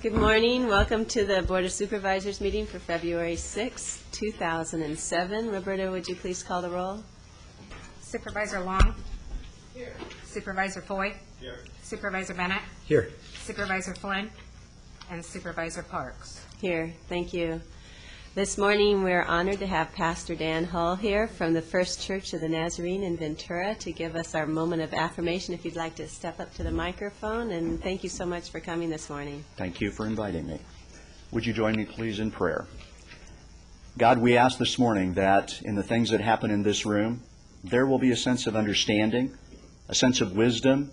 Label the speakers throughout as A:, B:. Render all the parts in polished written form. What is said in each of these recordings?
A: Good morning. Welcome to the Board of Supervisors meeting for February 6, 2007. Roberta, would you please call the roll?
B: Supervisor Long? Here. Supervisor Foy? Here. Supervisor Bennett?
C: Here.
B: Supervisor Flynn? And Supervisor Parks?
A: Here. Thank you. This morning we're honored to have Pastor Dan Hull here from the First Church of the Nazarene in Ventura to give us our moment of affirmation. If you'd like to step up to the microphone, and thank you so much for coming this morning.
C: Thank you for inviting me. Would you join me please in prayer? God, we ask this morning that in the things that happen in this room, there will be a sense of understanding, a sense of wisdom,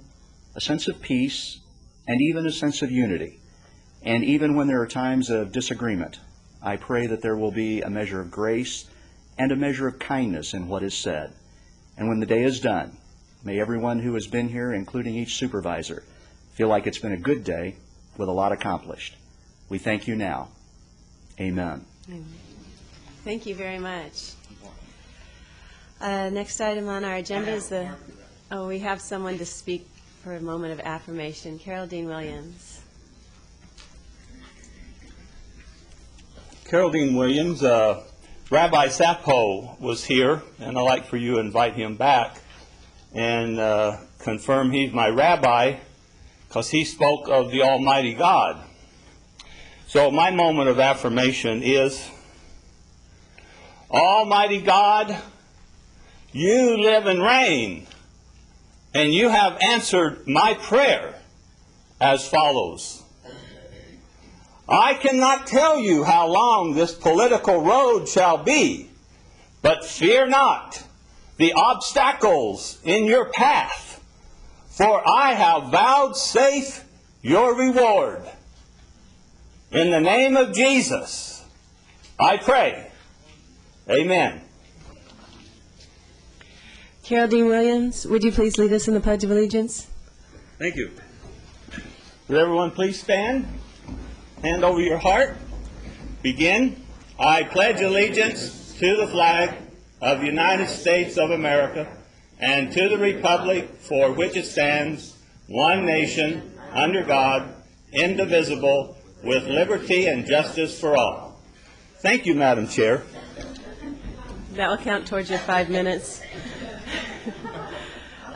C: a sense of peace, and even a sense of unity. And even when there are times of disagreement, I pray that there will be a measure of grace and a measure of kindness in what is said. And when the day is done, may everyone who has been here, including each supervisor, feel like it's been a good day with a lot accomplished. We thank you now. Amen.
A: Thank you very much. Next item on our agenda is we have someone to speak for a moment of affirmation. Carol Dean Williams.
D: Carol Dean Williams, Rabbi Sapo was here, and I'd like for you to invite him back and confirm he's my rabbi because he spoke of the Almighty God. So my moment of affirmation is, Almighty God, you live and reign, and you have answered my prayer as follows. I cannot tell you how long this political road shall be, but fear not the obstacles in your path, for I have vouchsafed your reward. In the name of Jesus, I pray. Amen.
A: Carol Dean Williams, would you please lead us in the Pledge of Allegiance?
D: Thank you. Would everyone please stand? Hand over your heart. Begin. I pledge allegiance to the flag of the United States of America and to the republic for which it stands, one nation, under God, indivisible, with liberty and justice for all. Thank you, Madam Chair.
A: That will count towards your 5 minutes.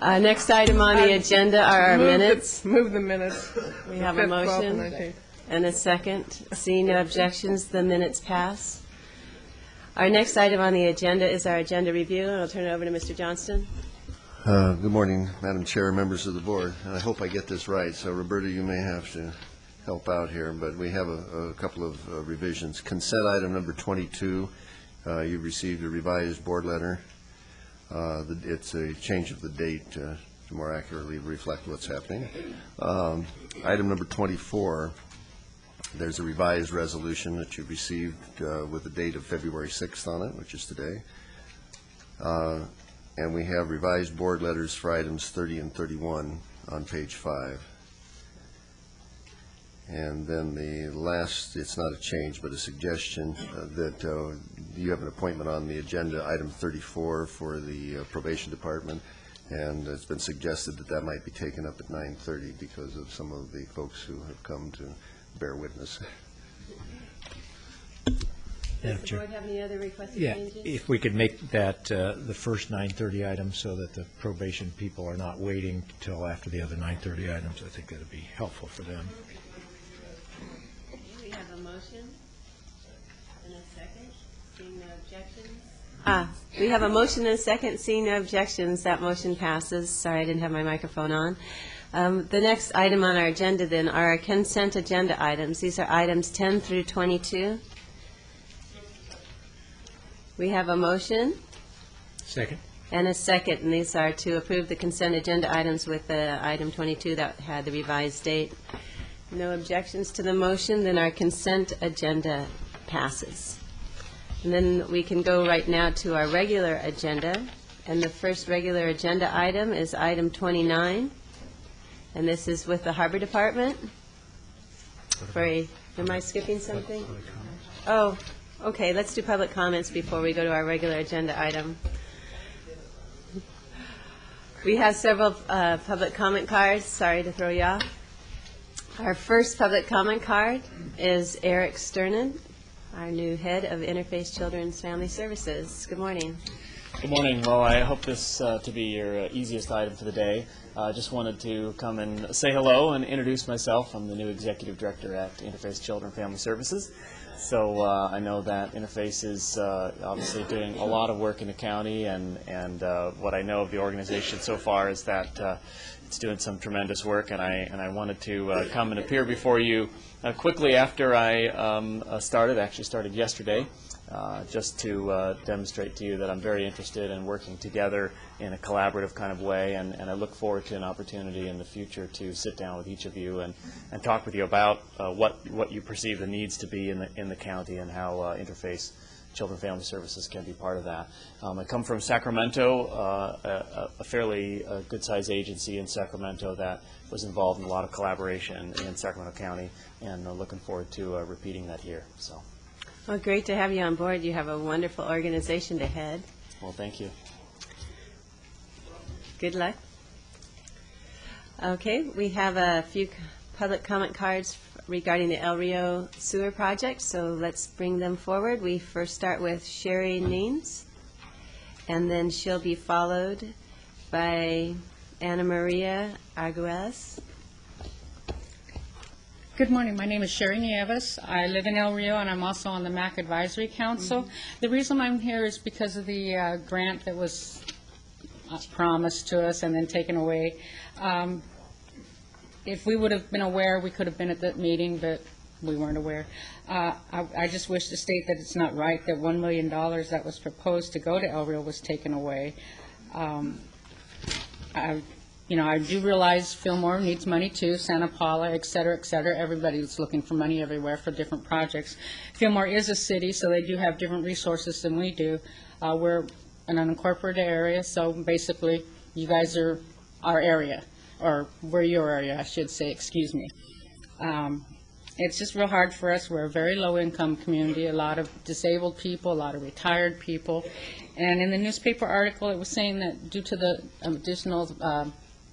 A: Next item on the agenda are our minutes.
E: Move the minutes.
A: We have a motion and a second. Seeing no objections, the minutes pass. Our next item on the agenda is our agenda review, and I'll turn it over to Mr. Johnston.
F: Good morning, Madam Chair, members of the board. And I hope I get this right. So, Roberta, you may have to help out here, but we have a couple of revisions. Consent item number 22, you received a revised board letter. It's a change of the date to more accurately reflect what's happening. Item number 24, there's a revised resolution that you received with the date of February 6th on it, which is today. And we have revised board letters for items 30 and 31 on page 5. And then the last, it's not a change, but a suggestion that you have an appointment on the agenda, item 34 for the probation department, and it's been suggested that that might be taken up at 9:30 because of some of the folks who have come to bear witness.
A: Does the board have any other requested changes?
G: If we could make that the first 9:30 item so that the probation people are not waiting till after the other 9:30 items, I think that would be helpful for them.
A: We have a motion and a second. Seeing no objections. We have a motion and a second. Seeing no objections, that motion passes. Sorry, I didn't have my microphone on. The next item on our agenda then are our consent agenda items. These are items 10 through 22. We have a motion.
G: Second.
A: And a second, and these are to approve the consent agenda items with item 22 that had the revised date. No objections to the motion, then our consent agenda passes. And then we can go right now to our regular agenda, and the first regular agenda item is item 29. And this is with the Harbor Department. Am I skipping something? Oh, okay. Let's do public comments before we go to our regular agenda item. We have several public comment cards. Sorry to throw you off. Our first public comment card is Eric Sternan, our new head of Interface Children's Family Services. Good morning.
E: Good morning. Well, I hope this to be your easiest item for the day. Just wanted to come and say hello and introduce myself. I'm the new executive director at Interface Children Family Services. So I know that Interface is obviously doing a lot of work in the county, and what I know of the organization so far is that it's doing some tremendous work, and I wanted to come and appear before you quickly after I started yesterday, just to demonstrate to you that I'm very interested in working together in a collaborative kind of way, and I look forward to an opportunity in the future to sit down with each of you and talk with you about what you perceive the needs to be in the county and how Interface Children Family Services can be part of that. I come from Sacramento, a fairly good-sized agency in Sacramento that was involved in a lot of collaboration in Sacramento County, and looking forward to repeating that here. So.
A: Well, great to have you on board. You have a wonderful organization to head.
E: Well, thank you.
A: Good luck. Okay, we have a few public comment cards regarding the El Rio sewer project, so let's bring them forward. We first start with Sherry Neens, and then she'll be followed by Ana Maria Arguelles.
H: Good morning. My name is Sherry Nieves. I live in El Rio, and I'm also on the MAC Advisory Council. The reason I'm here is because of the grant that was promised to us and then taken away. If we would have been aware, we could have been at that meeting, but we weren't aware. I just wish to state that it's not right that $1 million that was proposed to go to El Rio was taken away. I do realize Fillmore needs money too, Santa Paula, et cetera, et cetera. Everybody's looking for money everywhere for different projects. Fillmore is a city, so they do have different resources than we do. We're an unincorporated area, so basically you guys are our area, or we're your area, I should say, excuse me. It's just real hard for us. We're a very low-income community, a lot of disabled people, a lot of retired people. And in the newspaper article, it was saying that due to the additional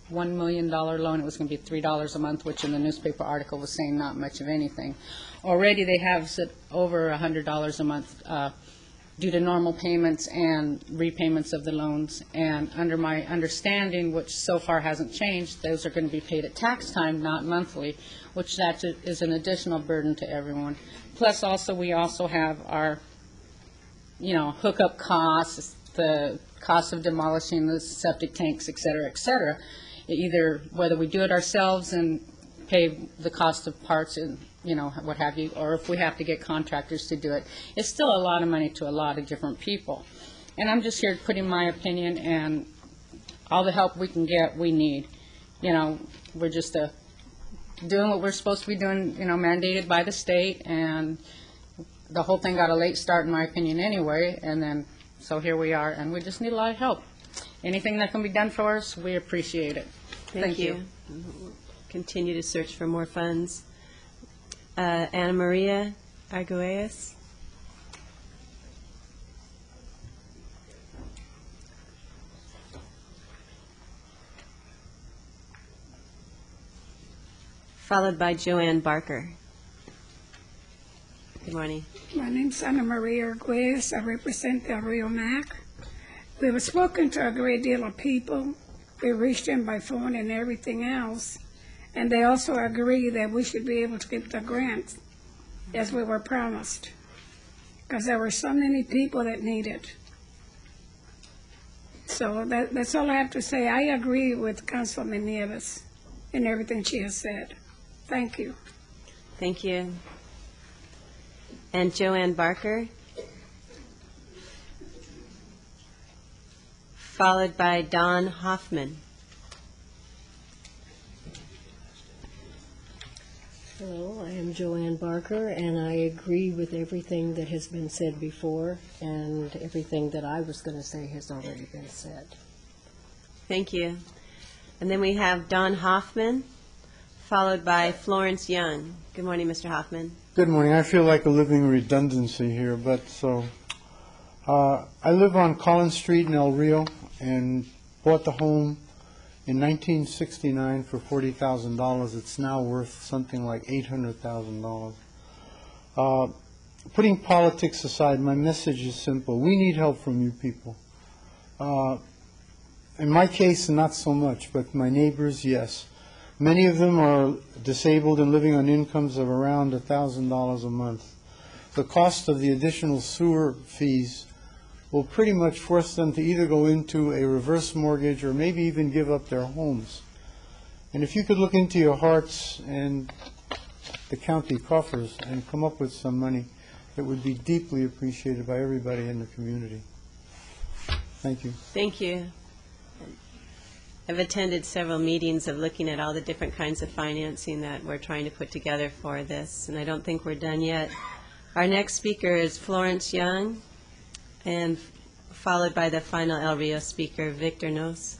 H: $1 million loan, it was going to be $3 a month, which in the newspaper article was saying not much of anything. Already they have over $100 a month due to normal payments and repayments of the loans. And under my understanding, which so far hasn't changed, those are going to be paid at tax time, not monthly, which that is an additional burden to everyone. Plus also, we also have our, hookup costs, the cost of demolishing the septic tanks, et cetera, et cetera. Either whether we do it ourselves and pay the cost of parts and what have you, or if we have to get contractors to do it. It's still a lot of money to a lot of different people. And I'm just here putting my opinion, and all the help we can get, we need. We're just doing what we're supposed to be doing, mandated by the state, and the whole thing got a late start, in my opinion, anyway, and then, so here we are, and we just need a lot of help. Anything that can be done for us, we appreciate it. Thank you.
A: Continue to search for more funds. Ana Maria Arguelles. Followed by Joanne Barker. Good morning.
I: My name's Ana Maria Arguelles. I represent the El Rio MAC. We have spoken to a great deal of people. We reached them by phone and everything else. And they also agree that we should be able to get the grant as we were promised, because there were so many people that need it. So that's all I have to say. I agree with Councilman Nieves in everything she has said. Thank you.
A: Thank you. And Joanne Barker, followed by Don Hoffman.
J: Hello, I am Joanne Barker, and I agree with everything that has been said before, and everything that I was going to say has already been said.
A: Thank you. And then we have Don Hoffman, followed by Florence Young. Good morning, Mr. Hoffman.
K: Good morning. I feel like a living redundancy here, but I live on Collins Street in El Rio and bought the home In 1969, for $40,000, it's now worth something like $800,000. Putting politics aside, my message is simple. We need help from you people. In my case, not so much, but my neighbors, yes. Many of them are disabled and living on incomes of around $1,000 a month. The cost of the additional sewer fees will pretty much force them to either go into a reverse mortgage or maybe even give up their homes. And if you could look into your hearts and the county coffers and come up with some money, it would be deeply appreciated by everybody in the community. Thank you.
A: Thank you. I've attended several meetings of looking at all the different kinds of financing that we're trying to put together for this, and I don't think we're done yet. Our next speaker is Florence Young, and followed by the final El Rio speaker, Victor Nos.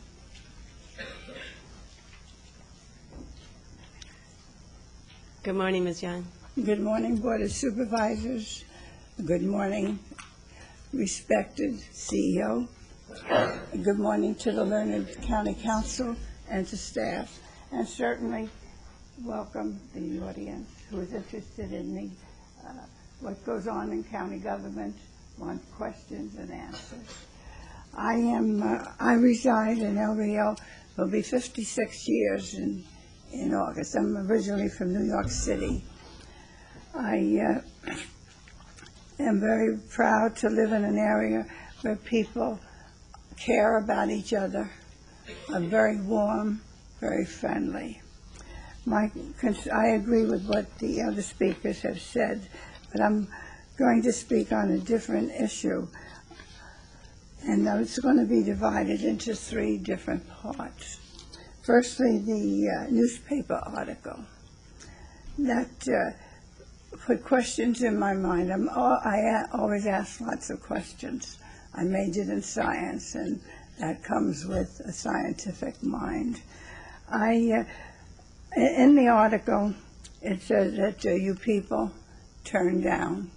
A: Good morning, Ms. Young.
L: Good morning, Board of Supervisors. Good morning, respected CEO. Good morning to the Learned County Council and to staff. And certainly welcome the audience who is interested in what goes on in county government, wants questions and answers. I reside in El Rio. Will be 56 years in August. I'm originally from New York City. I am very proud to live in an area where people care about each other, are very warm, very friendly. I agree with what the other speakers have said, but I'm going to speak on a different issue. And it's going to be divided into three different parts. Firstly, the newspaper article that put questions in my mind. I always ask lots of questions. I majored in science, and that comes with a scientific mind. In the article, it says that you people turned down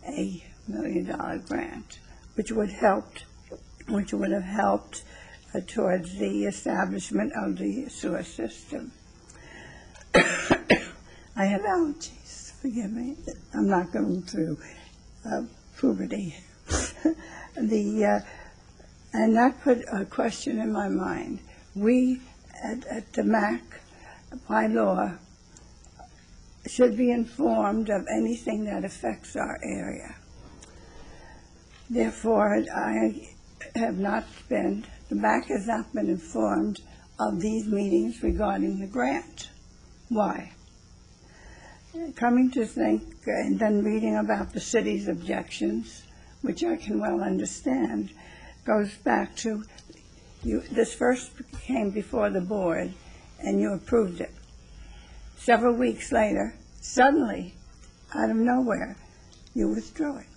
L: a $1 million grant, which would have helped towards the establishment of the sewer system. I have allergies, forgive me. I'm not going through puberty. And that put a question in my mind. We at the MAC, by law, should be informed of anything that affects our area. Therefore, the MAC has not been informed of these meetings regarding the grant. Why? Coming to think, and then reading about the city's objections, which I can well understand, goes back to this first came before the board, and you approved it. Several weeks later, suddenly, out of nowhere, you withdrew it.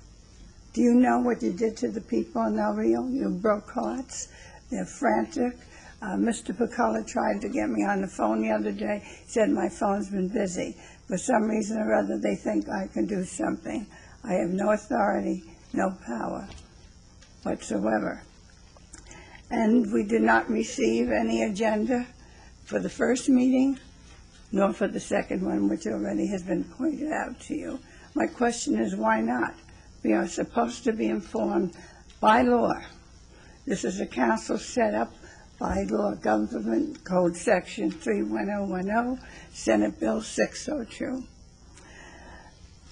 L: Do you know what you did to the people in El Rio? You broke hearts. They're frantic. Mr. Piccola tried to get me on the phone the other day. He said my phone's been busy. For some reason or other, they think I can do something. I have no authority, no power whatsoever. And we did not receive any agenda for the first meeting, nor for the second one, which already has been pointed out to you. My question is, why not? We are supposed to be informed by law. This is a council set up by law, Government Code Section 31010, Senate Bill 602.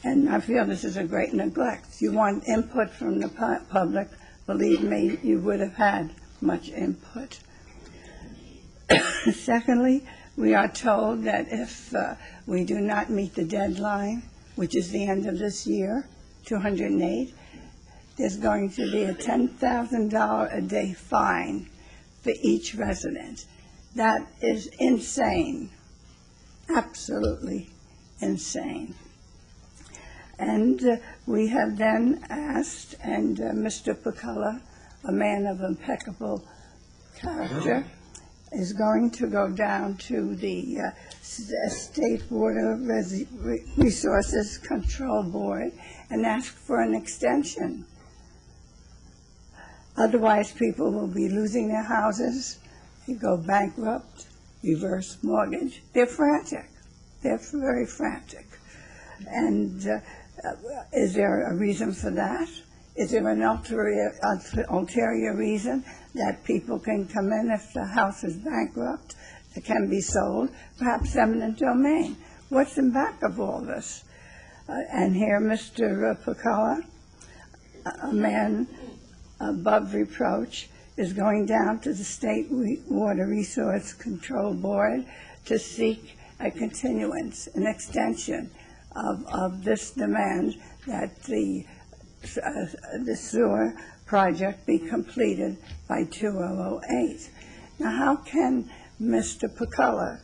L: And I feel this is a great neglect. You want input from the public, believe me, you would have had much input. Secondly, we are told that if we do not meet the deadline, which is the end of this year, 208, there's going to be a $10,000 a day fine for each resident. That is insane, absolutely insane. And we have then asked, and Mr. Piccola, a man of impeccable character, is going to go down to the State Water Resources Control Board and ask for an extension. Otherwise, people will be losing their houses you go bankrupt, reverse mortgage. They're frantic. They're very frantic. And is there a reason for that? Is there an ulterior reason that people can come in if the house is bankrupt, it can be sold, perhaps eminent domain? What's in back of all this? And here, Mr. Pacala, a man above reproach, is going down to the State Water Resource Control Board to seek a continuance, an extension of this demand that the sewer project be completed by 2008. Now, how can Mr. Pacala,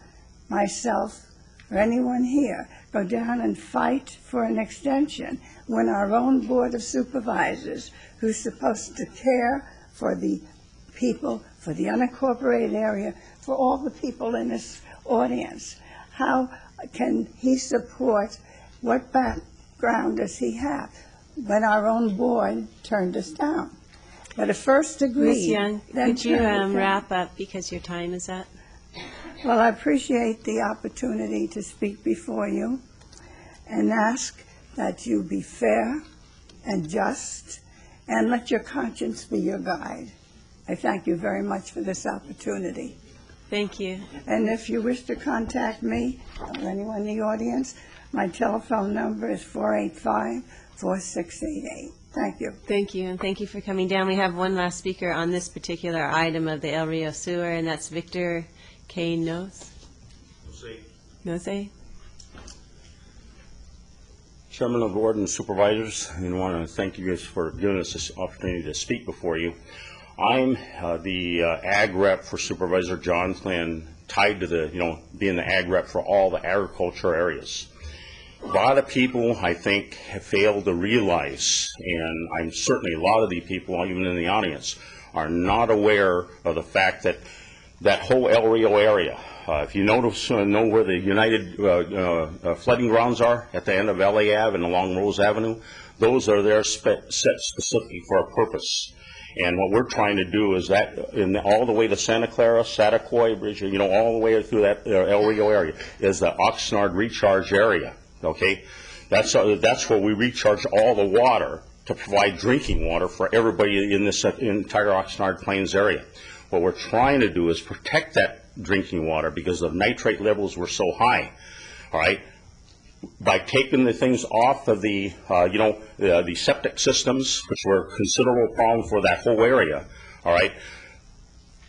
L: myself, or anyone here go down and fight for an extension when our own Board of Supervisors, who's supposed to care for the people, for the unincorporated area, for all the people in this audience, how can he support, what background does he have, when our own board turned us down? But at first agreed.
A: Ms. Young,
L: then
A: could you
L: turned us down.
A: wrap up because your time is up?
L: Well, I appreciate the opportunity to speak before you and ask that you be fair and just and let your conscience be your guide. I thank you very much for this opportunity.
A: Thank you.
L: And if you wish to contact me or anyone in the audience, my telephone number is 485-4688. Thank you.
A: Thank you, and thank you for coming down. We have one last speaker on this particular item of the El Rio Sewer, and that's Victor K. Nose.
D: Chairman of the Board and Supervisors, I want to thank you guys for giving us this opportunity to speak before you. I'm the ag rep for Supervisor John Flynn, tied to the, being the ag rep for all the agriculture areas. A lot of people, I think, have failed to realize, and I'm certainly a lot of the people, even in the audience, are not aware of the fact that that whole El Rio area, if you know where the United flooding grounds are at the end of LA Ave and along Rose Avenue, those are there set specifically for a purpose. And what we're trying to do is that all the way to Santa Clara, Satacoy Bridge, all the way through that El Rio area is the Oxnard recharge area. Okay, that's where we recharge all the water to provide drinking water for everybody in this entire Oxnard Plains area. What we're trying to do is protect that drinking water because the nitrate levels were so high. All right, by taking the things off of the the septic systems, which were a considerable problem for that whole area. All right.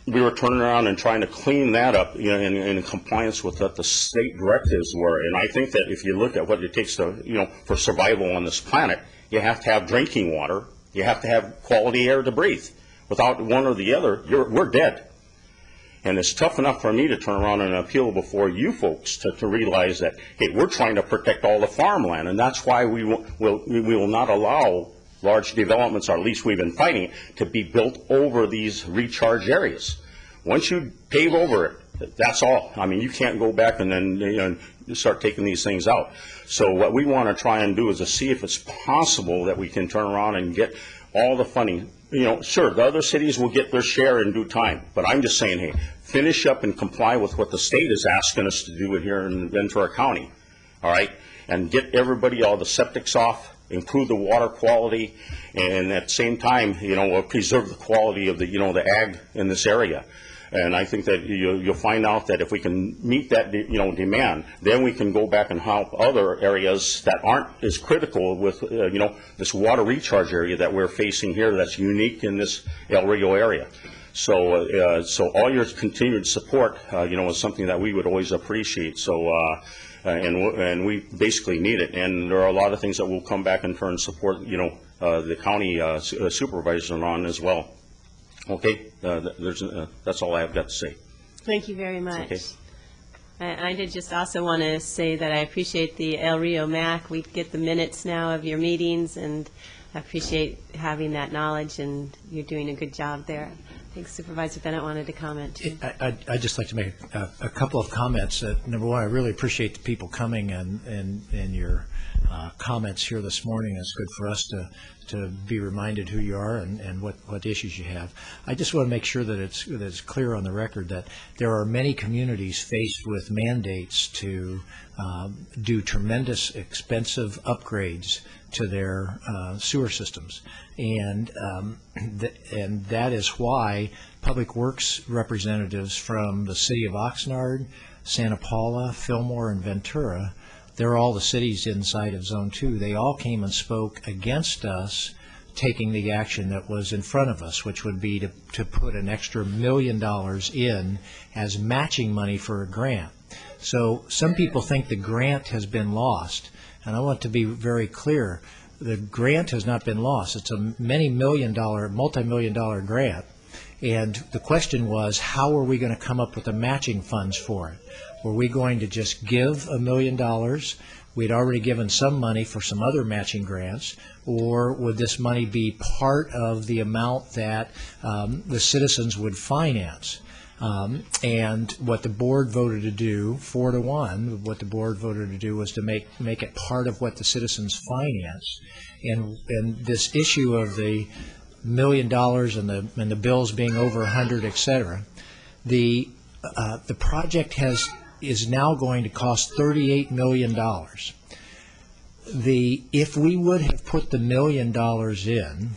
D: We were turning around and trying to clean that up in compliance with what the state directives were. And I think that if you look at what it takes to, for survival on this planet, you have to have drinking water. You have to have quality air to breathe. Without one or the other, we're dead. And it's tough enough for me to turn around and appeal before you folks to realize that, hey, we're trying to protect all the farmland. And that's why we will not allow large developments, or at least we've been fighting, to be built over these recharge areas. Once you pave over it, that's all. I mean, you can't go back and then start taking these things out. So what we want to try and do is to see if it's possible that we can turn around and get all the funding. Sure, the other cities will get their share in due time, but I'm just saying, hey, finish up and comply with what the state is asking us to do here in Ventura County, all right, and get everybody, all the septics off, improve the water quality, and at the same time, preserve the quality of the, the ag in this area. And I think that you'll find out that if we can meet that, demand, then we can go back and help other areas that aren't as critical with, this water recharge area that we're facing here that's unique in this El Rio area. So, so all your continued support, is something that we would always appreciate. So, and we basically need it. And there are a lot of things that will come back in turn and support, the county supervisors on as well. Okay, that's all I've got to say.
A: Thank you very much.
D: Okay.
A: I did just also want to say that I appreciate the El Rio MAC. We get the minutes now of your meetings, and I appreciate having that knowledge, and you're doing a good job there. I think Supervisor Bennett wanted to comment, too.
G: I'd just like to make a couple of comments. Number one, I really appreciate the people coming and your comments here this morning. It's good for us to to be reminded who you are and what issues you have. I just want to make sure that it's clear on the record that there are many communities faced with mandates to do tremendous expensive upgrades to their sewer systems, and that is why Public Works representatives from the city of Oxnard, Santa Paula, Fillmore, and Ventura, they're all the cities inside of Zone 2. They all came and spoke against us taking the action that was in front of us, which would be to put an extra $1 million in as matching money for a grant. So some people think the grant has been lost, and I want to be very clear. The grant has not been lost. It's a multi-million-dollar grant. And the question was, how are we going to come up with the matching funds for it? Were we going to just give $1 million? We'd already given some money for some other matching grants. Or would this money be part of the amount that the citizens would finance? And what the board voted to do, 4-1, what the board voted to do was to make it part of what the citizens finance. And this issue of the $1 million and the bills being over 100, et cetera, the project is now going to cost $38 million. If we would have put the $1 million in,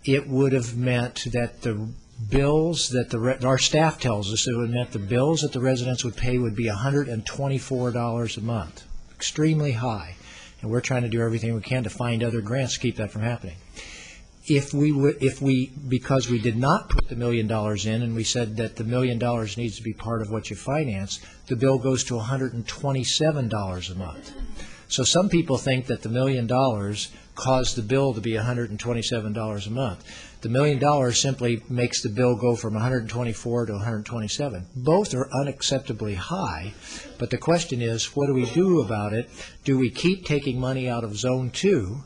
G: it would have meant that the bills that our staff tells us, it would meant the bills that the residents would pay would be $124 a month, extremely high. And we're trying to do everything we can to find other grants to keep that from happening. Because we did not put the $1 million in, and we said that the $1 million needs to be part of what you finance, the bill goes to $127 a month. So some people think that the $1 million caused the bill to be $127 a month. The $1 million simply makes the bill go from $124 to $127. Both are unacceptably high, but the question is, what do we do about it? Do we keep taking money out of Zone 2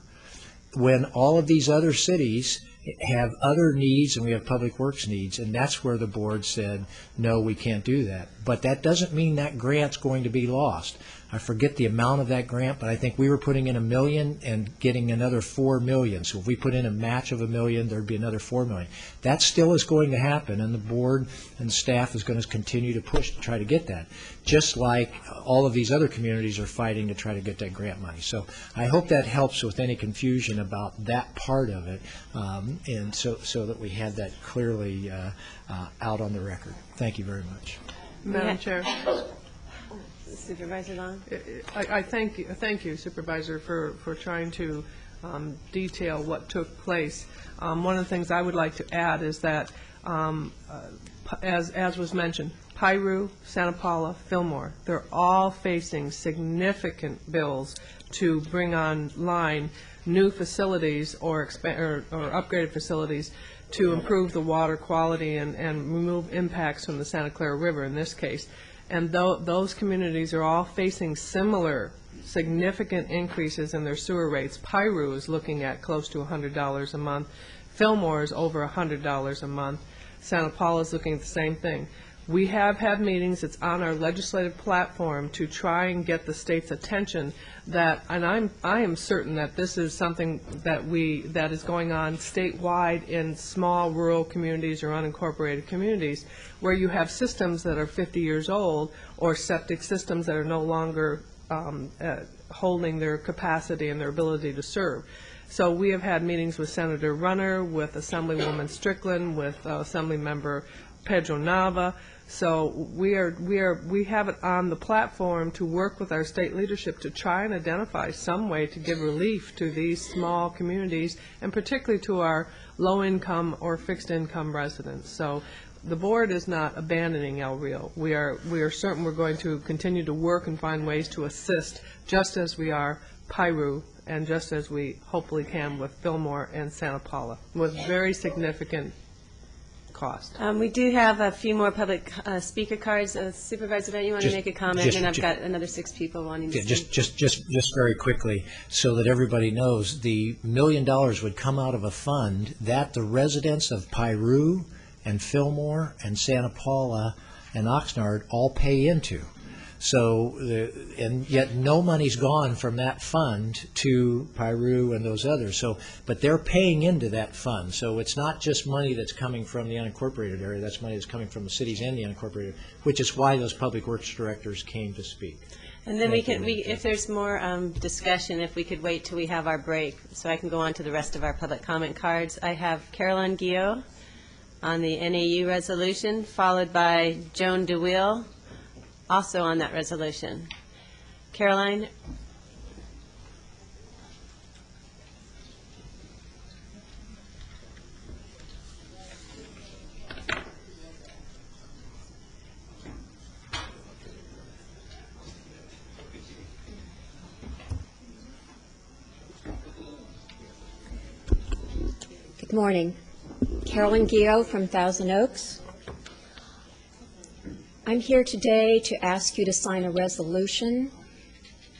G: when all of these other cities have other needs and we have public works needs? And that's where the board said, no, we can't do that. But that doesn't mean that grant's going to be lost. I forget the amount of that grant, but I think we were putting in $1 million and getting another $4 million. So if we put in a match of $1 million, there'd be another $4 million. That still is going to happen, and the board and the staff is going to continue to push to try to get that, just like all of these other communities are fighting to try to get that grant money. So I hope that helps with any confusion about that part of it, and so that we have that clearly out on the record. Thank you very much.
M: Madam Chair,
A: Supervisor Long?
M: I thank you, Supervisor, for trying to detail what took place. One of the things I would like to add is that, as was mentioned, Piru, Santa Paula, Fillmore, they're all facing significant bills to bring online new facilities or upgraded facilities to improve the water quality and remove impacts from the Santa Clara River in this case. And those communities are all facing similar significant increases in their sewer rates. Piru is looking at close to $100 a month. Fillmore is over $100 a month. Santa Paula is looking at the same thing. We have had meetings, it's on our legislative platform, to try and get the state's attention that, and I am certain that this is something that is going on statewide in small rural communities or unincorporated communities where you have systems that are 50 years old or septic systems that are no longer holding their capacity and their ability to serve. So we have had meetings with Senator Runner, with Assemblywoman Strickland, with Assemblymember Pedro Nava. So we have it on the platform to work with our state leadership to try and identify some way to give relief to these small communities, and particularly to our low-income or fixed-income residents. So the board is not abandoning El Rio. We are certain we're going to continue to work and find ways to assist, just as we are Piru and just as we hopefully can with Fillmore and Santa Paula, with very significant cost.
A: We do have a few more public speaker cards. Supervisor, don't you want to make a comment? And I've got another 6 people wanting to speak.
G: Just very quickly, so that everybody knows, the $1 million would come out of a fund that the residents of Piru and Fillmore and Santa Paula and Oxnard all pay into. So, and yet no money's gone from that fund to Piru and those others. So, but they're paying into that fund. So it's not just money that's coming from the unincorporated area. That's money that's coming from the cities and the unincorporated, which is why those public works directors came to speak.
A: And then if there's more discussion, if we could wait till we have our break, so I can go on to the rest of our public comment cards. I have Caroline Guillot on the NAU resolution, followed by Joan DeWill, also on that resolution. Caroline?
N: Good morning. Carolyn Guillot from Thousand Oaks. I'm here today to ask you to sign a resolution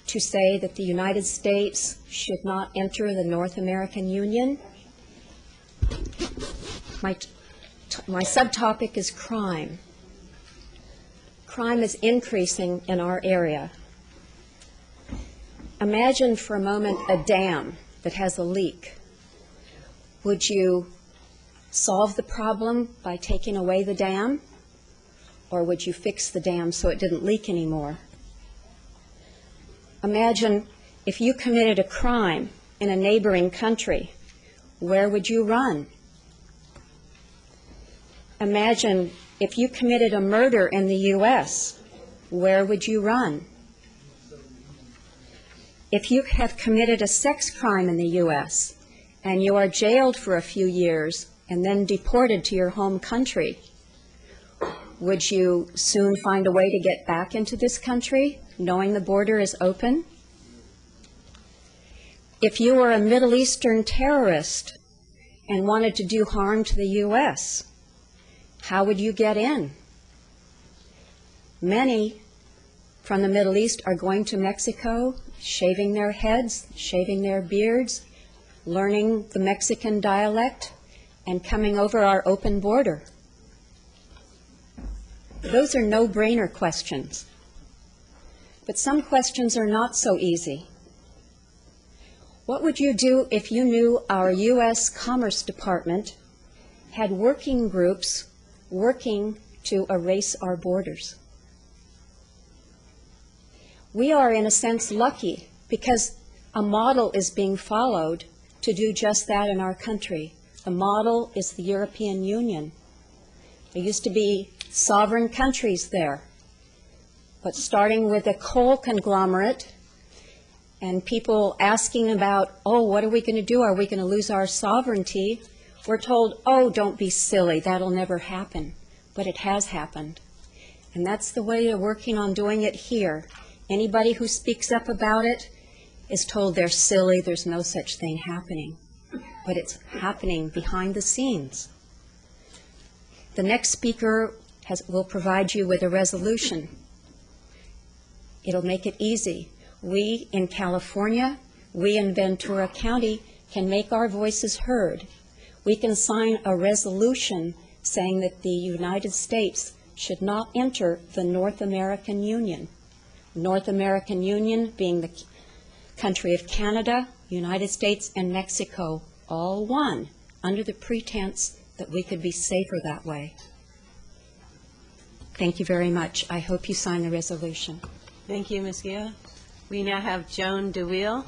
N: to say that the United States should not enter the North American Union. My subtopic is crime. Crime is increasing in our area. Imagine for a moment a dam that has a leak. Would you solve the problem by taking away the dam, or would you fix the dam so it didn't leak anymore? Imagine if you committed a crime in a neighboring country, where would you run? Imagine if you committed a murder in the U.S., where would you run? If you have committed a sex crime in the U.S., and you are jailed for a few years and then deported to your home country, would you soon find a way to get back into this country, knowing the border is open? If you were a Middle Eastern terrorist and wanted to do harm to the U.S., how would you get in? Many from the Middle East are going to Mexico, shaving their heads, shaving their beards, learning the Mexican dialect, and coming over our open border. Those are no-brainer questions. But some questions are not so easy. What would you do if you knew our U.S. Commerce Department had working groups working to erase our borders? We are, in a sense, lucky because a model is being followed to do just that in our country. The model is the European Union. There used to be sovereign countries there, but starting with a coal conglomerate and people asking about, oh, what are we going to do? Are we going to lose our sovereignty? We're told, oh, don't be silly, that'll never happen. But it has happened. And that's the way they're working on doing it here. Anybody who speaks up about it is told they're silly, there's no such thing happening. But it's happening behind the scenes. The next speaker will provide you with a resolution. It'll make it easy. We in California, we in Ventura County can make our voices heard. We can sign a resolution saying that the United States should not enter the North American Union. North American Union being the country of Canada, United States, and Mexico, all one, under the pretense that we could be safer that way. Thank you very much. I hope you sign the resolution.
A: Thank you, Ms. Gill. We now have Joan DeWill,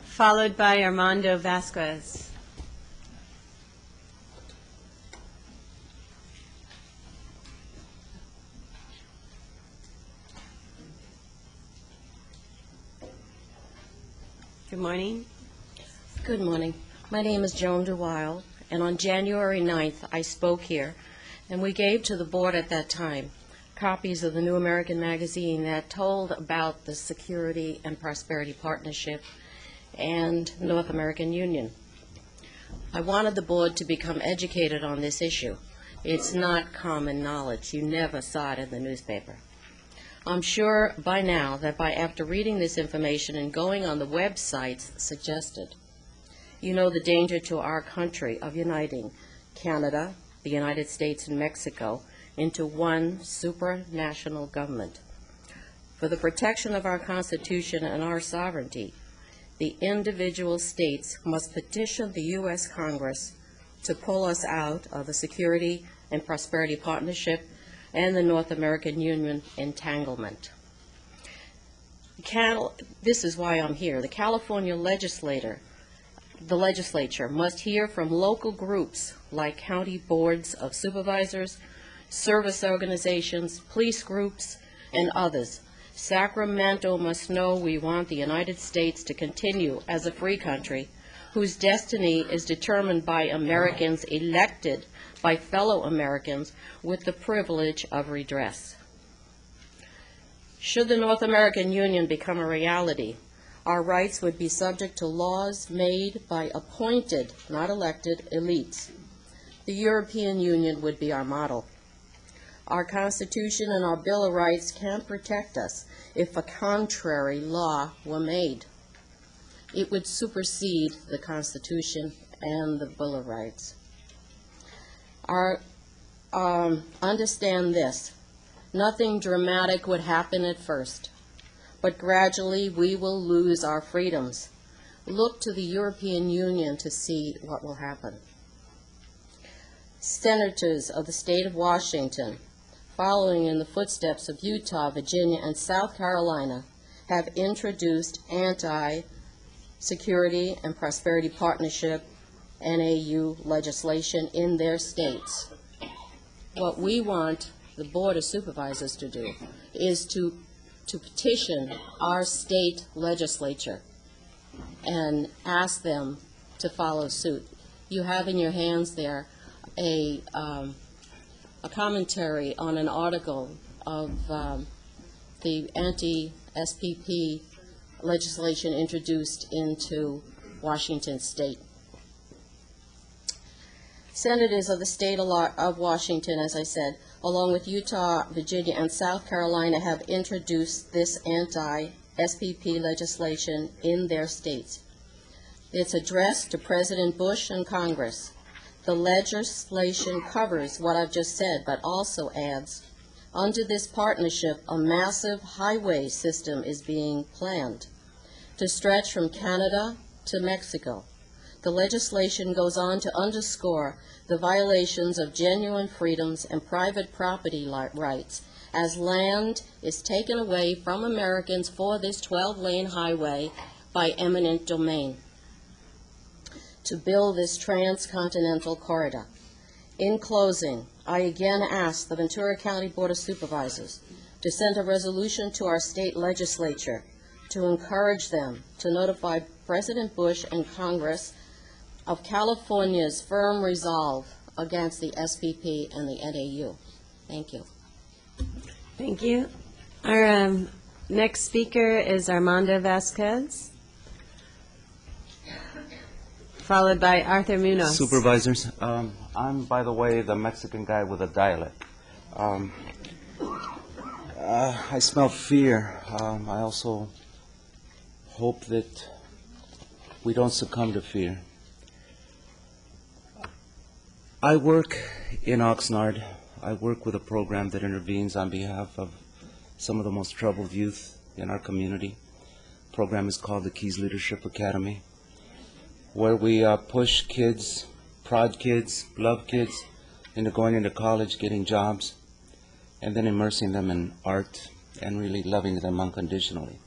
A: followed by Armando Vasquez. Good morning.
O: Good morning. My name is Joan DeWild, and on January 9th, I spoke here, and we gave to the board at that time copies of the New American Magazine that told about the Security and Prosperity Partnership and North American Union. I wanted the board to become educated on this issue. It's not common knowledge. You never saw it in the newspaper. I'm sure by now that after reading this information and going on the websites suggested, you know the danger to our country of uniting Canada, the United States, and Mexico into one supranational government. For the protection of our Constitution and our sovereignty, the individual states must petition the U.S. Congress to pull us out of the Security and Prosperity Partnership and the North American Union entanglement. This is why I'm here. The California legislature must hear from local groups like county boards of supervisors, service organizations, police groups, and others. Sacramento must know we want the United States to continue as a free country whose destiny is determined by Americans elected by fellow Americans with the privilege of redress. Should the North American Union become a reality, our rights would be subject to laws made by appointed, not elected, elites. The European Union would be our model. Our Constitution and our Bill of Rights can protect us if a contrary law were made. It would supersede the Constitution and the Bill of Rights. Understand this. Nothing dramatic would happen at first, but gradually we will lose our freedoms. Look to the European Union to see what will happen. Senators of the state of Washington, following in the footsteps of Utah, Virginia, and South Carolina, have introduced anti-security and prosperity partnership NAU legislation in their states. What we want the Board of Supervisors to do is to petition our state legislature and ask them to follow suit. You have in your hands there a commentary on an article of the anti-SPP legislation introduced into Washington state. Senators of the state of Washington, as I said, along with Utah, Virginia, and South Carolina, have introduced this anti-SPP legislation in their states. It's addressed to President Bush and Congress. The legislation covers what I've just said, but also adds, under this partnership, a massive highway system is being planned to stretch from Canada to Mexico. The legislation goes on to underscore the violations of genuine freedoms and private property rights as land is taken away from Americans for this 12-lane highway by eminent domain to build this transcontinental corridor. In closing, I again ask the Ventura County Board of Supervisors to send a resolution to our state legislature to encourage them to notify President Bush and Congress of California's firm resolve against the SPP and the NAU. Thank you.
A: Thank you. Our next speaker is Armando Vasquez, followed by Arthur Munoz.
P: Supervisors, I'm, by the way, the Mexican guy with a dialect. I smell fear. I also hope that we don't succumb to fear. I work in Oxnard. I work with a program that intervenes on behalf of some of the most troubled youth in our community. The program is called the Keys Leadership Academy, where we push kids, prod kids, love kids, into going into college, getting jobs, and then immersing them in art and really loving them unconditionally.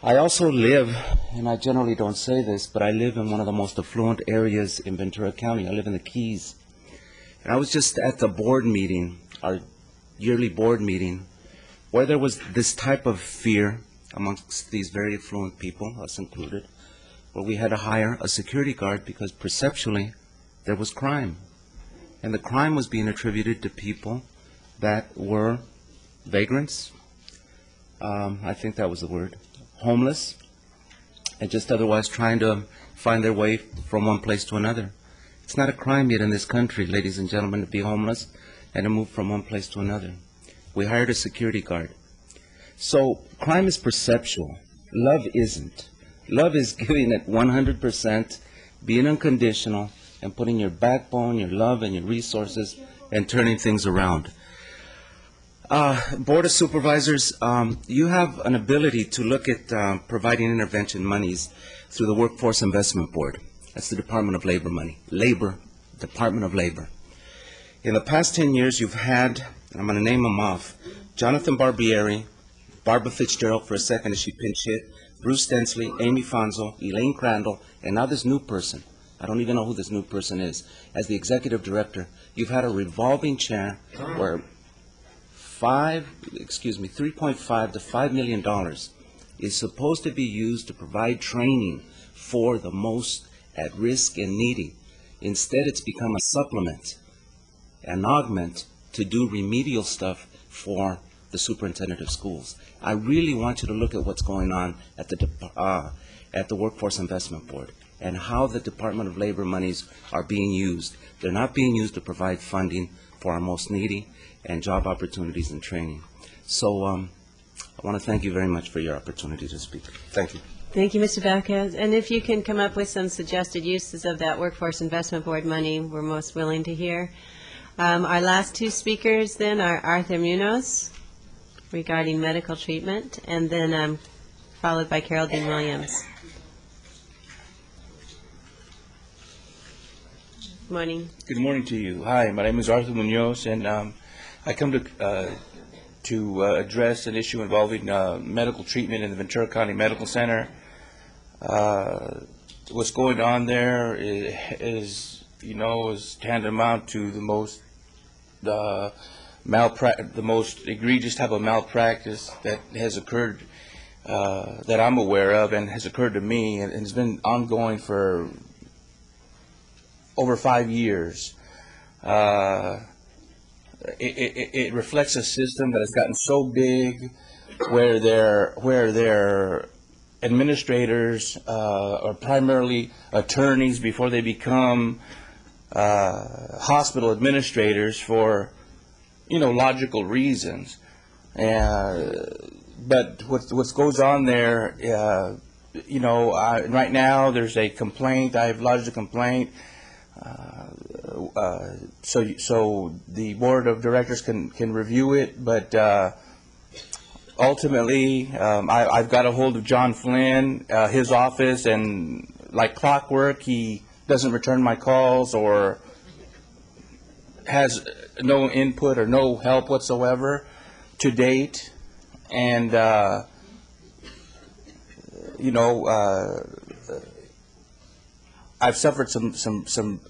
P: I also live, and I generally don't say this, but I live in one of the most affluent areas in Ventura County. I live in the Keys. And I was just at the board meeting, our yearly board meeting, where there was this type of fear amongst these very affluent people, us included, where we had to hire a security guard because perceptually there was crime. And the crime was being attributed to people that were vagrants, I think that was the word, homeless, and just otherwise trying to find their way from one place to another. It's not a crime yet in this country, ladies and gentlemen, to be homeless and to move from one place to another. We hired a security guard. So crime is perceptual. Love isn't. Love is giving it 100%, being unconditional, and putting your backbone, your love, and your resources and turning things around. Board of Supervisors, you have an ability to look at providing intervention monies through the Workforce Investment Board. That's the Department of Labor money. Department of Labor. In the past 10 years, you've had, and I'm going to name them off, Jonathan Barbieri, Barbara Fitzgerald for a second as she pinch hit, Bruce Stensley, Amy Fonzo, Elaine Crandall, and now this new person. I don't even know who this new person is. As the executive director, you've had a revolving chair where $3.5 to $5 million is supposed to be used to provide training for the most at risk and needy. Instead, it's become a supplement, an augment to do remedial stuff for the superintendent of schools. I really want you to look at what's going on at the Workforce Investment Board and how the Department of Labor monies are being used. They're not being used to provide funding for our most needy and job opportunities and training. So I want to thank you very much for your opportunity to speak. Thank you.
A: Thank you, Mr. Vazquez. And if you can come up with some suggested uses of that Workforce Investment Board money, we're most willing to hear. Our last two speakers then are Arthur Munoz regarding medical treatment, and then followed by Carol Dean Williams. Morning.
Q: Good morning to you. Hi, my name is Arthur Munoz, and I come to address an issue involving medical treatment in the Ventura County Medical Center. What's going on there is tantamount to the most egregious type of malpractice that has occurred, that I'm aware of, and has occurred to me, and has been ongoing for over 5 years. It reflects a system that has gotten so big, where their administrators are primarily attorneys before they become hospital administrators for logical reasons. But what goes on there, right now there's a complaint. I have lodged a complaint. So the board of directors can review it, but ultimately I've got a hold of John Flynn, his office, and like clockwork, he doesn't return my calls or has no input or no help whatsoever to date. And I've suffered some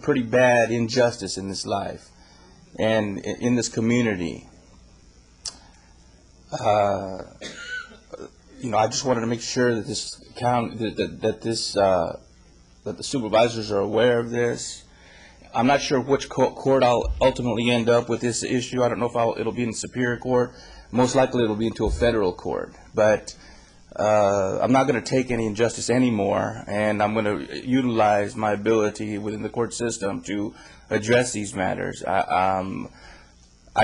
Q: pretty bad injustice in this life and in this community. I just wanted to make sure that that the supervisors are aware of this. I'm not sure which court I'll ultimately end up with this issue. I don't know if it'll be in Superior Court. Most likely it'll be into a federal court. But I'm not going to take any injustice anymore, and I'm going to utilize my ability within the court system to address these matters. I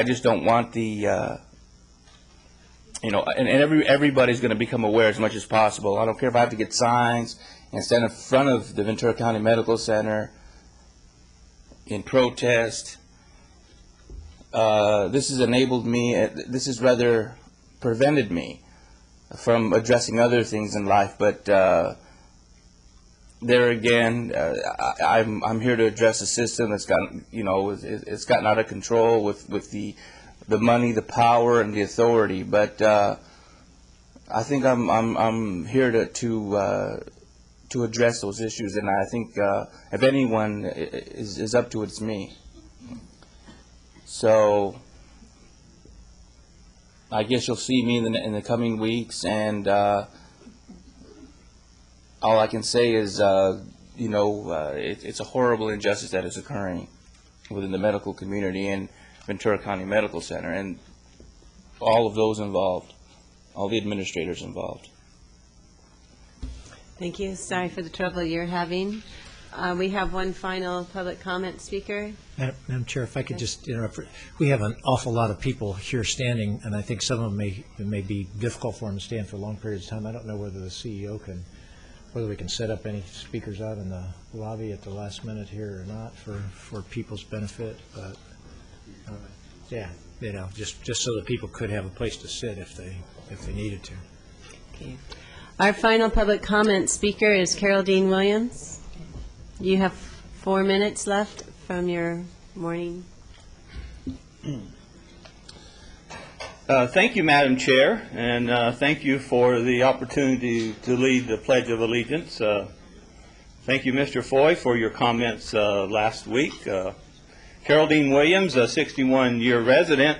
Q: just don't want everybody's going to become aware as much as possible. I don't care if I have to get signs and stand in front of the Ventura County Medical Center in protest. This has enabled me, this has rather prevented me from addressing other things in life, but there again, I'm here to address a system that's gotten, it's gotten out of control with the money, the power, and the authority. But I think I'm here to address those issues, and I think if anyone is up to it, it's me. So I guess you'll see me in the coming weeks, and all I can say is, it's a horrible injustice that is occurring within the medical community and Ventura County Medical Center, and all of those involved, all the administrators involved.
A: Thank you. Sorry for the trouble you're having. We have one final public comment speaker.
G: Madam Chair, if I could just interrupt. We have an awful lot of people here standing, and I think some of them it may be difficult for them to stand for long periods of time. I don't know whether the CEO whether we can set up any speakers out in the lobby at the last minute here or not for people's benefit. But Yeah, just so that people could have a place to sit if they needed to.
A: Okay. Our final public comment speaker is Carol Dean Williams. You have 4 minutes left from your morning.
D: Thank you, Madam Chair, and thank you for the opportunity to lead the Pledge of Allegiance. Thank you, Mr. Foy, for your comments last week. Carol Dean Williams, a 61-year resident.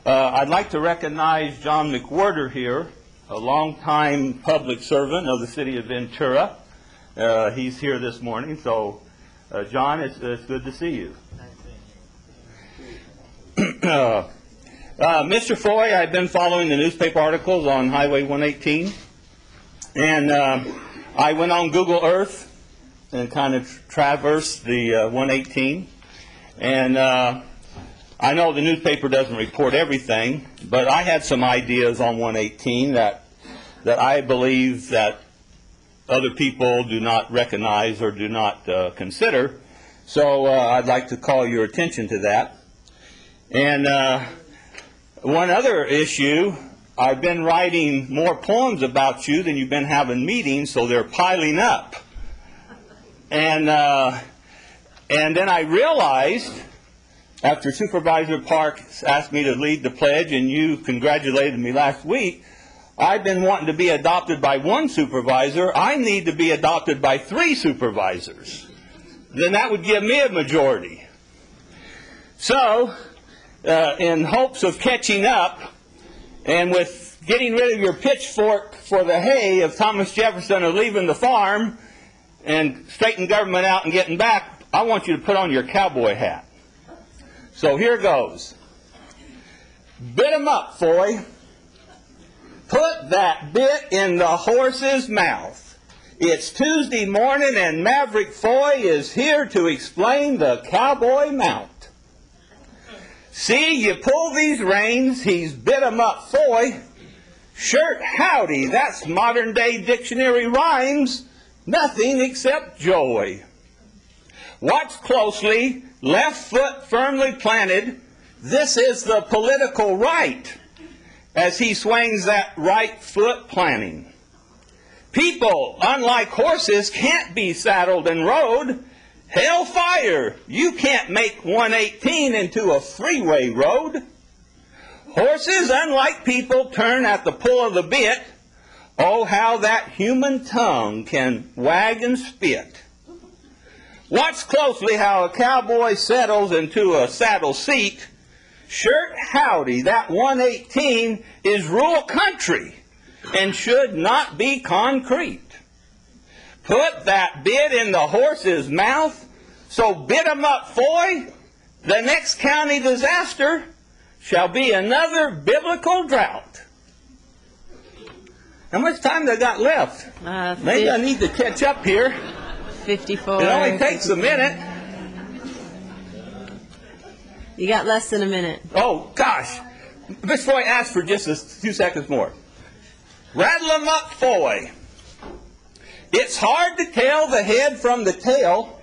D: I'd like to recognize John McWhorter here, a longtime public servant of the city of Ventura. He's here this morning, so John, it's good to see you. Mr. Foy, I've been following the newspaper articles on Highway 118, and I went on Google Earth and kind of traversed the 118, and I know the newspaper doesn't report everything, but I had some ideas on 118 that I believe that other people do not recognize or do not consider, so I'd like to call your attention to that. And one other issue, I've been writing more poems about you than you've been having meetings, so they're piling up. And then I realized, after Supervisor Park asked me to lead the pledge and you congratulated me last week, I've been wanting to be adopted by one supervisor. I need to be adopted by 3 supervisors. Then that would give me a majority. So, in hopes of catching up, and with getting rid of your pitchfork for the hay of Thomas Jefferson of leaving the farm and straighten government out and getting back, I want you to put on your cowboy hat. So here goes. Bit 'em up, Foy. Put that bit in the horse's mouth. It's Tuesday morning and Maverick Foy is here to explain the cowboy mount. See, you pull these reins, he's bit 'em up, Foy. Shirt howdy, that's modern day dictionary rhymes. Nothing except joy. Watch closely, left foot firmly planted. This is the political right as he swings that right foot planting. People, unlike horses, can't be saddled and rode. Hellfire! You can't make 118 into a freeway road. Horses, unlike people, turn at the pull of the bit. Oh, how that human tongue can wag and spit. Watch closely how a cowboy settles into a saddle seat. Shirt howdy, that 118 is rural country and should not be concrete. Put that bit in the horse's mouth, so bit 'em up, Foy. The next county disaster shall be another biblical drought. How much time they got left? Maybe I need to catch up here.
A: 54.
D: It only takes a minute.
A: You got less than a minute.
D: Oh, gosh. Miss Foy asked for just a few seconds more. Rattle 'em up, Foy. It's hard to tell the head from the tail.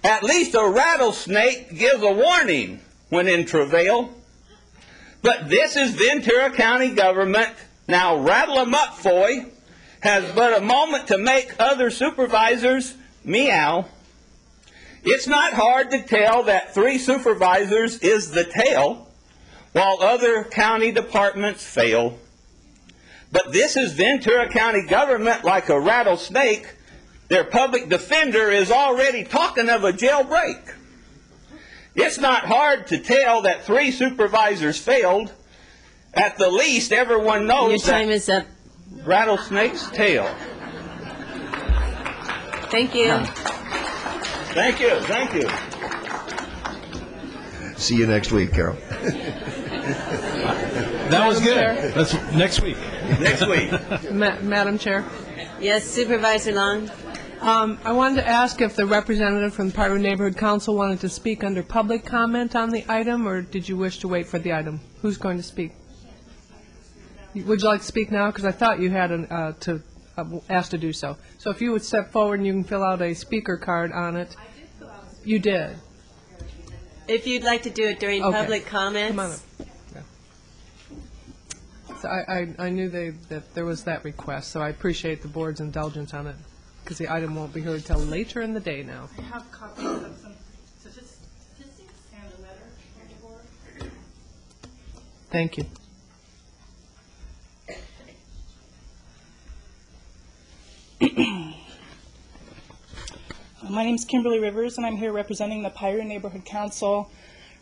D: At least a rattlesnake gives a warning when in travail. But this is Ventura County government. Now rattle 'em up, Foy. Has but a moment to make other supervisors meow. It's not hard to tell that 3 supervisors is the tail, while other county departments fail. But this is Ventura County government like a rattlesnake. Their public defender is already talking of a jailbreak. It's not hard to tell that 3 supervisors failed. At the least, everyone knows
A: your time is up.
D: Rattlesnake's tail.
A: Thank you.
D: Thank you. Thank you.
F: See you next week, Carol.
R: That was good. That's next week.
D: Next week.
M: Madam Chair,
A: Yes, Supervisor Long.
M: I wanted to ask if the representative from the Parkview Neighborhood Council wanted to speak under public comment on the item, or did you wish to wait for the item? Who's going to speak? Would you like to speak now? Because I thought you had asked to do so. So if you would step forward and you can fill out a speaker card on it. You did.
A: If you'd like to do it during
M: Okay.
A: public comments.
M: Come on up. Yeah. So I knew that there was that request, so I appreciate the board's indulgence on it, because the item won't be heard till later in the day now.
S: I have copies of some statistics and a letter from the board.
M: Thank you.
S: My name is Kimberly Rivers, and I'm here representing the Piru Neighborhood Council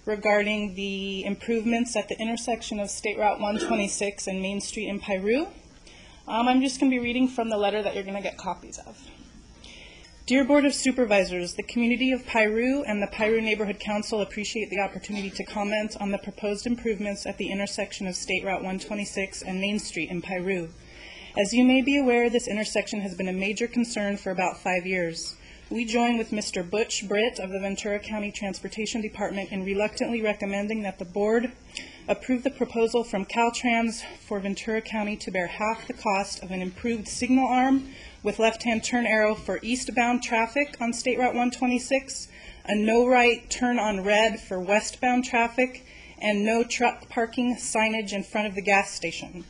S: regarding the improvements at the intersection of State Route 126 and Main Street in Piru. I'm just going to be reading from the letter that you're going to get copies of. Dear Board of Supervisors, the community of Piru and the Piru Neighborhood Council appreciate the opportunity to comment on the proposed improvements at the intersection of State Route 126 and Main Street in Piru. As you may be aware, this intersection has been a major concern for about 5 years. We join with Mr. Butch Britt of the Ventura County Transportation Department in reluctantly recommending that the board approve the proposal from Caltrans for Ventura County to bear half the cost of an improved signal arm with left-hand turn arrow for eastbound traffic on State Route 126, a no right turn on red for westbound traffic, and no truck parking signage in front of the gas station.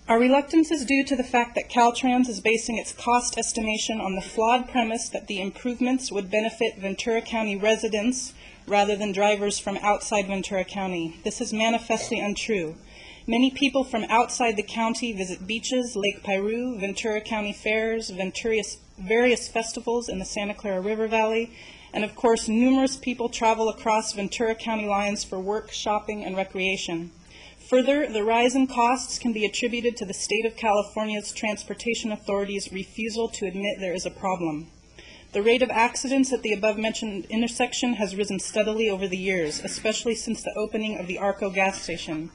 S: Our reluctance is due to the fact that Caltrans is basing its cost estimation on the flawed premise that the improvements would benefit Ventura County residents rather than drivers from outside Ventura County. This is manifestly untrue. Many people from outside the county visit beaches, Lake Piru, Ventura County fairs, various festivals in the Santa Clara River Valley, and of course numerous people travel across Ventura County lines for work, shopping, and recreation. Further, the rise in costs can be attributed to the state of California's transportation authorities' refusal to admit there is a problem. The rate of accidents at the above-mentioned intersection has risen steadily over the years, especially since the opening of the Arco gas station.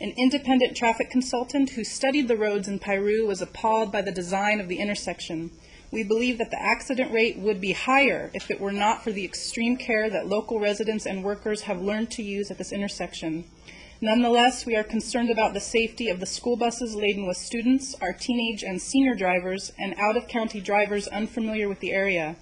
S: An independent traffic consultant who studied the roads in Piru was appalled by the design of the intersection. We believe that the accident rate would be higher if it were not for the extreme care that local residents and workers have learned to use at this intersection. Nonetheless, we are concerned about the safety of the school buses laden with students, our teenage and senior drivers, and out-of-county drivers unfamiliar with the area.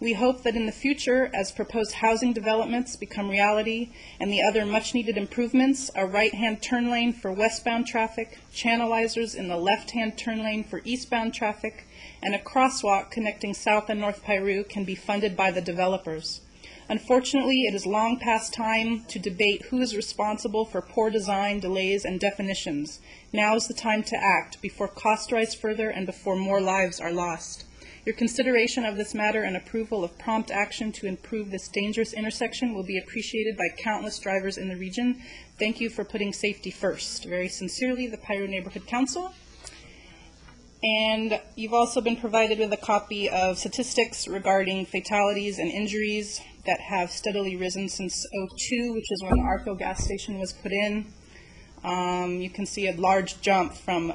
S: We hope that in the future, as proposed housing developments become reality and the other much-needed improvements, a right-hand turn lane for westbound traffic, channelizers in the left-hand turn lane for eastbound traffic, and a crosswalk connecting South and North Piru can be funded by the developers. Unfortunately, it is long past time to debate who is responsible for poor design, delays, and definitions. Now is the time to act before costs rise further and before more lives are lost. Your consideration of this matter and approval of prompt action to improve this dangerous intersection will be appreciated by countless drivers in the region. Thank you for putting safety first. Very sincerely, the Piru Neighborhood Council. And you've also been provided with a copy of statistics regarding fatalities and injuries that have steadily risen since '02, which is when the Arco gas station was put in. You can see a large jump from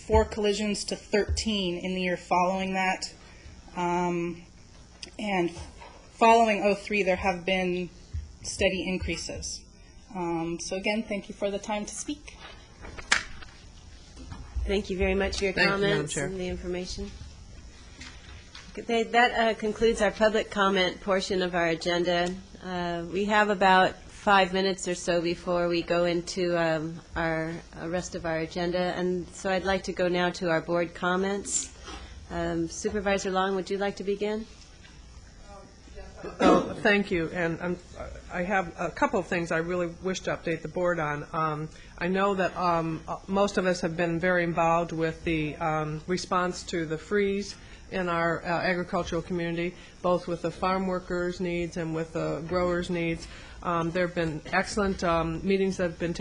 S: 4 collisions to 13 in the year following that. And following '03, there have been steady increases. So again, thank you for the time to speak.
A: Thank you very much for your
M: Thank you, Madam
A: comments
M: Chair.
A: and the information. Okay, that concludes our public comment portion of our agenda. We have about 5 minutes or so before we go into our rest of our agenda, and so I'd like to go now to our board comments. Supervisor Long, would you like to begin?
M: Oh, thank you, and I have a couple of things I really wish to update the board on. I know that most of us have been very involved with the response to the freeze in our agricultural community, both with the farm workers' needs and with the growers' needs. There have been excellent meetings that have been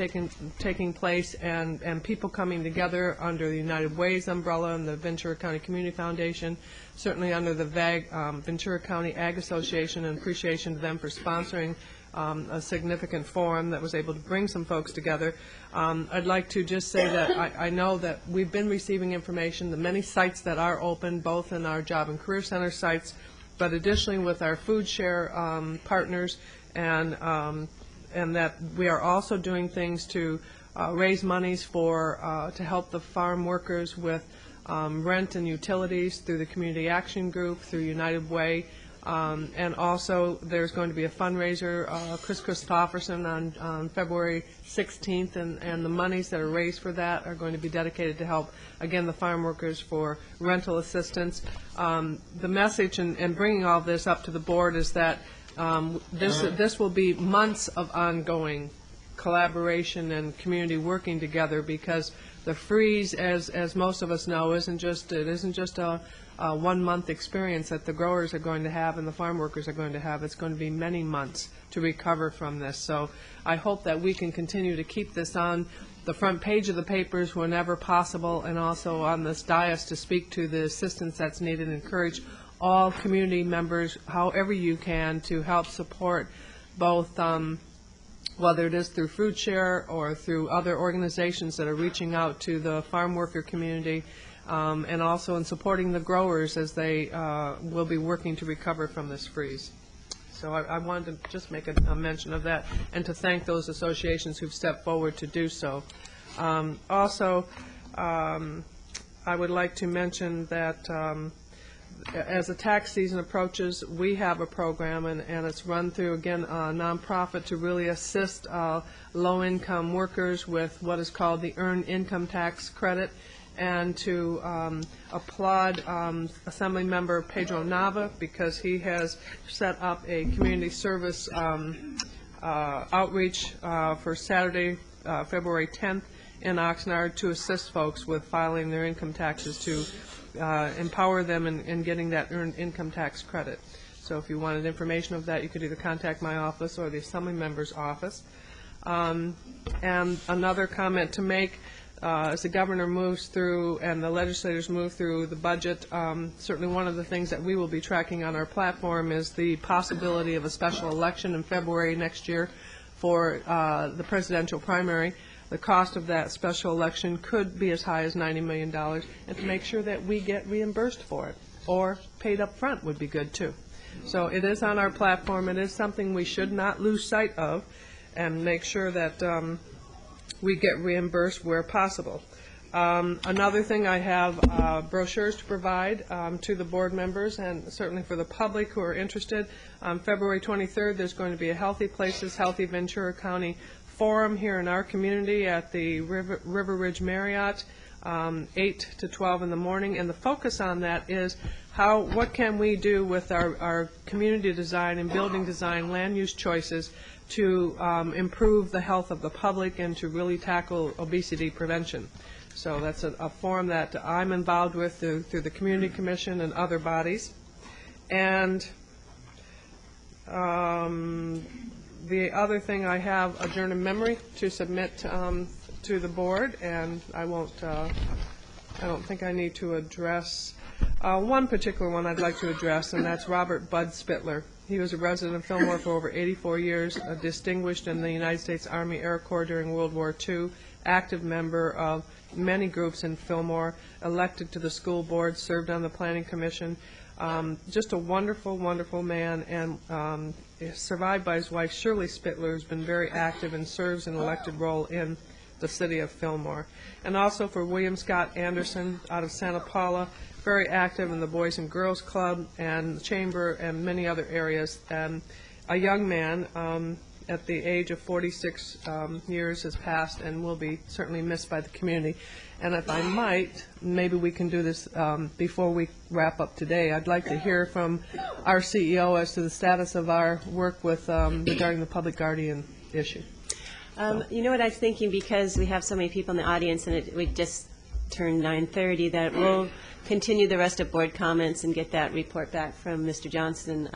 M: taking place, and people coming together under the United Way's umbrella and the Ventura County Community Foundation, certainly under the Ventura County Ag Association, and appreciation to them for sponsoring a significant forum that was able to bring some folks together. I'd like to just say that I know that we've been receiving information, the many sites that are open, both in our Job and Career Center sites, but additionally with our food share partners, and that we are also doing things to raise monies for to help the farm workers with rent and utilities through the Community Action Group, through United Way. And also, there's going to be a fundraiser, Chris Christopherson, on February 16th, and the monies that are raised for that are going to be dedicated to help, again, the farm workers for rental assistance. The message in bringing all this up to the board is that this will be months of ongoing collaboration and community working together, because the freeze, as most of us know, isn't just a 1 month experience that the growers are going to have and the farm workers are going to have. It's going to be many months to recover from this. So I hope that we can continue to keep this on the front page of the papers whenever possible, and also on this dais to speak to the assistance that's needed and encourage all community members, however you can, to help support both whether it is through Food Share or through other organizations that are reaching out to the farm worker community, and also in supporting the growers as they will be working to recover from this freeze. So I wanted to just make a mention of that, and to thank those associations who've stepped forward to do so. Also, I would like to mention that as the tax season approaches, we have a program, and it's run through, again, a nonprofit to really assist low-income workers with what is called the Earned Income Tax Credit, and to applaud Assemblymember Pedro Nava, because he has set up a community service outreach for Saturday, February 10th in Oxnard, to assist folks with filing their income taxes, to empower them in getting that earned income tax credit. So if you wanted information of that, you could either contact my office or the Assembly member's office. And another comment to make, as the governor moves through and the legislators move through the budget, certainly one of the things that we will be tracking on our platform is the possibility of a special election in February next year for the presidential primary. The cost of that special election could be as high as $90 million, and to make sure that we get reimbursed for it, or paid up front would be good too. So it is on our platform. It is something we should not lose sight of, and make sure that we get reimbursed where possible. Another thing, I have brochures to provide to the board members, and certainly for the public who are interested. On February 23rd, there's going to be a Healthy Places, Healthy Ventura County Forum here in our community at the River Ridge Marriott, 8 to 12 in the morning, and the focus on that is what can we do with our community design and building design, land use choices, to improve the health of the public and to really tackle obesity prevention. So that's a forum that I'm involved with through the Community Commission and other bodies. And the other thing, I have a journal memory to submit to the board, and I don't think I need to address one particular one I'd like to address, and that's Robert Bud Spittler. He was a resident of Fillmore for over 84 years, distinguished in the United States Army Air Corps during World War II, active member of many groups in Fillmore, elected to the school board, served on the planning commission. Just a wonderful, wonderful man, and survived by his wife, Shirley Spittler, who's been very active and serves an elected role in the city of Fillmore. And also for William Scott Anderson out of Santa Paula, very active in the Boys and Girls Club and the Chamber and many other areas. And a young man at the age of 46 years has passed and will be certainly missed by the community. And if I might, maybe we can do this before we wrap up today. I'd like to hear from our CEO as to the status of our work with regarding the public guardian issue.
A: You know what I was thinking, because we have so many people in the audience and we just turned 9:30, that we'll continue the rest of board comments and get that report back from Mr. Johnson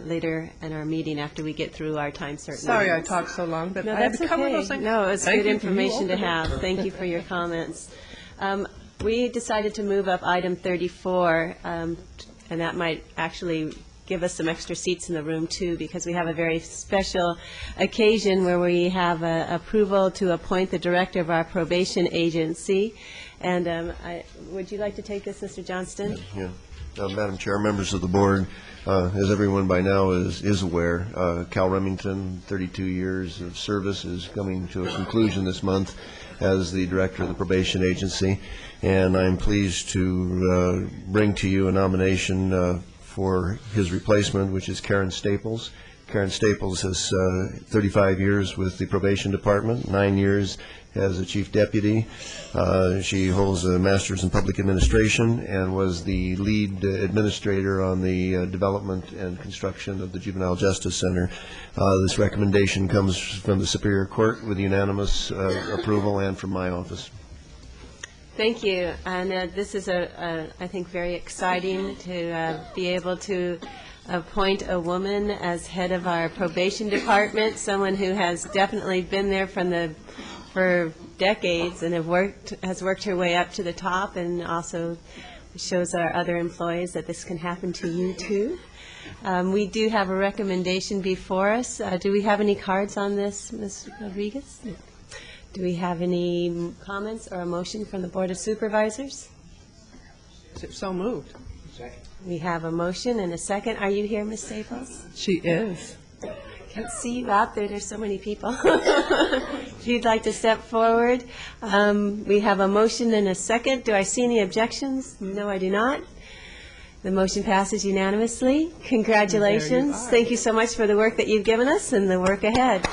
A: later in our meeting after we get through our time certain.
M: Sorry I talked so long, but
A: no,
M: I had to
A: that's
M: cover
A: okay.
M: those things.
A: No, it's
M: Thank
A: good
M: you.
A: information to have. Thank you for your comments. We decided to move up item 34, and that might actually give us some extra seats in the room too, because we have a very special occasion where we have approval to appoint the director of our probation agency. And would you like to take this, Mr. Johnston?
F: Yeah. Madam Chair, members of the board, as everyone by now is aware, Cal Remington, 32 years of service, is coming to a conclusion this month as the director of the probation agency, and I'm pleased to bring to you a nomination for his replacement, which is Karen Staples. Karen Staples has 35 years with the probation department, 9 years as a chief deputy. She holds a master's in public administration and was the lead administrator on the development and construction of the Juvenile Justice Center. This recommendation comes from the Superior Court with unanimous approval and from my office.
A: Thank you. And this is, I think, very exciting to be able to appoint a woman as head of our probation department, someone who has definitely been there for decades and has worked her way up to the top, and also shows our other employees that this can happen to you too. We do have a recommendation before us. Do we have any cards on this, Ms. Rodriguez? Do we have any comments or a motion from the Board of Supervisors?
M: So moved.
A: We have a motion and a second. Are you here, Ms. Staples?
M: She is.
A: Can't see you out there. There's so many people. If you'd like to step forward. We have a motion and a second. Do I see any objections? No, I do not. The motion passes unanimously. Congratulations. Thank you so much for the work that you've given us and the work ahead.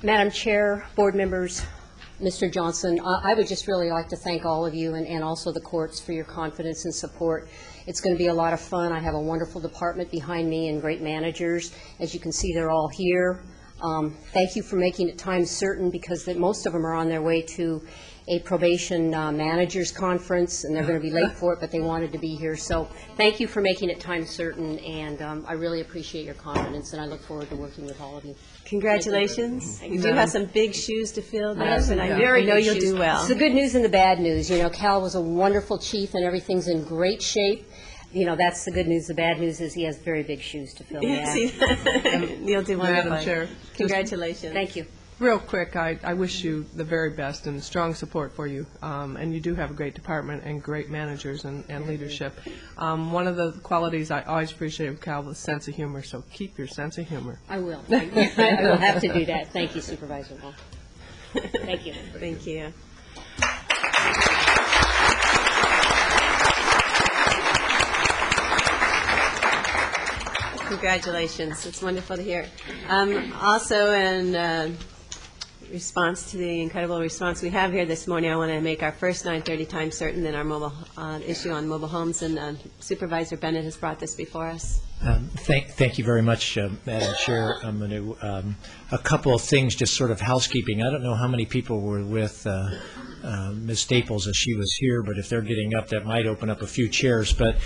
J: Madam Chair, board members, Mr. Johnson, I would just really like to thank all of you and also the courts for your confidence and support. It's going to be a lot of fun. I have a wonderful department behind me and great managers. As you can see, they're all here. Thank you for making it time certain, because most of them are on their way to a probation managers conference, and they're going to be late for it, but they wanted to be here. So thank you for making it time certain, and I really appreciate your confidence, and I look forward to working with all of you.
A: Congratulations.
J: Thank
A: You
J: you.
A: do have some big shoes to fill there,
J: Yes,
A: and I
J: very
A: know
J: big
A: you'll
J: shoes.
A: do well.
J: It's the good news and the bad news. You know, Cal was a wonderful chief, and everything's in great shape. You know, that's the good news. The bad news is he has very big shoes to fill.
A: Yes, you'll do wonderful.
M: Madam Chair.
A: Congratulations.
J: Thank you.
M: Real quick, I wish you the very best and strong support for you. And you do have a great department and great managers and leadership. One of the qualities I always appreciate of Cal was sense of humor, so keep your sense of humor.
J: I will. I will have to do that. Thank you, Supervisor Wall. Thank you.
A: Thank you. Congratulations. It's wonderful to hear. Also, in response to the incredible response we have here this morning, I want to make our first 9:30 time certain in our mobile issue on mobile homes, and Supervisor Bennett has brought this before us.
G: Thank you very much, Madam Chair. I'm going to a couple of things, just sort of housekeeping. I don't know how many people were with Ms. Staples as she was here, but if they're getting up, that might open up a few chairs. But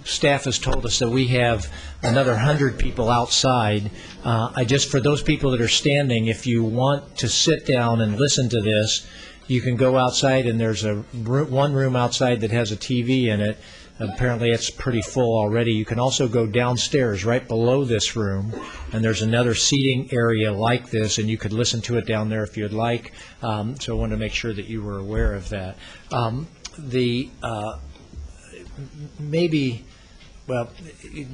G: staff has told us that we have another 100 people outside. For those people that are standing, if you want to sit down and listen to this, you can go outside, and there's one room outside that has a TV in it. Apparently it's pretty full already. You can also go downstairs right below this room, and there's another seating area like this, and you could listen to it down there if you'd like. So I wanted to make sure that you were aware of that.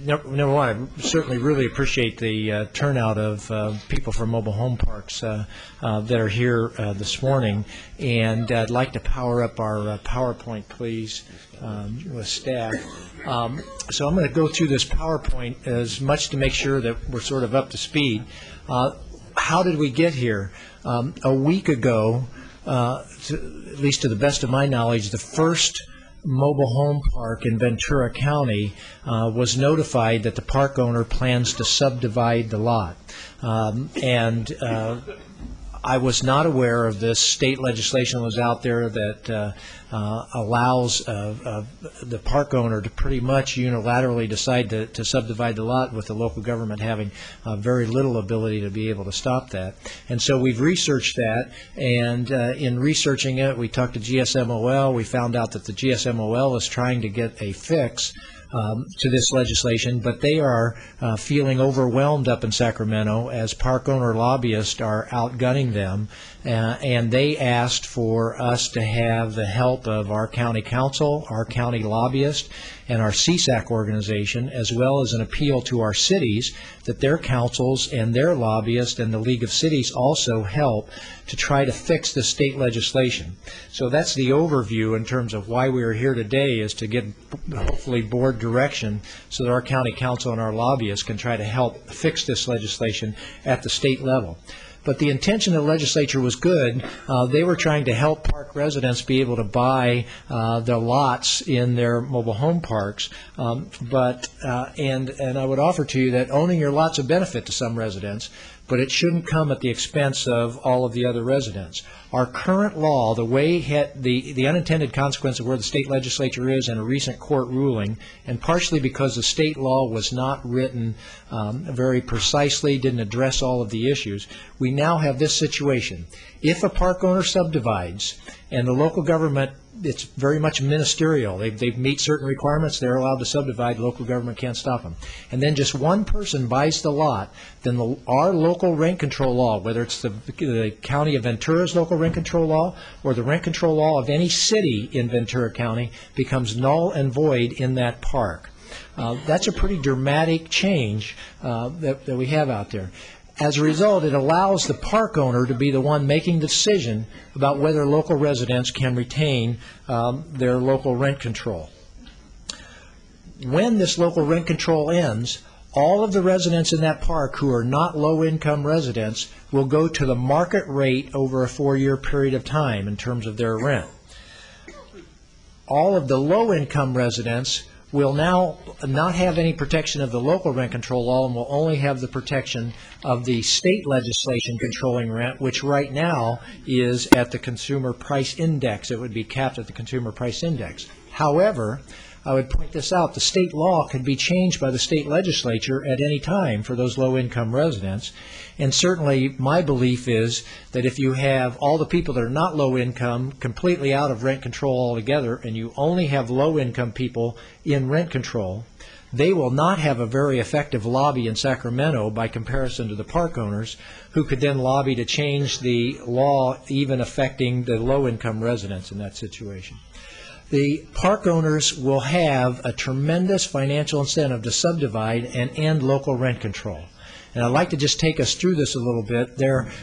G: Number one, I certainly really appreciate the turnout of people from mobile home parks that are here this morning, and I'd like to power up our PowerPoint, please, with staff. So I'm going to go through this PowerPoint as much to make sure that we're sort of up to speed. How did we get here? A week ago, at least to the best of my knowledge, the first mobile home park in Ventura County was notified that the park owner plans to subdivide the lot. I was not aware of this. State legislation was out there that allows the park owner to pretty much unilaterally decide to subdivide the lot, with the local government having very little ability to be able to stop that. And so we've researched that, and in researching it, we talked to GSMOL. We found out that the GSMOL is trying to get a fix to this legislation, but they are feeling overwhelmed up in Sacramento as park owner lobbyists are outgunning them, and they asked for us to have the help of our county council, our county lobbyist, and our CSAC organization, as well as an appeal to our cities that their councils and their lobbyists and the League of Cities also help to try to fix the state legislation. So that's the overview in terms of why we are here today, is to get hopefully board direction so that our county council and our lobbyists can try to help fix this legislation at the state level. But the intention of the legislature was good. They were trying to help park residents be able to buy the lots in their mobile home parks. And I would offer to you that owning your lot's a benefit to some residents, but it shouldn't come at the expense of all of the other residents. Our current law, the way the unintended consequence of where the state legislature is in a recent court ruling, and partially because the state law was not written very precisely, didn't address all of the issues, we now have this situation. If a park owner subdivides and the local government, it's very much ministerial. They meet certain requirements, they're allowed to subdivide, local government can't stop them. And then just one person buys the lot, then our local rent control law, whether it's the County of Ventura's local rent control law or the rent control law of any city in Ventura County, becomes null and void in that park. That's a pretty dramatic change that we have out there. As a result, it allows the park owner to be the one making the decision about whether local residents can retain their local rent control. When this local rent control ends, all of the residents in that park who are not low-income residents will go to the market rate over a 4-year period of time in terms of their rent. All of the low-income residents will now not have any protection of the local rent control law and will only have the protection of the state legislation controlling rent, which right now is at the consumer price index. It would be capped at the consumer price index. However, I would point this out, the state law could be changed by the state legislature at any time for those low-income residents. And certainly my belief is that if you have all the people that are not low-income completely out of rent control altogether, and you only have low-income people in rent control, they will not have a very effective lobby in Sacramento by comparison to the park owners, who could then lobby to change the law even affecting the low-income residents in that situation. The park owners will have a tremendous financial incentive to subdivide and end local rent control. And I'd like to just take us through this a little bit.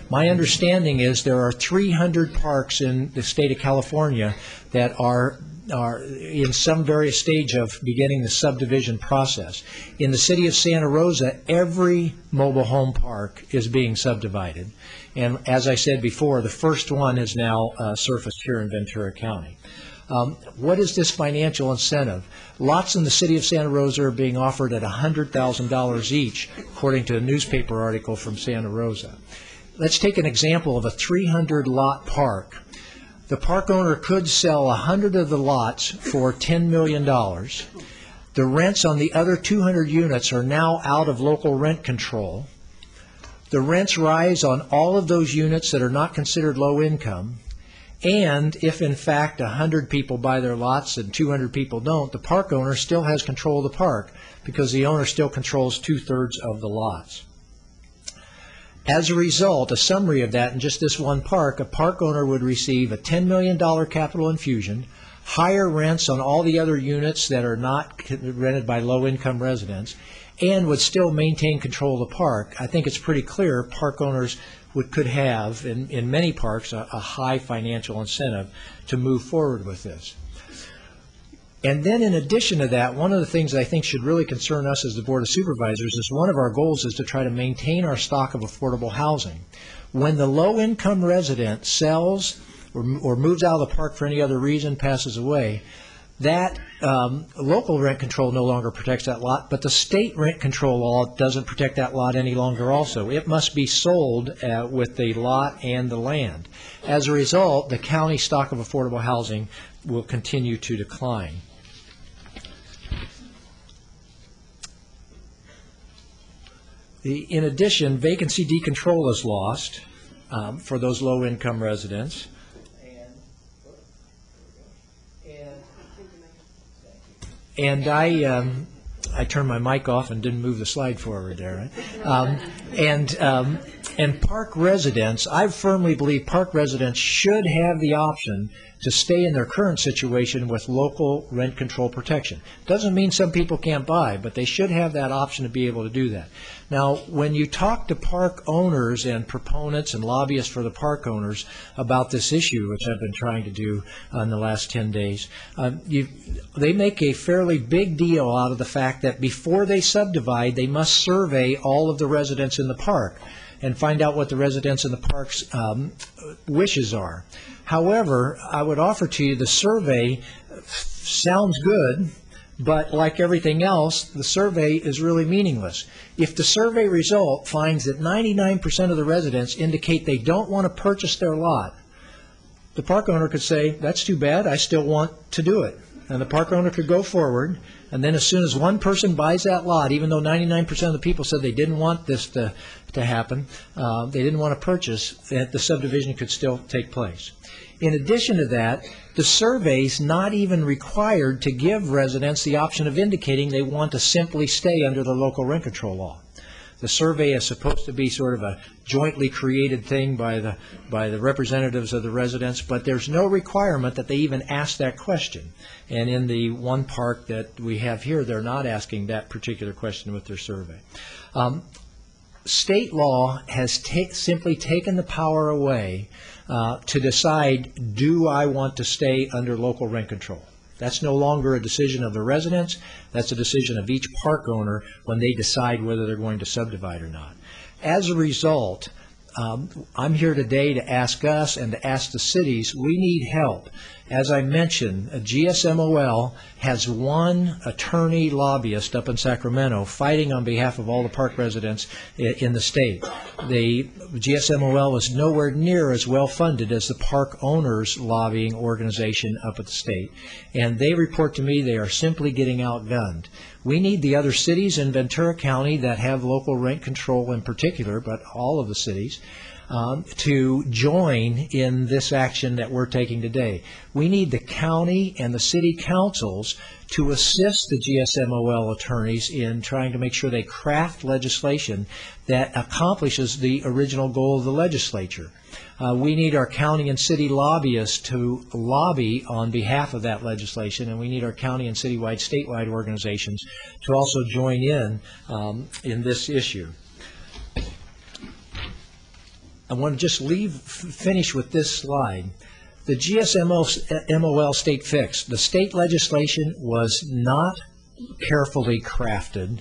G: My understanding is there are 300 parks in the state of California that are in some various stage of beginning the subdivision process. In the city of Santa Rosa, every mobile home park is being subdivided. And as I said before, the first one is now surfaced here in Ventura County. What is this financial incentive? Lots in the city of Santa Rosa are being offered at $100,000 each, according to a newspaper article from Santa Rosa. Let's take an example of a 300-lot park. The park owner could sell 100 of the lots for $10 million. The rents on the other 200 units are now out of local rent control. The rents rise on all of those units that are not considered low income. And if, in fact, 100 people buy their lots and 200 people don't, the park owner still has control of the park because the owner still controls 2/3 of the lots. As a result, a summary of that in just this one park, a park owner would receive a $10 million capital infusion, higher rents on all the other units that are not rented by low-income residents, and would still maintain control of the park. I think it's pretty clear park owners could have, in many parks, a high financial incentive to move forward with this. And then in addition to that, one of the things I think should really concern us as the Board of Supervisors is one of our goals is to try to maintain our stock of affordable housing. When the low-income resident sells or moves out of the park for any other reason, passes away, that local rent control no longer protects that lot, but the state rent control law doesn't protect that lot any longer also. It must be sold with the lot and the land. As a result, the county stock of affordable housing will continue to decline. In addition, vacancy decontrol is lost for those low-income residents. And I turned my mic off and didn't move the slide forward there, right? And park residents, I firmly believe park residents should have the option to stay in their current situation with local rent control protection. Doesn't mean some people can't buy, but they should have that option to be able to do that. Now, when you talk to park owners and proponents and lobbyists for the park owners about this issue, which I've been trying to do in the last 10 days, they make a fairly big deal out of the fact that before they subdivide, they must survey all of the residents in the park and find out what the residents in the park's wishes are. However, I would offer to you the survey sounds good, but like everything else, the survey is really meaningless. If the survey result finds that 99% of the residents indicate they don't want to purchase their lot, the park owner could say, that's too bad, I still want to do it. And the park owner could go forward, and then as soon as one person buys that lot, even though 99% of the people said they didn't want this to happen, they didn't want to purchase, the subdivision could still take place. In addition to that, the survey's not even required to give residents the option of indicating they want to simply stay under the local rent control law. The survey is supposed to be sort of a jointly created thing by the representatives of the residents, but there's no requirement that they even ask that question. And in the one park that we have here, they're not asking that particular question with their survey. State law has simply taken the power away to decide, do I want to stay under local rent control? That's no longer a decision of the residents. That's a decision of each park owner when they decide whether they're going to subdivide or not. As a result, I'm here today to ask us and to ask the cities, we need help. As I mentioned, GSMOL has one attorney lobbyist up in Sacramento fighting on behalf of all the park residents in the state. The GSMOL is nowhere near as well funded as the park owners lobbying organization up at the state. And they report to me they are simply getting outgunned. We need the other cities in Ventura County that have local rent control in particular, but all of the cities, to join in this action that we're taking today. We need the county and the city councils to assist the GSMOL attorneys in trying to make sure they craft legislation that accomplishes the original goal of the legislature. We need our county and city lobbyists to lobby on behalf of that legislation, and we need our county and citywide, statewide organizations to also join in this issue. I want to just finish with this slide. The GSMOL state fix, the state legislation was not carefully crafted,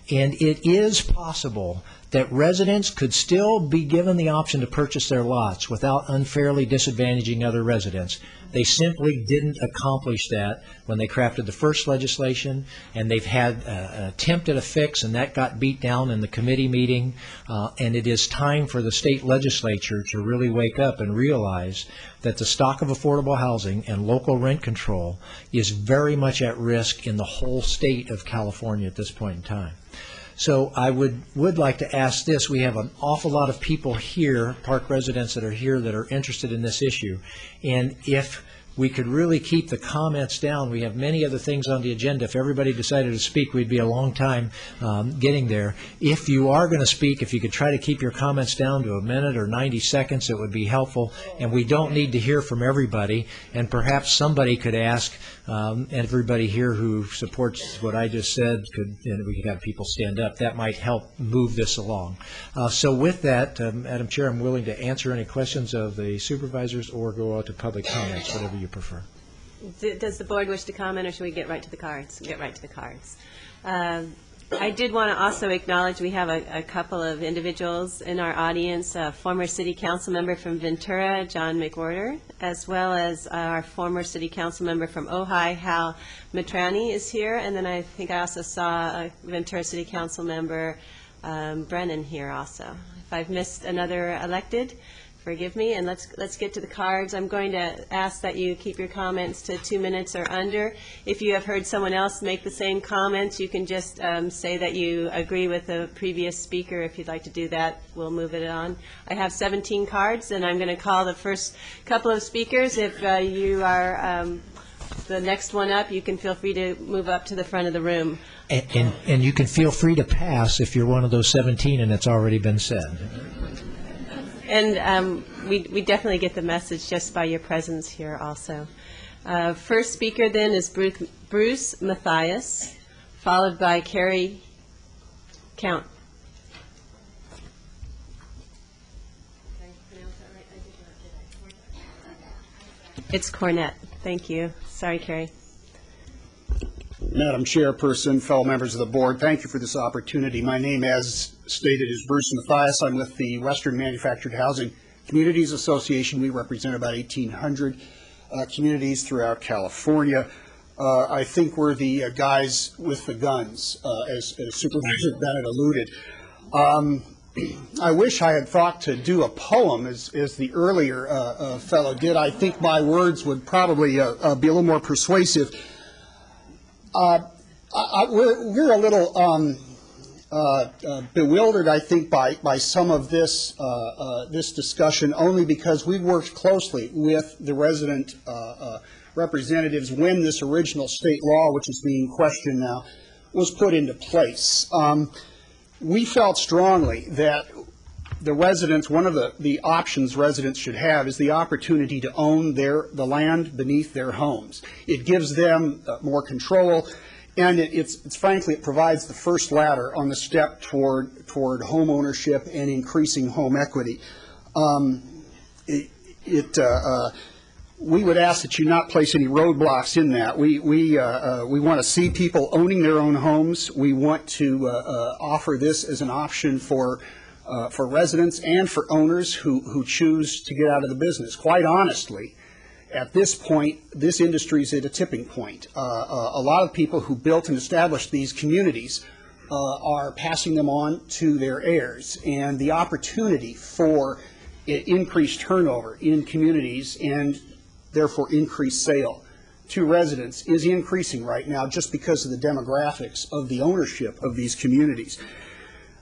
G: and it is possible that residents could still be given the option to purchase their lots without unfairly disadvantaging other residents. They simply didn't accomplish that when they crafted the first legislation, and they've had an attempt at a fix, and that got beat down in the committee meeting, and it is time for the state legislature to really wake up and realize that the stock of affordable housing and local rent control is very much at risk in the whole state of California at this point in time. So I would like to ask this. We have an awful lot of people here, park residents that are here, that are interested in this issue. And if we could really keep the comments down, we have many other things on the agenda. If everybody decided to speak, we'd be a long time getting there. If you are going to speak, if you could try to keep your comments down to a minute or 90 seconds, it would be helpful. And we don't need to hear from everybody. And perhaps somebody could ask, everybody here who supports what I just said, and we could have people stand up. That might help move this along. So with that, Madam Chair, I'm willing to answer any questions of the supervisors or go out to public comments, whatever you prefer.
A: Does the board wish to comment, or should we get right to the cards? Get right to the cards. I did want to also acknowledge we have a couple of individuals in our audience, a former city council member from Ventura, John McWhorter, as well as our former city council member from Ojai, Hal Matrani is here, and then I think I also saw a Ventura city council member, Brennan, here also. If I've missed another elected, forgive me, and let's get to the cards. I'm going to ask that you keep your comments to 2 minutes or under. If you have heard someone else make the same comments, you can just say that you agree with the previous speaker. If you'd like to do that, we'll move it on. I have 17 cards, and I'm going to call the first couple of speakers. If you are The next one up, you can feel free to move up to the front of the room.
G: And you can feel free to pass if you're one of those 17 and it's already been said.
A: And we definitely get the message just by your presence here also. First speaker then is Bruce Mathias, followed by Carrie Count. It's Cornett. Thank you. Sorry, Carrie.
T: Madam Chairperson, fellow members of the board, thank you for this opportunity. My name, as stated, is Bruce Mathias. I'm with the Western Manufactured Housing Communities Association. We represent about 1,800 communities throughout California. I think we're the guys with the guns, as Supervisor Bennett alluded. I wish I had thought to do a poem as the earlier fellow did. I think my words would probably be a little more persuasive. We're a little bewildered, I think, by some of this this discussion, only because we worked closely with the resident representatives when this original state law, which is being questioned now, was put into place. We felt strongly that the residents, one of the options residents should have is the opportunity to own the land beneath their homes. It gives them more control, and it's frankly, it provides the first ladder on the step toward home ownership and increasing home equity. We would ask that you not place any roadblocks in that. We want to see people owning their own homes. We want to offer this as an option for residents and for owners who choose to get out of the business. Quite honestly, at this point, this industry is at a tipping point. A lot of people who built and established these communities are passing them on to their heirs, and the opportunity for increased turnover in communities and therefore increased sale to residents is increasing right now just because of the demographics of the ownership of these communities.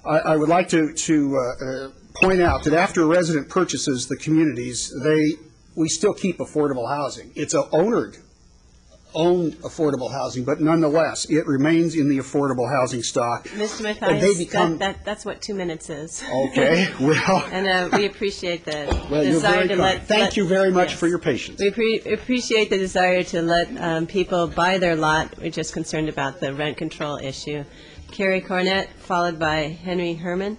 T: I would like to point out that after a resident purchases the communities, we still keep affordable housing. It's owned affordable housing, but nonetheless, it remains in the affordable housing stock.
A: Mr. Mathias, that's what 2 minutes is.
T: Okay, well.
A: And we appreciate the
T: well,
A: desire to let.
T: Thank you very much for your patience.
A: We appreciate the desire to let people buy their lot. We're just concerned about the rent control issue. Carrie Cornett, followed by Henry Herman.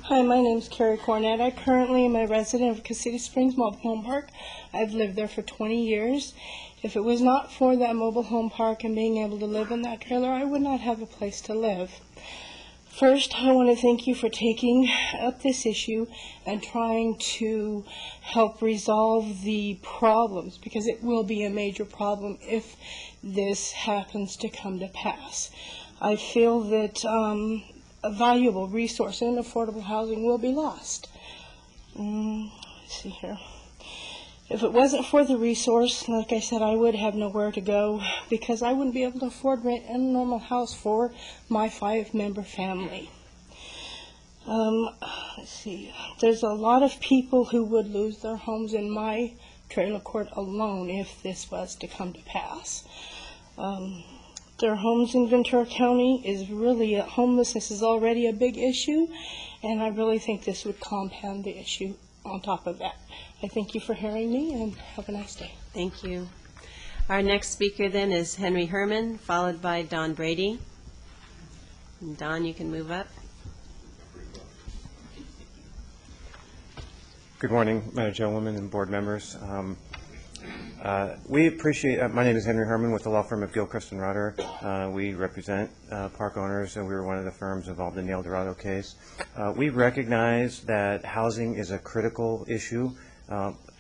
U: Hi, my name is Carrie Cornett. I currently am a resident of Casita Springs Mobile Home Park. I've lived there for 20 years. If it was not for that mobile home park and being able to live in that trailer, I would not have a place to live. First, I want to thank you for taking up this issue and trying to help resolve the problems, because it will be a major problem if this happens to come to pass. I feel that a valuable resource in affordable housing will be lost. Let's see here. If it wasn't for the resource, like I said, I would have nowhere to go because I wouldn't be able to afford rent in a normal house for my 5-member family. Let's see. There's a lot of people who would lose their homes in my trailer court alone if this was to come to pass. Their homes in Ventura County is really, homelessness is already a big issue, and I really think this would compound the issue on top of that. I thank you for hearing me, and have a nice day.
A: Thank you. Our next speaker then is Henry Herman, followed by Don Brady. And Don, you can move up.
V: Good morning, Madam Chairwoman and board members. We appreciate, my name is Henry Herman with the law firm of Gilchrist and Rutter. We represent park owners, and we were one of the firms involved in the El Dorado case. We recognize that housing is a critical issue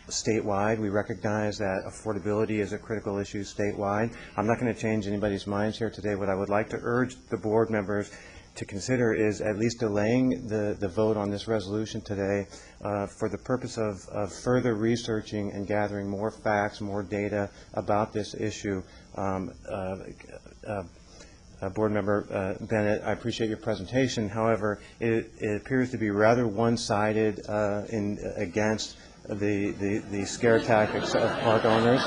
V: statewide. We recognize that affordability is a critical issue statewide. I'm not going to change anybody's minds here today. What I would like to urge the board members to consider is at least delaying the vote on this resolution today for the purpose of further researching and gathering more facts, more data about this issue. Board Member Bennett, I appreciate your presentation. However, it appears to be rather one-sided against the scare tactics of park owners.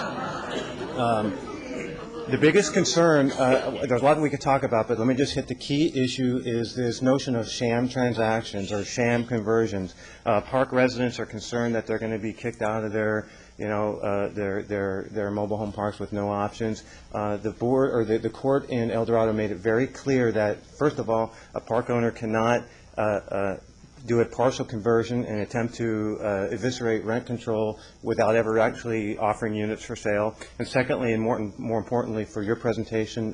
V: The biggest concern, there's a lot we could talk about, but let me just hit the key issue is this notion of sham transactions or sham conversions. Park residents are concerned that they're going to be kicked out of their mobile home parks with no options. The board or the court in El Dorado made it very clear that, first of all, a park owner cannot do a partial conversion and attempt to eviscerate rent control without ever actually offering units for sale. And secondly, and more importantly for your presentation,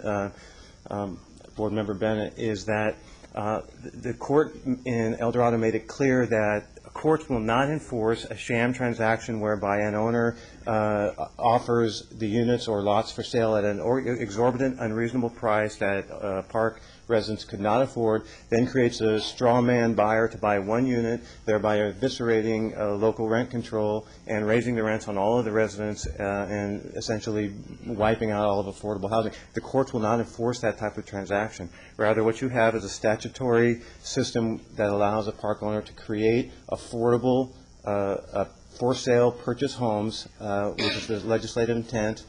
V: Board Member Bennett, is that the court in El Dorado made it clear that courts will not enforce a sham transaction whereby an owner offers the units or lots for sale at an exorbitant, unreasonable price that park residents could not afford, then creates a straw man buyer to buy one unit, thereby eviscerating local rent control and raising the rents on all of the residents and essentially wiping out all of affordable housing. The courts will not enforce that type of transaction. Rather, what you have is a statutory system that allows a park owner to create affordable for sale purchase homes, which is the legislative intent,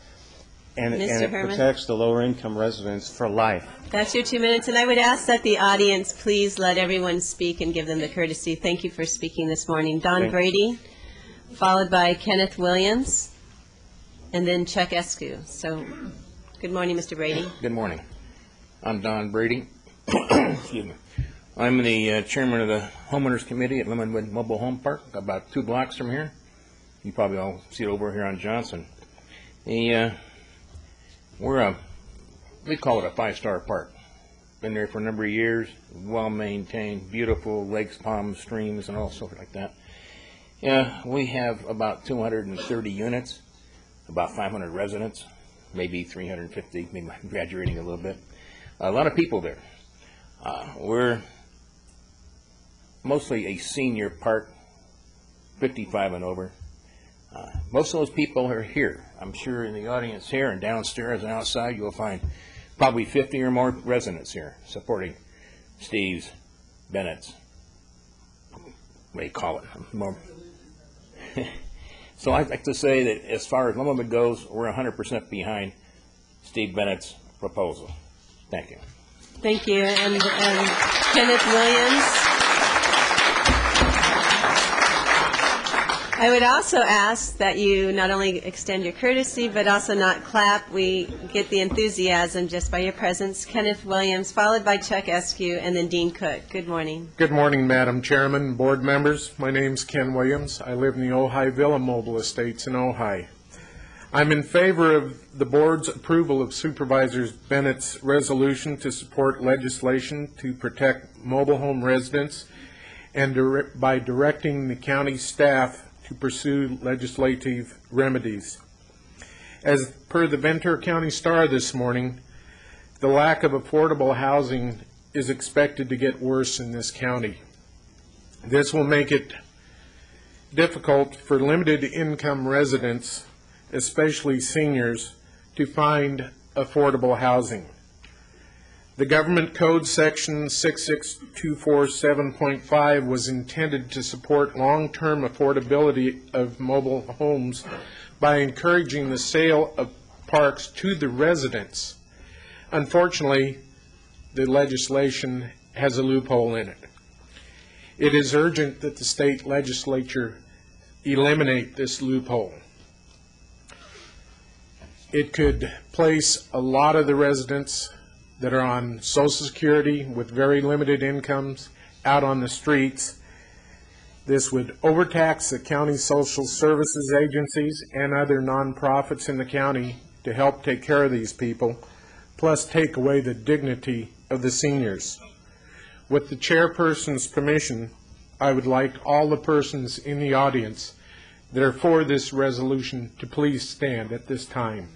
V: and it protects the lower income residents for life.
A: That's your 2 minutes, and I would ask that the audience please let everyone speak and give them the courtesy. Thank you for speaking this morning. Don Brady, followed by Kenneth Williams, and then Chuck Eskew. So, good morning, Mr. Brady.
B: Good morning. I'm Don Brady. Excuse me. I'm the chairman of the Homeowners Committee at Lemonwood Mobile Home Park, about 2 blocks from here. You probably all see it over here on Johnson. We call it a 5-star park. Been there for a number of years, well maintained, beautiful lakes, ponds, streams, and all sorts like that. We have about 230 units, about 500 residents, maybe 350, maybe I'm exaggerating a little bit. A lot of people there. We're mostly a senior park, 55 and over. Most of those people are here. I'm sure in the audience here and downstairs and outside you'll find probably 50 or more residents here supporting Steve's, Bennett's, what do you call it? More. So I'd like to say that as far as Lemonwood goes, we're 100% behind Steve Bennett's proposal. Thank you.
A: Thank you. And Kenneth Williams. I would also ask that you not only extend your courtesy, but also not clap. We get the enthusiasm just by your presence. Kenneth Williams, followed by Chuck Eskew, and then Dean Cook. Good morning.
C: Good morning, Madam Chairman, board members. My name's Ken Williams. I live in the Ojai Villa Mobile Estates in Ojai. I'm in favor of the board's approval of Supervisor Bennett's resolution to support legislation to protect mobile home residents and by directing the county staff to pursue legislative remedies. As per the Ventura County Star this morning, the lack of affordable housing is expected to get worse in this county. This will make it difficult for limited income residents, especially seniors, to find affordable housing. The Government Code Section 66247.5 was intended to support long-term affordability of mobile homes by encouraging the sale of parks to the residents. Unfortunately, the legislation has a loophole in it. It is urgent that the state legislature eliminate this loophole. It could place a lot of the residents that are on Social Security with very limited incomes out on the streets. This would overtax the county social services agencies and other nonprofits in the county to help take care of these people, plus take away the dignity of the seniors. With the chairperson's permission, I would like all the persons in the audience that are for this resolution to please stand at this time.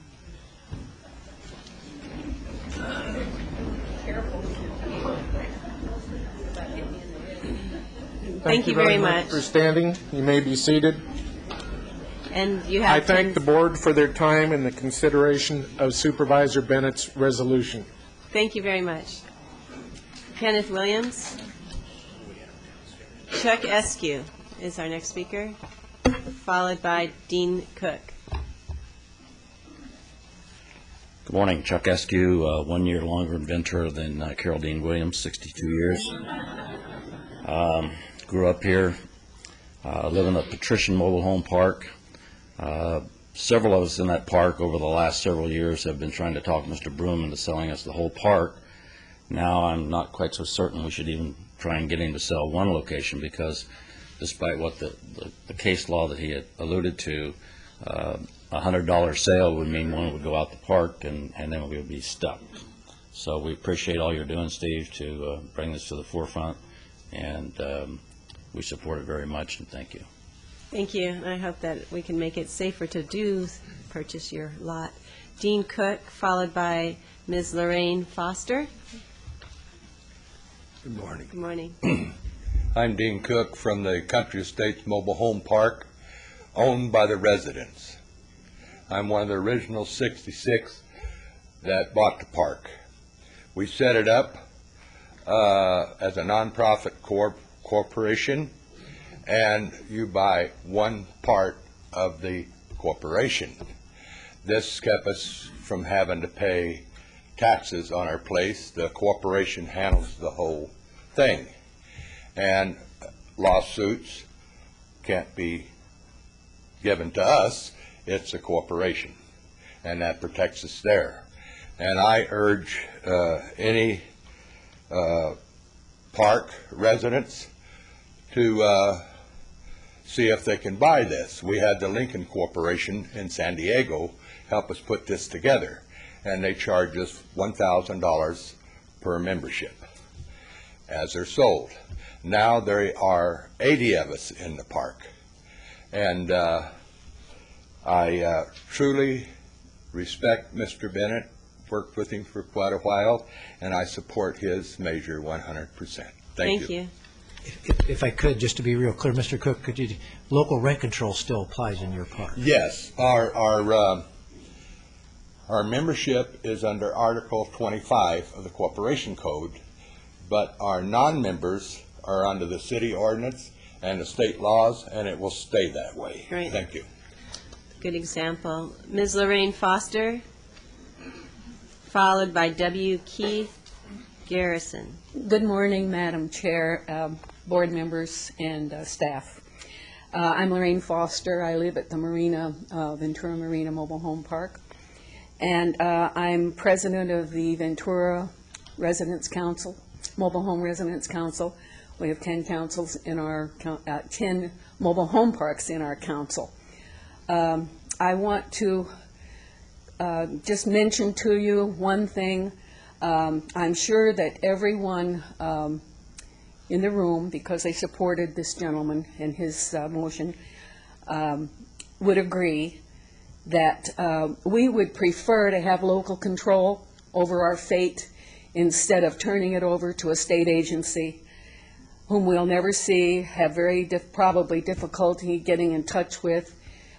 A: Thank you very much
C: for standing. You may be seated.
A: And you have
C: I thank the board for their time and the consideration of Supervisor Bennett's resolution.
A: Thank you very much. Kenneth Williams. Chuck Eskew is our next speaker, followed by Dean Cook.
E: Good morning. Chuck Askew, 1 year longer inventor than Carol Dean Williams, 62 years. Grew up here, live in a patrician mobile home park. Several of us in that park over the last several years have been trying to talk Mr. Broom into selling us the whole park. Now I'm not quite so certain we should even try and get him to sell one location, because despite what the case law that he had alluded to, $100 sale would mean one would go out the park, and then we would be stuck. So we appreciate all you're doing, Steve, to bring this to the forefront, and we support it very much, and thank you.
A: Thank you. I hope that we can make it safer to purchase your lot. Dean Cook, followed by Ms. Lorraine Foster.
H: Good morning.
A: Good morning.
H: I'm Dean Cook from the Country Estates Mobile Home Park, owned by the residents. I'm one of the original 66 that bought the park. We set it up as a nonprofit corporation, and you buy one part of the corporation. This kept us from having to pay taxes on our place. The corporation handles the whole thing, and lawsuits can't be given to us. It's a corporation, and that protects us there. And I urge any park residents to see if they can buy this. We had the Lincoln Corporation in San Diego help us put this together, and they charge us $1,000 per membership as they're sold. Now there are 80 of us in the park, and I truly respect Mr. Bennett, worked with him for quite a while, and I support his measure 100%. Thank you.
G: If I could, just to be real clear, Mr. Cook, local rent control still applies in your park?
H: Yes. Our membership is under Article 25 of the Corporation Code, but our non-members are under the city ordinance and the state laws, and it will stay that way.
A: Right.
H: Thank you.
A: Good example. Ms. Lorraine Foster, followed by W. Keith Garrison.
W: Good morning, Madam Chair, board members, and staff. I'm Lorraine Foster. I live at the Ventura Marina Mobile Home Park, and I'm president of the Ventura Residence Council, Mobile Home Residence Council. We have 10 councils in our 10 mobile home parks in our council. I want to just mention to you one thing. I'm sure that everyone in the room, because they supported this gentleman and his motion, would agree that we would prefer to have local control over our fate instead of turning it over to a state agency whom we'll never see, have very probably difficulty getting in touch with.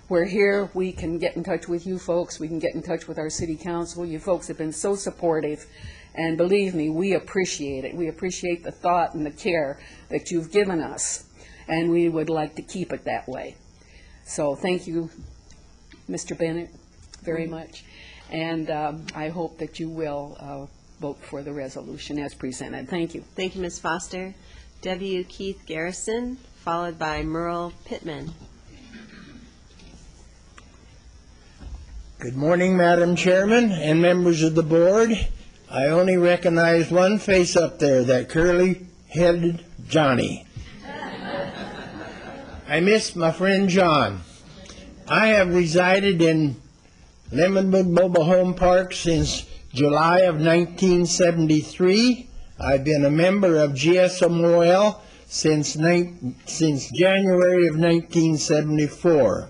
W: We're here, we can get in touch with you folks, we can get in touch with our city council. You folks have been so supportive, and believe me, we appreciate it. We appreciate the thought and the care that you've given us, and we would like to keep it that way. So thank you, Mr. Bennett, very much, and I hope that you will vote for the resolution as presented. Thank you.
A: Thank you, Ms. Foster. W. Keith Garrison, followed by Merle Pittman.
X: Good morning, Madam Chairman and members of the board. I only recognized one face up there, that curly-headed Johnny. I miss my friend John. I have resided in Lemonwood Mobile Home Park since July of 1973. I've been a member of GSMOL since January of 1974.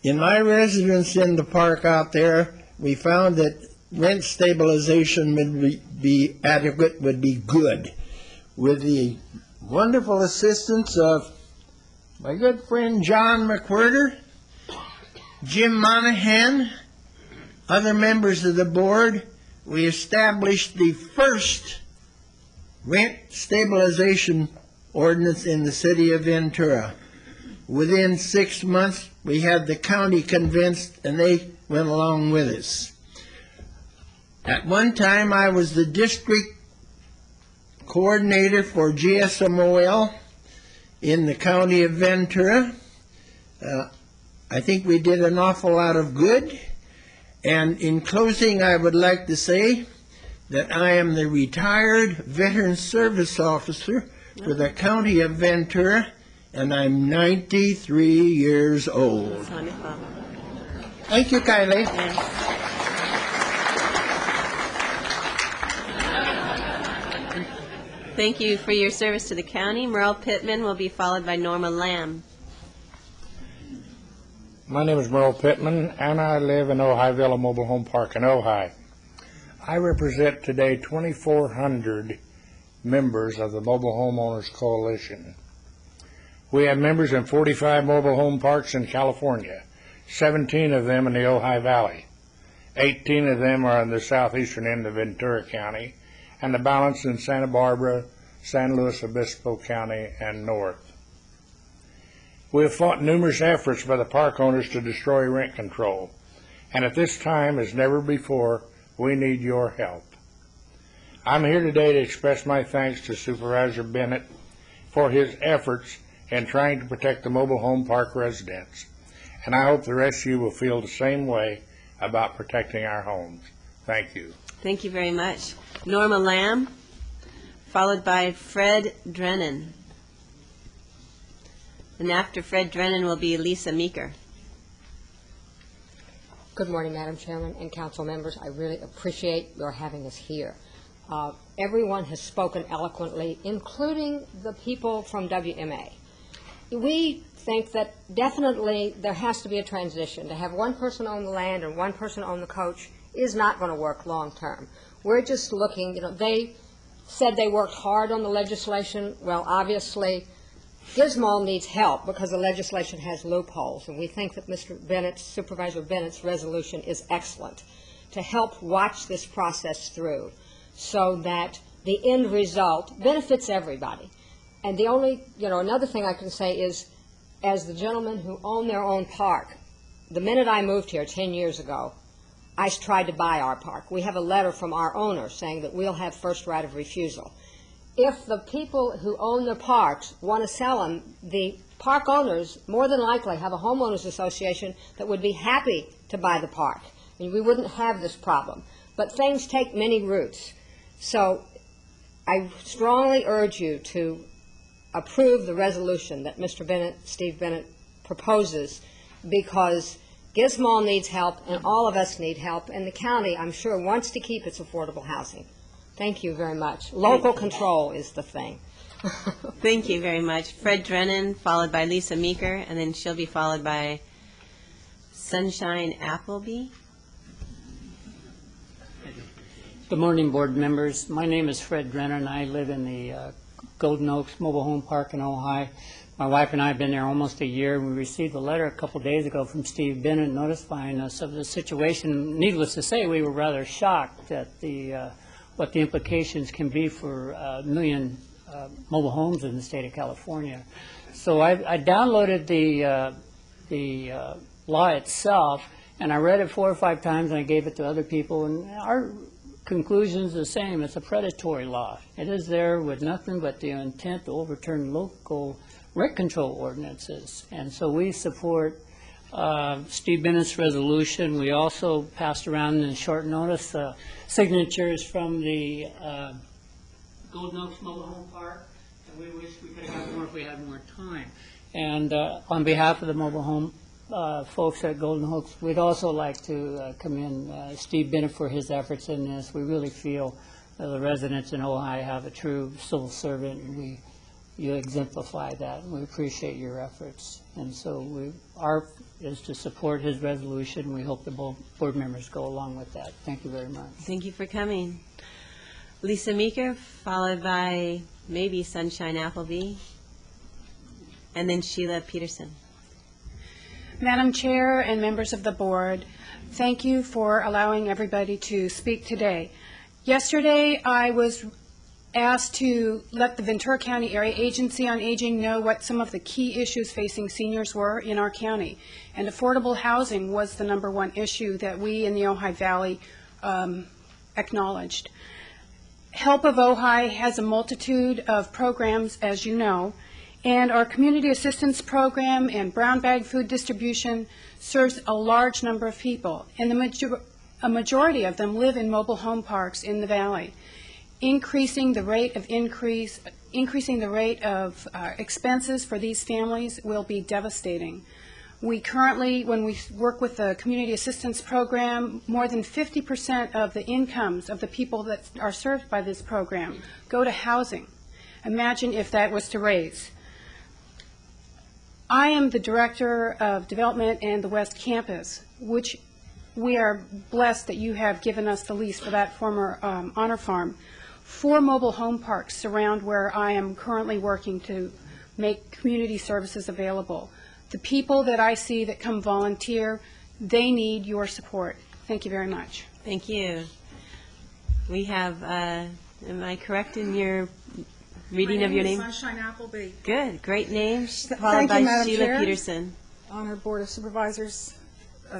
X: In my residence in the park out there, we found that rent stabilization would be adequate, would be good. With the wonderful assistance of my good friend John McWhirter, Jim Monahan, other members of the board, we established the first rent stabilization ordinance in the city of Ventura. Within 6 months, we had the county convinced, and they went along with us. At one time, I was the district coordinator for GSMOL in the county of Ventura. I think we did an awful lot of good. And in closing, I would like to say that I am the retired Veteran Service Officer for the county of Ventura, and I'm 93 years old.
A: That's wonderful.
X: Thank you, Kylie.
A: Thank you for your service to the county. Merle Pittman will be followed by Norma Lamb.
I: My name is Merle Pittman, and I live in Ojai Villa Mobile Home Park in Ojai. I represent today 2,400 members of the Mobile Homeowners Coalition. We have members in 45 mobile home parks in California, 17 of them in the Ojai Valley. 18 of them are in the southeastern end of Ventura County, and the balance in Santa Barbara, San Luis Obispo County, and north. We have fought numerous efforts by the park owners to destroy rent control, and at this time, as never before, we need your help. I'm here today to express my thanks to Supervisor Bennett for his efforts in trying to protect the mobile home park residents, and I hope the rest of you will feel the same way about protecting our homes. Thank you.
A: Thank you very much. Norma Lamb, followed by Fred Drennan. And after Fred Drennan will be Lisa Meeker.
J: Good morning, Madam Chairman and council members. I really appreciate your having us here. Everyone has spoken eloquently, including the people from WMA. We think that definitely there has to be a transition. To have one person own the land and one person own the coach is not going to work long term. We're just looking, they said they worked hard on the legislation. Well, obviously, Gizmo needs help because the legislation has loopholes, and we think that Supervisor Bennett's resolution is excellent to help watch this process through so that the end result benefits everybody. And the only, another thing I can say is, as the gentlemen who own their own park, the minute I moved here 10 years ago, I tried to buy our park. We have a letter from our owner saying that we'll have first right of refusal. If the people who own the parks want to sell them, the park owners more than likely have a homeowners association that would be happy to buy the park. I mean, we wouldn't have this problem. But things take many routes. So I strongly urge you to approve the resolution that Mr. Bennett, Steve Bennett, proposes, because Gizmo needs help and all of us need help, and the county, I'm sure, wants to keep its affordable housing. Thank you very much. Local control is the thing.
A: Thank you very much. Fred Drennan, followed by Lisa Meeker, and then she'll be followed by Sunshine Appleby.
K: Good morning, board members. My name is Fred Drennan. I live in the Golden Oaks Mobile Home Park in Ojai. My wife and I have been there almost a year. We received a letter a couple days ago from Steve Bennett notifying us of the situation. Needless to say, we were rather shocked at what the implications can be for a million mobile homes in the state of California. So I downloaded the law itself, and I read it 4 or 5 times, and I gave it to other people, and our conclusion's the same. It's a predatory law. It is there with nothing but the intent to overturn local rent control ordinances. And so we support Steve Bennett's resolution. We also passed around in short notice signatures from the Golden Oaks Mobile Home Park, and we wish we could have more if we had more time. And on behalf of the mobile home folks at Golden Oaks, we'd also like to commend Steve Bennett for his efforts in this. We really feel the residents in Ojai have a true civil servant, and you exemplify that, and we appreciate your efforts. And so our is to support his resolution. We hope the board members go along with that. Thank you very much.
A: Thank you for coming. Lisa Meeker, followed by maybe Sunshine Appleby, and then Sheila Peterson.
L: Madam Chair and members of the board, thank you for allowing everybody to speak today. Yesterday, I was asked to let the Ventura County Area Agency on Aging know what some of the key issues facing seniors were in our county. And affordable housing was the #1 issue that we in the Ojai Valley acknowledged. Help of Ojai has a multitude of programs, as you know, and our community assistance program and brown bag food distribution serves a large number of people, and a majority of them live in mobile home parks in the valley. Increasing the rate of expenses for these families will be devastating. We currently, when we work with the community assistance program, more than 50% of the incomes of the people that are served by this program go to housing. Imagine if that was to raise. I am the Director of Development and the West Campus, which we are blessed that you have given us the lease for that former honor farm. 4 mobile home parks surround where I am currently working to make community services available. The people that I see that come volunteer, they need your support. Thank you very much.
A: Thank you. We have, am I correct in your reading of your name?
N: Sunshine Appleby.
A: Good, great name, followed
N: Thank
A: by
N: you, Madam
A: Sheila
N: Chair.
A: Peterson.
N: Honored Board of Supervisors,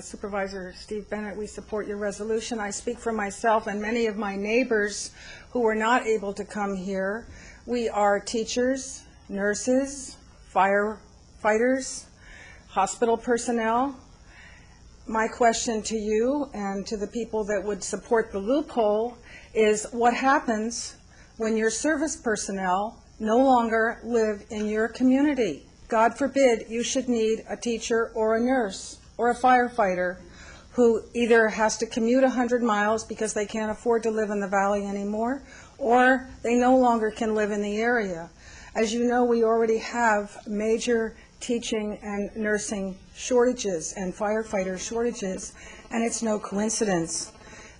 N: Supervisor Steve Bennett, we support your resolution. I speak for myself and many of my neighbors who were not able to come here. We are teachers, nurses, firefighters, hospital personnel. My question to you and to the people that would support the loophole is what happens when your service personnel no longer live in your community? God forbid you should need a teacher or a nurse or a firefighter who either has to commute 100 miles because they can't afford to live in the valley anymore, or they no longer can live in the area. As you know, we already have major teaching and nursing shortages and firefighter shortages, and it's no coincidence.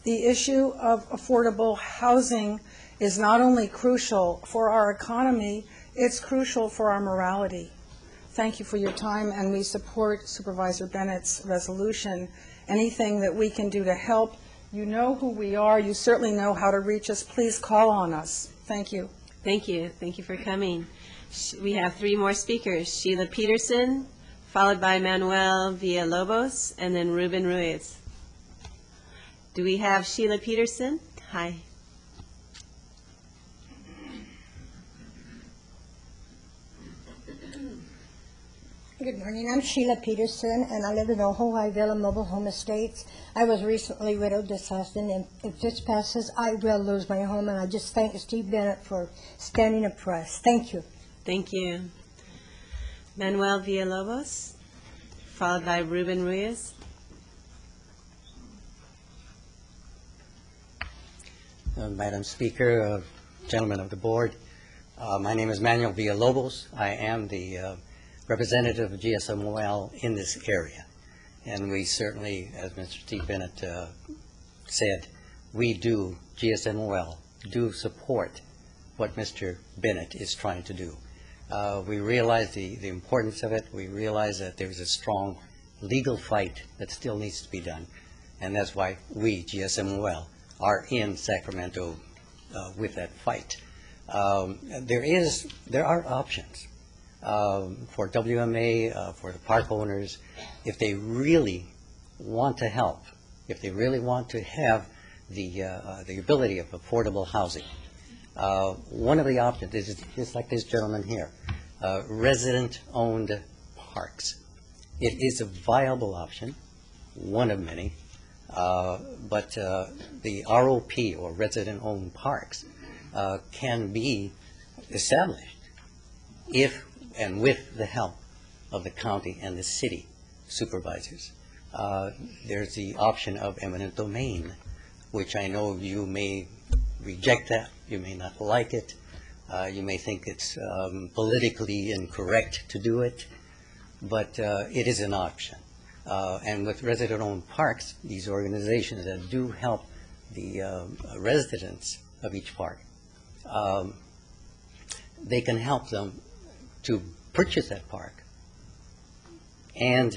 N: The issue of affordable housing is not only crucial for our economy, it's crucial for our morality. Thank you for your time, and we support Supervisor Bennett's resolution. Anything that we can do to help, you know who we are, you certainly know how to reach us. Please call on us. Thank you.
A: Thank you. Thank you for coming. We have 3 more speakers. Sheila Peterson, followed by Manuel Villalobos, and then Ruben Ruiz. Do we have Sheila Peterson? Hi.
O: Good morning. I'm Sheila Peterson, and I live in Ojai Villa Mobile Home Estates. I was recently widowed this husband, and if this passes, I will lose my home, and I just thank Steve Bennett for standing up for us. Thank you.
A: Thank you. Manuel Villalobos, followed by Ruben Ruiz.
P: Madam Speaker, gentlemen of the board, my name is Manuel Villalobos. I am the representative of GSMOL in this area. And we certainly, as Mr. Steve Bennett said, we do, GSMOL, do support what Mr. Bennett is trying to do. We realize the importance of it. We realize that there's a strong legal fight that still needs to be done. And that's why we, GSMOL, are in Sacramento with that fight. There are options for WMA, for the park owners, if they really want to help, if they really want to have the ability of affordable housing. One of the options is just like this gentleman here, resident-owned parks. It is a viable option, one of many, but the ROP, or resident-owned parks, can be established if and with the help of the county and the city supervisors. There's the option of eminent domain, which I know you may reject that, you may not like it, you may think it's politically incorrect to do it, but it is an option. And with resident-owned parks, these organizations that do help the residents of each park, they can help them to purchase that park, and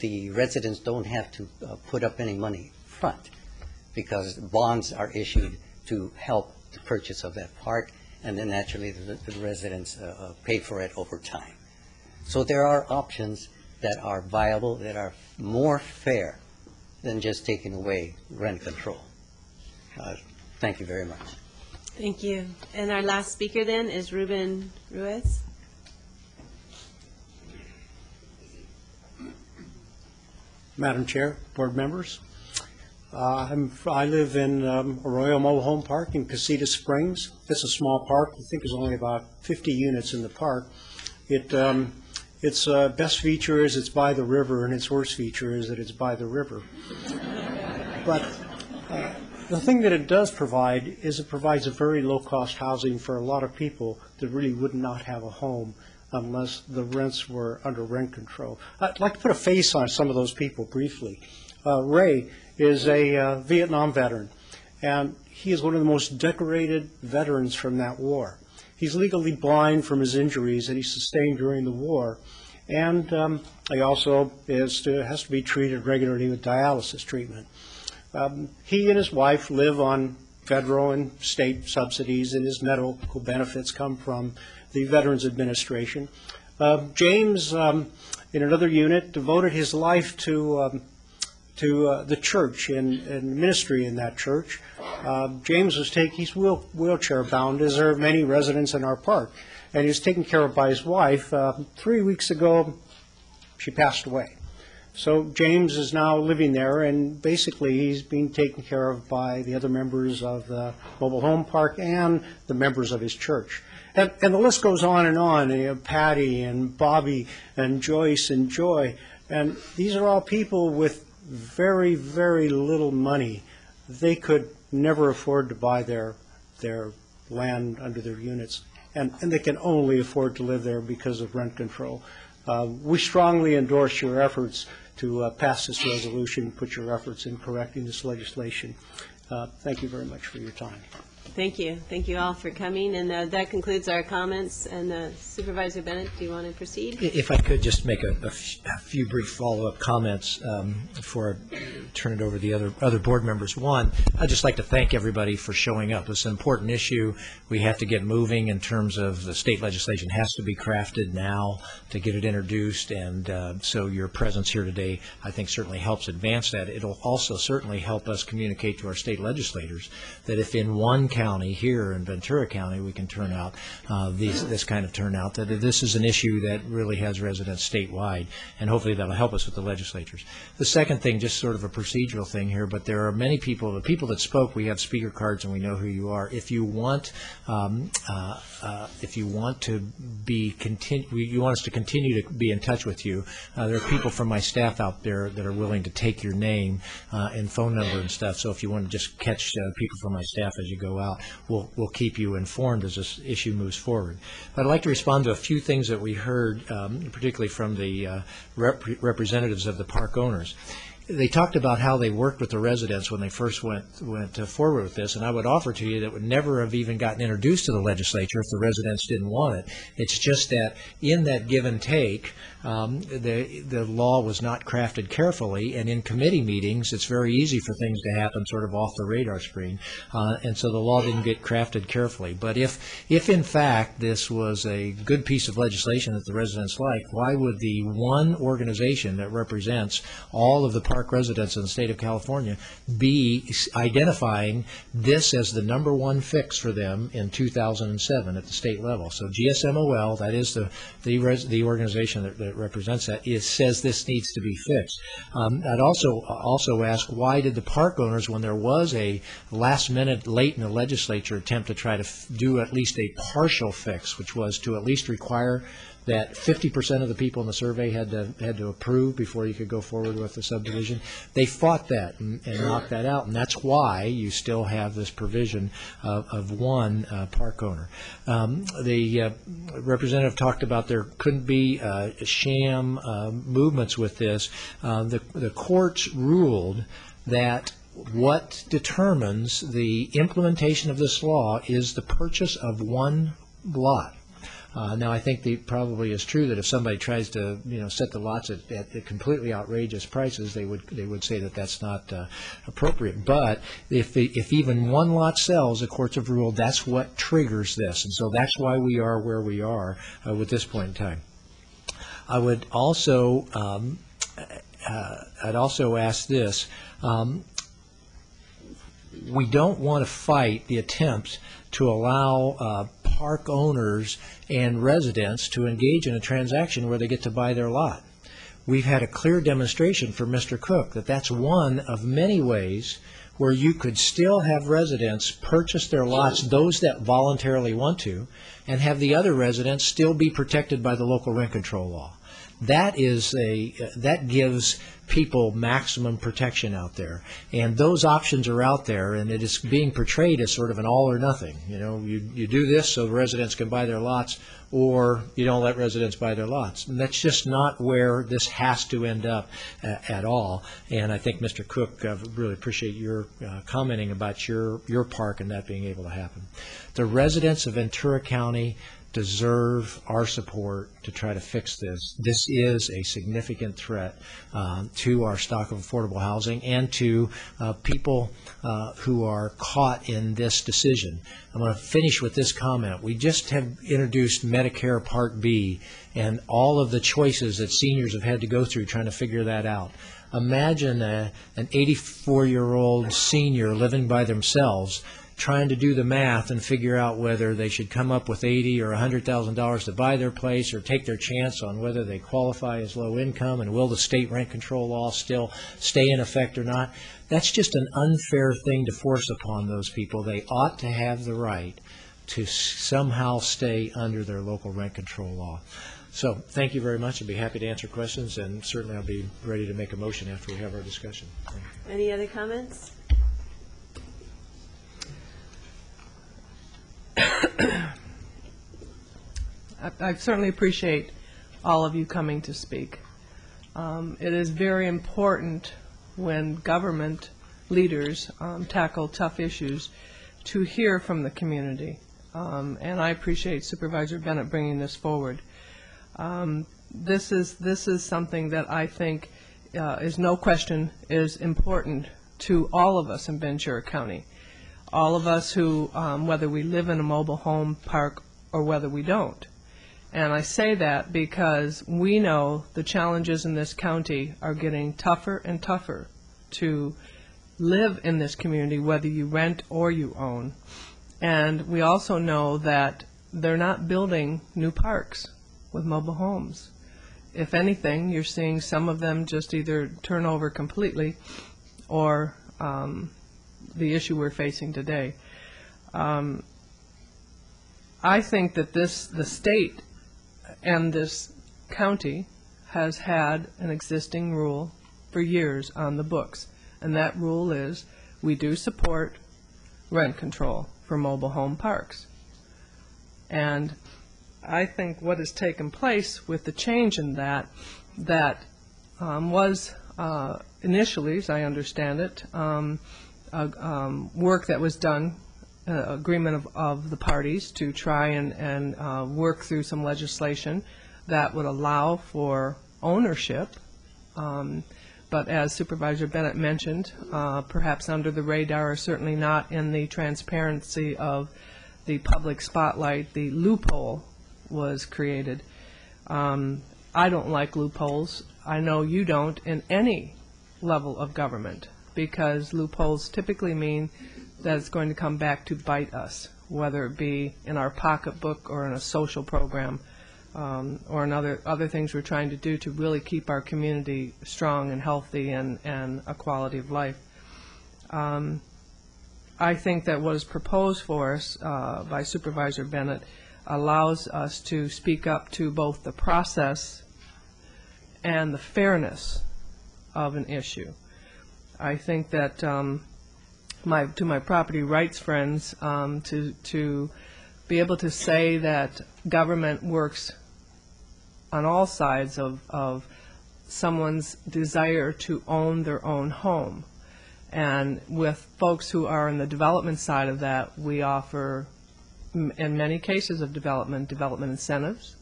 P: the residents don't have to put up any money front, because bonds are issued to help the purchase of that park, and then naturally the residents pay for it over time. So there are options that are viable, that are more fair than just taking away rent control. Thank you very much.
A: Thank you. And our last speaker then is Ruben Ruiz.
D: Madam Chair, board members, I live in Arroyo Mobile Home Park in Casita Springs. It's a small park. I think there's only about 50 units in the park. Its best feature is it's by the river, and its worst feature is that it's by the river. But the thing that it does provide is it provides a very low-cost housing for a lot of people that really would not have a home unless the rents were under rent control. I'd like to put a face on some of those people briefly. Ray is a Vietnam veteran, and he is one of the most decorated veterans from that war. He's legally blind from his injuries that he sustained during the war, and he also has to be treated regularly with dialysis treatment. He and his wife live on federal and state subsidies, and his medical benefits come from the Veterans Administration. James, in another unit, devoted his life to the church and ministry in that church. James he's wheelchair bound, as are many residents in our park, and he was taken care of by his wife. 3 weeks ago, she passed away. So James is now living there, and basically he's being taken care of by the other members of the mobile home park and the members of his church. And the list goes on and on. You know, Patty and Bobby and Joyce and Joy, and these are all people with very, very little money. They could never afford to buy their land under their units, and they can only afford to live there because of rent control. We strongly endorse your efforts to pass this resolution, put your efforts in correcting this legislation. Thank you very much for your time.
A: Thank you. Thank you all for coming. And that concludes our comments. And Supervisor Bennett, do you want to proceed?
G: If I could just make a few brief follow-up comments before I turn it over to the other board members. One, I'd just like to thank everybody for showing up. It's an important issue. We have to get moving in terms of the state legislation has to be crafted now to get it introduced. And so your presence here today, I think, certainly helps advance that. It'll also certainly help us communicate to our state legislators that if in one county here in Ventura County we can turn out this kind of turnout, that this is an issue that really has residents statewide, and hopefully that'll help us with the legislatures. The second thing, just sort of a procedural thing here, but there are many people, the people that spoke, we have speaker cards and we know who you are. If you want to you want us to continue to be in touch with you, there are people from my staff out there that are willing to take your name and phone number and stuff. So if you want to just catch people from my staff as you go out, we'll keep you informed as this issue moves forward. But I'd like to respond to a few things that we heard, particularly from the representatives of the park owners. They talked about how they worked with the residents when they first went forward with this, and I would offer to you that would never have even gotten introduced to the legislature if the residents didn't want it. It's just that in that give and take, the law was not crafted carefully, and in committee meetings, it's very easy for things to happen sort of off the radar screen, and so the law didn't get crafted carefully. But if in fact this was a good piece of legislation that the residents like, why would the one organization that represents all of the park residents in the state of California be identifying this as the number one fix for them in 2007 at the state level? So GSMOL, that is the organization that represents that, says this needs to be fixed. I'd also ask, why did the park owners, when there was a last minute late in the legislature attempt to try to do at least a partial fix, which was to at least require that 50% of the people in the survey had to approve before you could go forward with the subdivision. They fought that and knocked that out, and that's why you still have this provision of one park owner. The representative talked about there couldn't be sham movements with this. The courts ruled that what determines the implementation of this law is the purchase of one lot. Now, I think it probably is true that if somebody tries to, set the lots at completely outrageous prices, they would say that that's not appropriate. But if even one lot sells, the courts have ruled that's what triggers this, and so that's why we are where we are with this point in time. I would also I'd also ask this. we don't want to fight the attempts to allow park owners and residents to engage in a transaction where they get to buy their lot. We've had a clear demonstration from Mr. Cook that that's one of many ways where you could still have residents purchase their lots, those that voluntarily want to, and have the other residents still be protected by the local rent control law. That gives people maximum protection out there, and those options are out there, and it is being portrayed as sort of an all or nothing. You know, you do this so residents can buy their lots, or you don't let residents buy their lots. And that's just not where this has to end up at all. And I think, Mr. Cook, I really appreciate your commenting about your park and that being able to happen. The residents of Ventura County deserve our support to try to fix this. This is a significant threat to our stock of affordable housing and to people who are caught in this decision. I'm going to finish with this comment. We just have introduced Medicare Part B and all of the choices that seniors have had to go through trying to figure that out. Imagine an 84-year-old senior living by themselves trying to do the math and figure out whether they should come up with $80,000 or $100,000 to buy their place or take their chance on whether they qualify as low income, and will the state rent control law still stay in effect or not. That's just an unfair thing to force upon those people. They ought to have the right to somehow stay under their local rent control law. So thank you very much. I'd be happy to answer questions, and certainly I'll be ready to make a motion after we have our discussion.
A: Any other comments?
M: I certainly appreciate all of you coming to speak. It is very important when government leaders tackle tough issues to hear from the community, and I appreciate Supervisor Bennett bringing this forward. This is something that I think is no question is important to all of us in Ventura County. All of us who, whether we live in a mobile home park or whether we don't. And I say that because we know the challenges in this county are getting tougher and tougher to live in this community, whether you rent or you own. And we also know that they're not building new parks with mobile homes. If anything, you're seeing some of them just either turn over completely or the issue we're facing today. I think that the state and this county has had an existing rule for years on the books, and that rule is we do support rent control for mobile home parks. And I think what has taken place with the change in that was initially, as I understand it, work that was done, agreement of the parties to try and work through some legislation that would allow for ownership. But as Supervisor Bennett mentioned, perhaps under the radar, certainly not in the transparency of the public spotlight, the loophole was created. I don't like loopholes. I know you don't in any level of government, because loopholes typically mean that it's going to come back to bite us, whether it be in our pocketbook or in a social program or in other things we're trying to do to really keep our community strong and healthy and a quality of life. I think that what is proposed for us by Supervisor Bennett allows us to speak up to both the process and the fairness of an issue. I think that to my property rights friends, to be able to say that government works on all sides of someone's desire to own their own home. And with folks who are in the development side of that, we offer, in many cases of development incentives.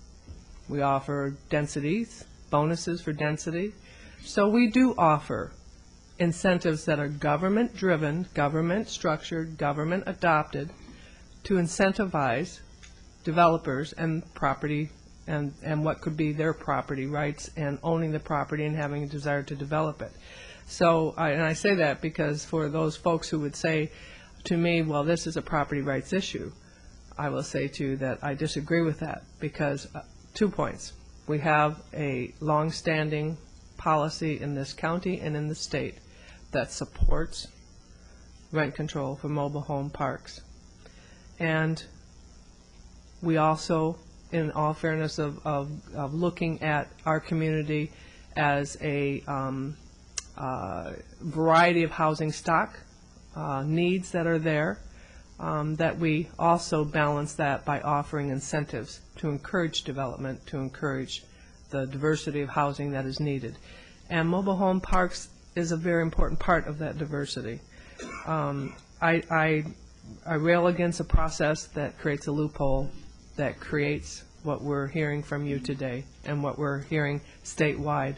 M: We offer densities, bonuses for density. So we do offer incentives that are government-driven, government-structured, government-adopted to incentivize developers and property and what could be their property rights and owning the property and having a desire to develop it. So, and I say that because for those folks who would say to me, well, this is a property rights issue, I will say to you that I disagree with that because 2 points. We have a long-standing policy in this county and in the state that supports rent control for mobile home parks. And we also, in all fairness of looking at our community as a variety of housing stock needs that are there, that we also balance that by offering incentives to encourage development, to encourage the diversity of housing that is needed. And mobile home parks is a very important part of that diversity. I rail against a process that creates a loophole, that creates what we're hearing from you today and what we're hearing statewide.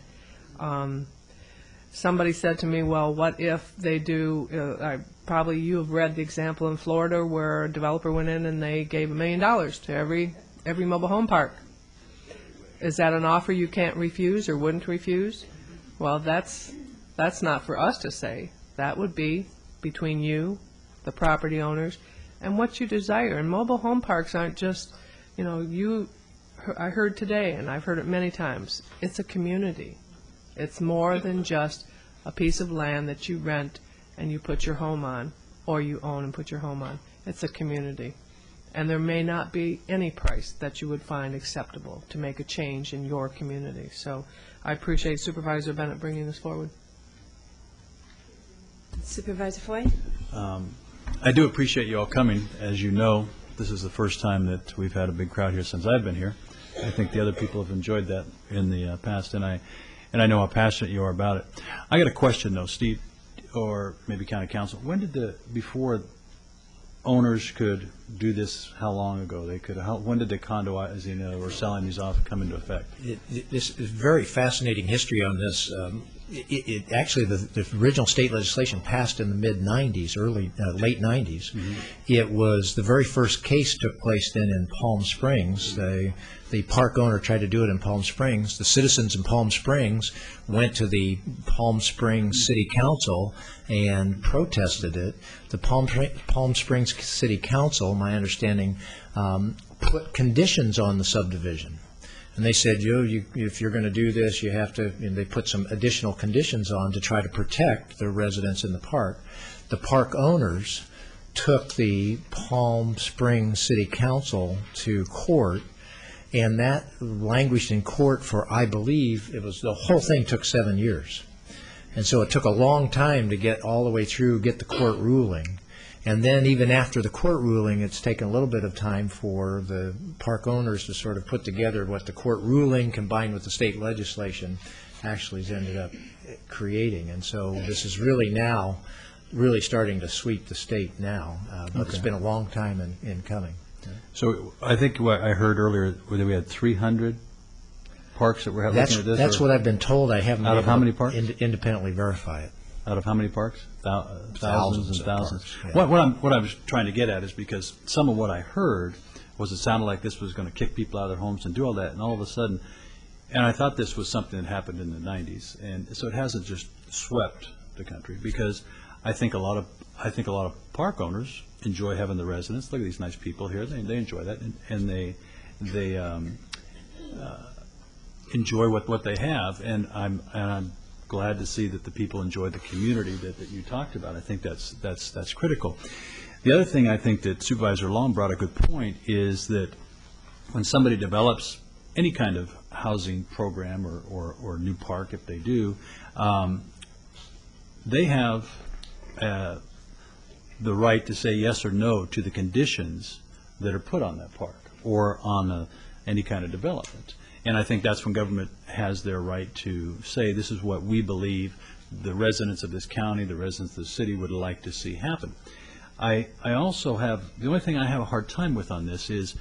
M: Somebody said to me, well, what if they do, probably you have read the example in Florida where a developer went in and they gave $1 million to every mobile home park. Is that an offer you can't refuse or wouldn't refuse? Well, that's not for us to say. That would be between you, the property owners, and what you desire. And mobile home parks aren't just, I heard today, and I've heard it many times, it's a community. It's more than just a piece of land that you rent and you put your home on, or you own and put your home on. It's a community. And there may not be any price that you would find acceptable to make a change in your community. So I appreciate Supervisor Bennett bringing this forward.
A: Supervisor Foy?
F: I do appreciate you all coming. As you know, this is the first time that we've had a big crowd here since I've been here. I think the other people have enjoyed that in the past, and I know how passionate you are about it. I got a question, though, Steve, or maybe County Council. When did before owners could do this, how long ago? When did the condoizing or selling these off come into effect?
G: This is very fascinating history on this. Actually, the original state legislation passed in the mid-'90s, late '90s. Mm-hmm. It was the very first case took place then in Palm Springs. The park owner tried to do it in Palm Springs. The citizens in Palm Springs went to the Palm Springs City Council and protested it. The Palm Springs City Council, my understanding, put conditions on the subdivision. And they said, if you're going to do this, you have to, and they put some additional conditions on to try to protect the residents in the park. The park owners took the Palm Springs City Council to court, and that languished in court for, I believe, the whole thing took 7 years. And so it took a long time to get all the way through, get the court ruling. And then even after the court ruling, it's taken a little bit of time for the park owners to sort of put together what the court ruling combined with the state legislation actually has ended up creating. And so this is really now really starting to sweep the state now. But It's been a long time in coming.
F: So I think what I heard earlier, that we had 300 parks that were looking at this?
G: That's what I've been told. I haven't
F: out of how many parks?
G: Independently verify it.
F: Out of how many parks? Thousands and thousands.
G: Parks, yeah.
F: What I was trying to get at is because some of what I heard was it sounded like this was going to kick people out of their homes and do all that, and all of a sudden, and I thought this was something that happened in the 90s, and so it hasn't just swept the country, because I think a lot of park owners enjoy having the residents. Look at these nice people here; they enjoy that, and they enjoy what they have, and I'm glad to see that the people enjoy the community that you talked about. I think that's critical. The other thing I think that Supervisor Long brought a good point is that when somebody develops any kind of housing program or new park, if they do, they have the right to say yes or no to the conditions that are put on that park or on any kind of development. And I think that's when government has their right to say, this is what we believe the residents of this county, the residents of the city would like to see happen. I also have, the only thing I have a hard time with on this is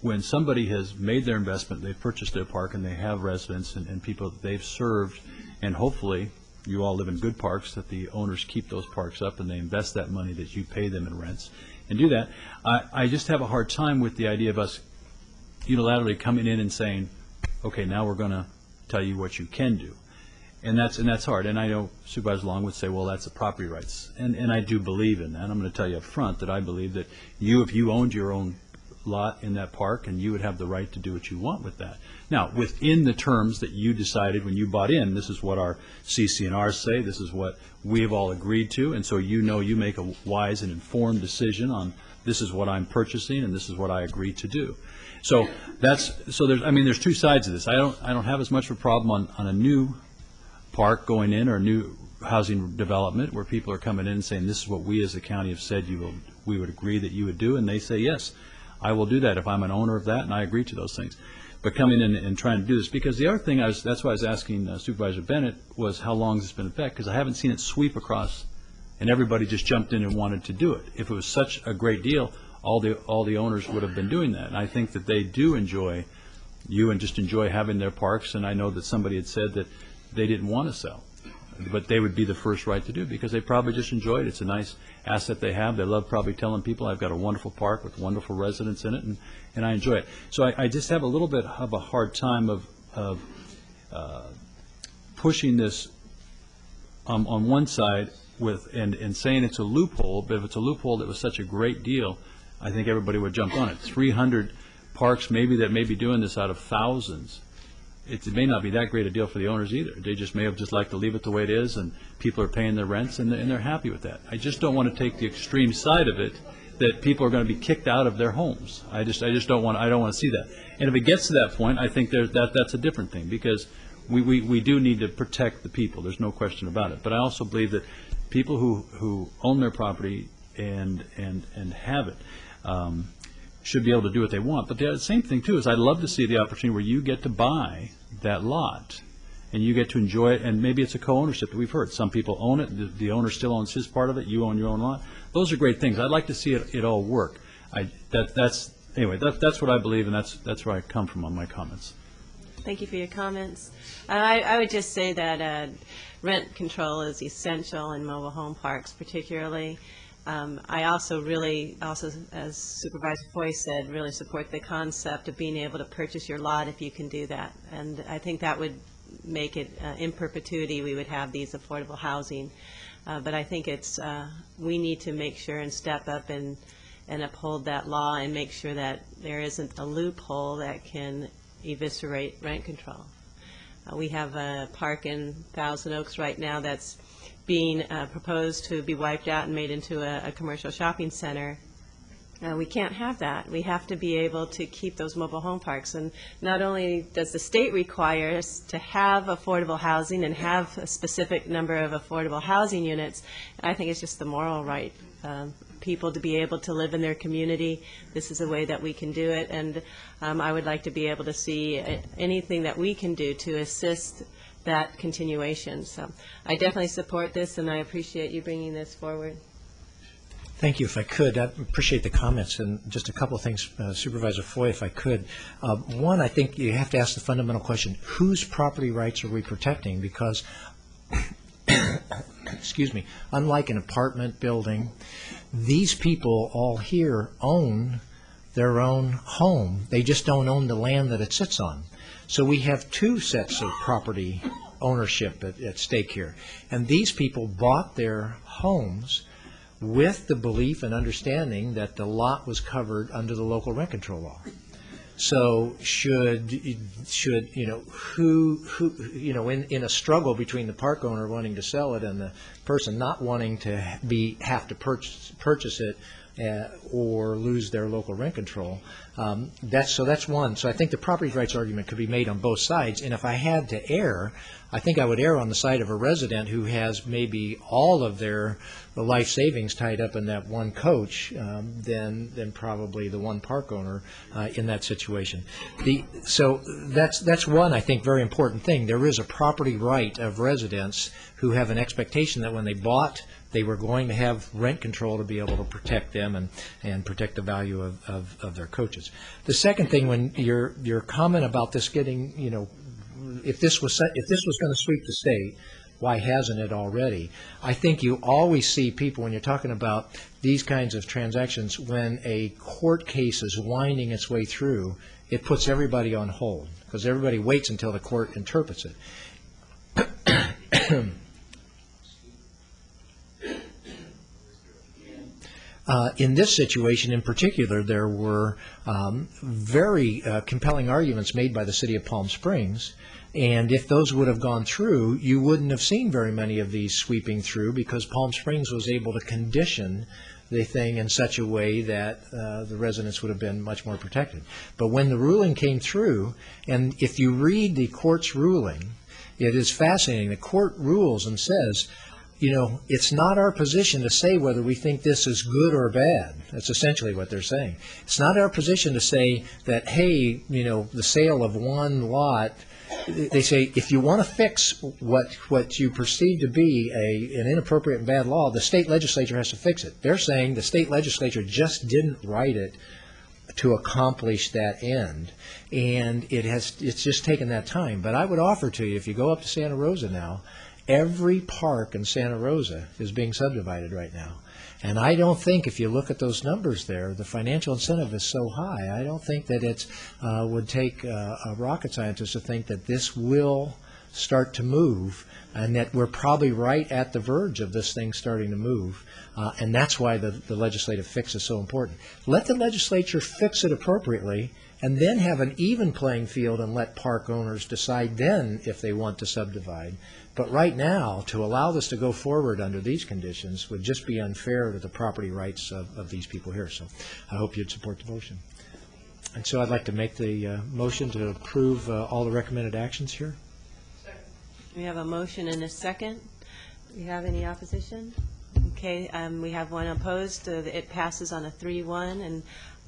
F: when somebody has made their investment, they've purchased their park, and they have residents and people that they've served, and hopefully you all live in good parks, that the owners keep those parks up and they invest that money that you pay them in rents and do that. I just have a hard time with the idea of us unilaterally coming in and saying, okay, now we're going to tell you what you can do. And that's hard. And I know Supervisor Long would say, well, that's the property rights. And I do believe in that. I'm going to tell you up front that I believe that if you owned your own lot in that park, and you would have the right to do what you want with that. Now, within the terms that you decided when you bought in, this is what our CC&Rs say, this is what we have all agreed to, and so you make a wise and informed decision on this is what I'm purchasing and this is what I agreed to do. So there's two sides of this. I don't have as much of a problem on a new park going in or a new housing development where people are coming in and saying this is what we as a county have said we would agree that you would do, and they say yes, I will do that if I'm an owner of that and I agree to those things. But coming in and trying to do this, because the other thing that's why I was asking Supervisor Bennett was how long has this been in effect, because I haven't seen it sweep across and everybody just jumped in and wanted to do it. If it was such a great deal, all the owners would have been doing that. And I think that they do enjoy having their parks, and I know that somebody had said that they didn't want to sell, but they would be the first right to do it because they probably just enjoy it. It's a nice asset they have. They love probably telling people I've got a wonderful park with wonderful residents in it, and I enjoy it. So I just have a little bit of a hard time of pushing this on one side and saying it's a loophole, but if it's a loophole that was such a great deal, I think everybody would jump on it. 300 parks maybe that may be doing this out of thousands. It may not be that great a deal for the owners either. They just may have just liked to leave it the way it is, and people are paying their rents, and they're happy with that. I just don't want to take the extreme side of it, that people are going to be kicked out of their homes. I don't want to see that. And if it gets to that point, I think that's a different thing, because we do need to protect the people. There's no question about it. But I also believe that people who own their property and have it should be able to do what they want. But the same thing, too, is I'd love to see the opportunity where you get to buy that lot and you get to enjoy it, and maybe it's a co-ownership that we've heard. Some people own it. The owner still owns his part of it. You own your own lot. Those are great things. I'd like to see it all work. That's what I believe, and that's where I come from on my comments.
A: Thank you for your comments. I would just say that rent control is essential in mobile home parks particularly. I also, as Supervisor Foy said, really support the concept of being able to purchase your lot if you can do that. And I think that would make it in perpetuity we would have these affordable housing. But I think we need to make sure and step up and uphold that law and make sure that there isn't a loophole that can eviscerate rent control. We have a park in Thousand Oaks right now that's being proposed to be wiped out and made into a commercial shopping center. We can't have that. We have to be able to keep those mobile home parks. And not only does the state require us to have affordable housing and have a specific number of affordable housing units, I think it's just the moral right. People to be able to live in their community. This is a way that we can do it, and I would like to be able to see anything that we can do to assist that continuation. So I definitely support this, and I appreciate you bringing this forward.
G: Thank you. If I could, I appreciate the comments, and just a couple of things, Supervisor Foy, if I could. One, I think you have to ask the fundamental question, whose property rights are we protecting? Because, excuse me, unlike an apartment building, these people all here own their own home. They just don't own the land that it sits on. So we have two sets of property ownership at stake here. And these people bought their homes with the belief and understanding that the lot was covered under the local rent control law. So should who in a struggle between the park owner wanting to sell it and the person not wanting to have to purchase it or lose their local rent control, that's one. So I think the property rights argument could be made on both sides. And if I had to err, I think I would err on the side of a resident who has maybe all of the life savings tied up in that one coach, than probably the one park owner in that situation. So that's one, I think, very important thing. There is a property right of residents who have an expectation that when they bought, they were going to have rent control to be able to protect them and protect the value of their coaches. The second thing, when your comment about this getting, if this was going to sweep the state, why hasn't it already? I think you always see people, when you're talking about these kinds of transactions, when a court case is winding its way through, it puts everybody on hold because everybody waits until the court interprets it. In this situation in particular, there were very compelling arguments made by the city of Palm Springs, and if those would have gone through, you wouldn't have seen very many of these sweeping through because Palm Springs was able to condition the thing in such a way that the residents would have been much more protected. But when the ruling came through, and if you read the court's ruling, it is fascinating. The court rules and says, you know, it's not our position to say whether we think this is good or bad. That's essentially what they're saying. It's not our position to say that, hey, you know, the sale of one lot, they say if you want to fix what you perceive to be an inappropriate and bad law, the state legislature has to fix it. They're saying the state legislature just didn't write it to accomplish that end, and it's just taken that time. But I would offer to you, if you go up to Santa Rosa now, every park in Santa Rosa is being subdivided right now. And I don't think, if you look at those numbers there, the financial incentive is so high, I don't think that it would take a rocket scientist to think that this will start to move, and that we're probably right at the verge of this thing starting to move. And that's why the legislative fix is so important. Let the legislature fix it appropriately, and then have an even playing field and let park owners decide then if they want to subdivide. But right now, to allow this to go forward under these conditions would just be unfair to the property rights of these people here. So I hope you'd support the motion. And so I'd like to make the motion to approve all the recommended actions here.
A: We have a motion and a second. Do you have any opposition? Okay, we have one opposed. It passes on a 3-1, and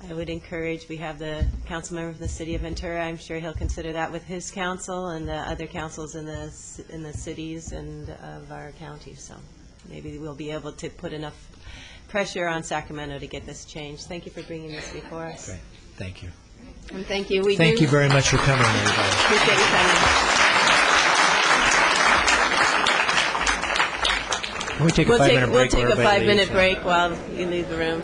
A: I would encourage, we have the council member from the city of Ventura. I'm sure he'll consider that with his council and the other councils in the cities and of our county. So maybe we'll be able to put enough pressure on Sacramento to get this changed. Thank you for bringing this before us.
G: Great. Thank you.
A: And thank you.
G: Thank you very much for coming, everybody.
A: Appreciate you coming.
G: Can we take a 5-minute break?
A: We'll take a 5-minute break while you leave the room.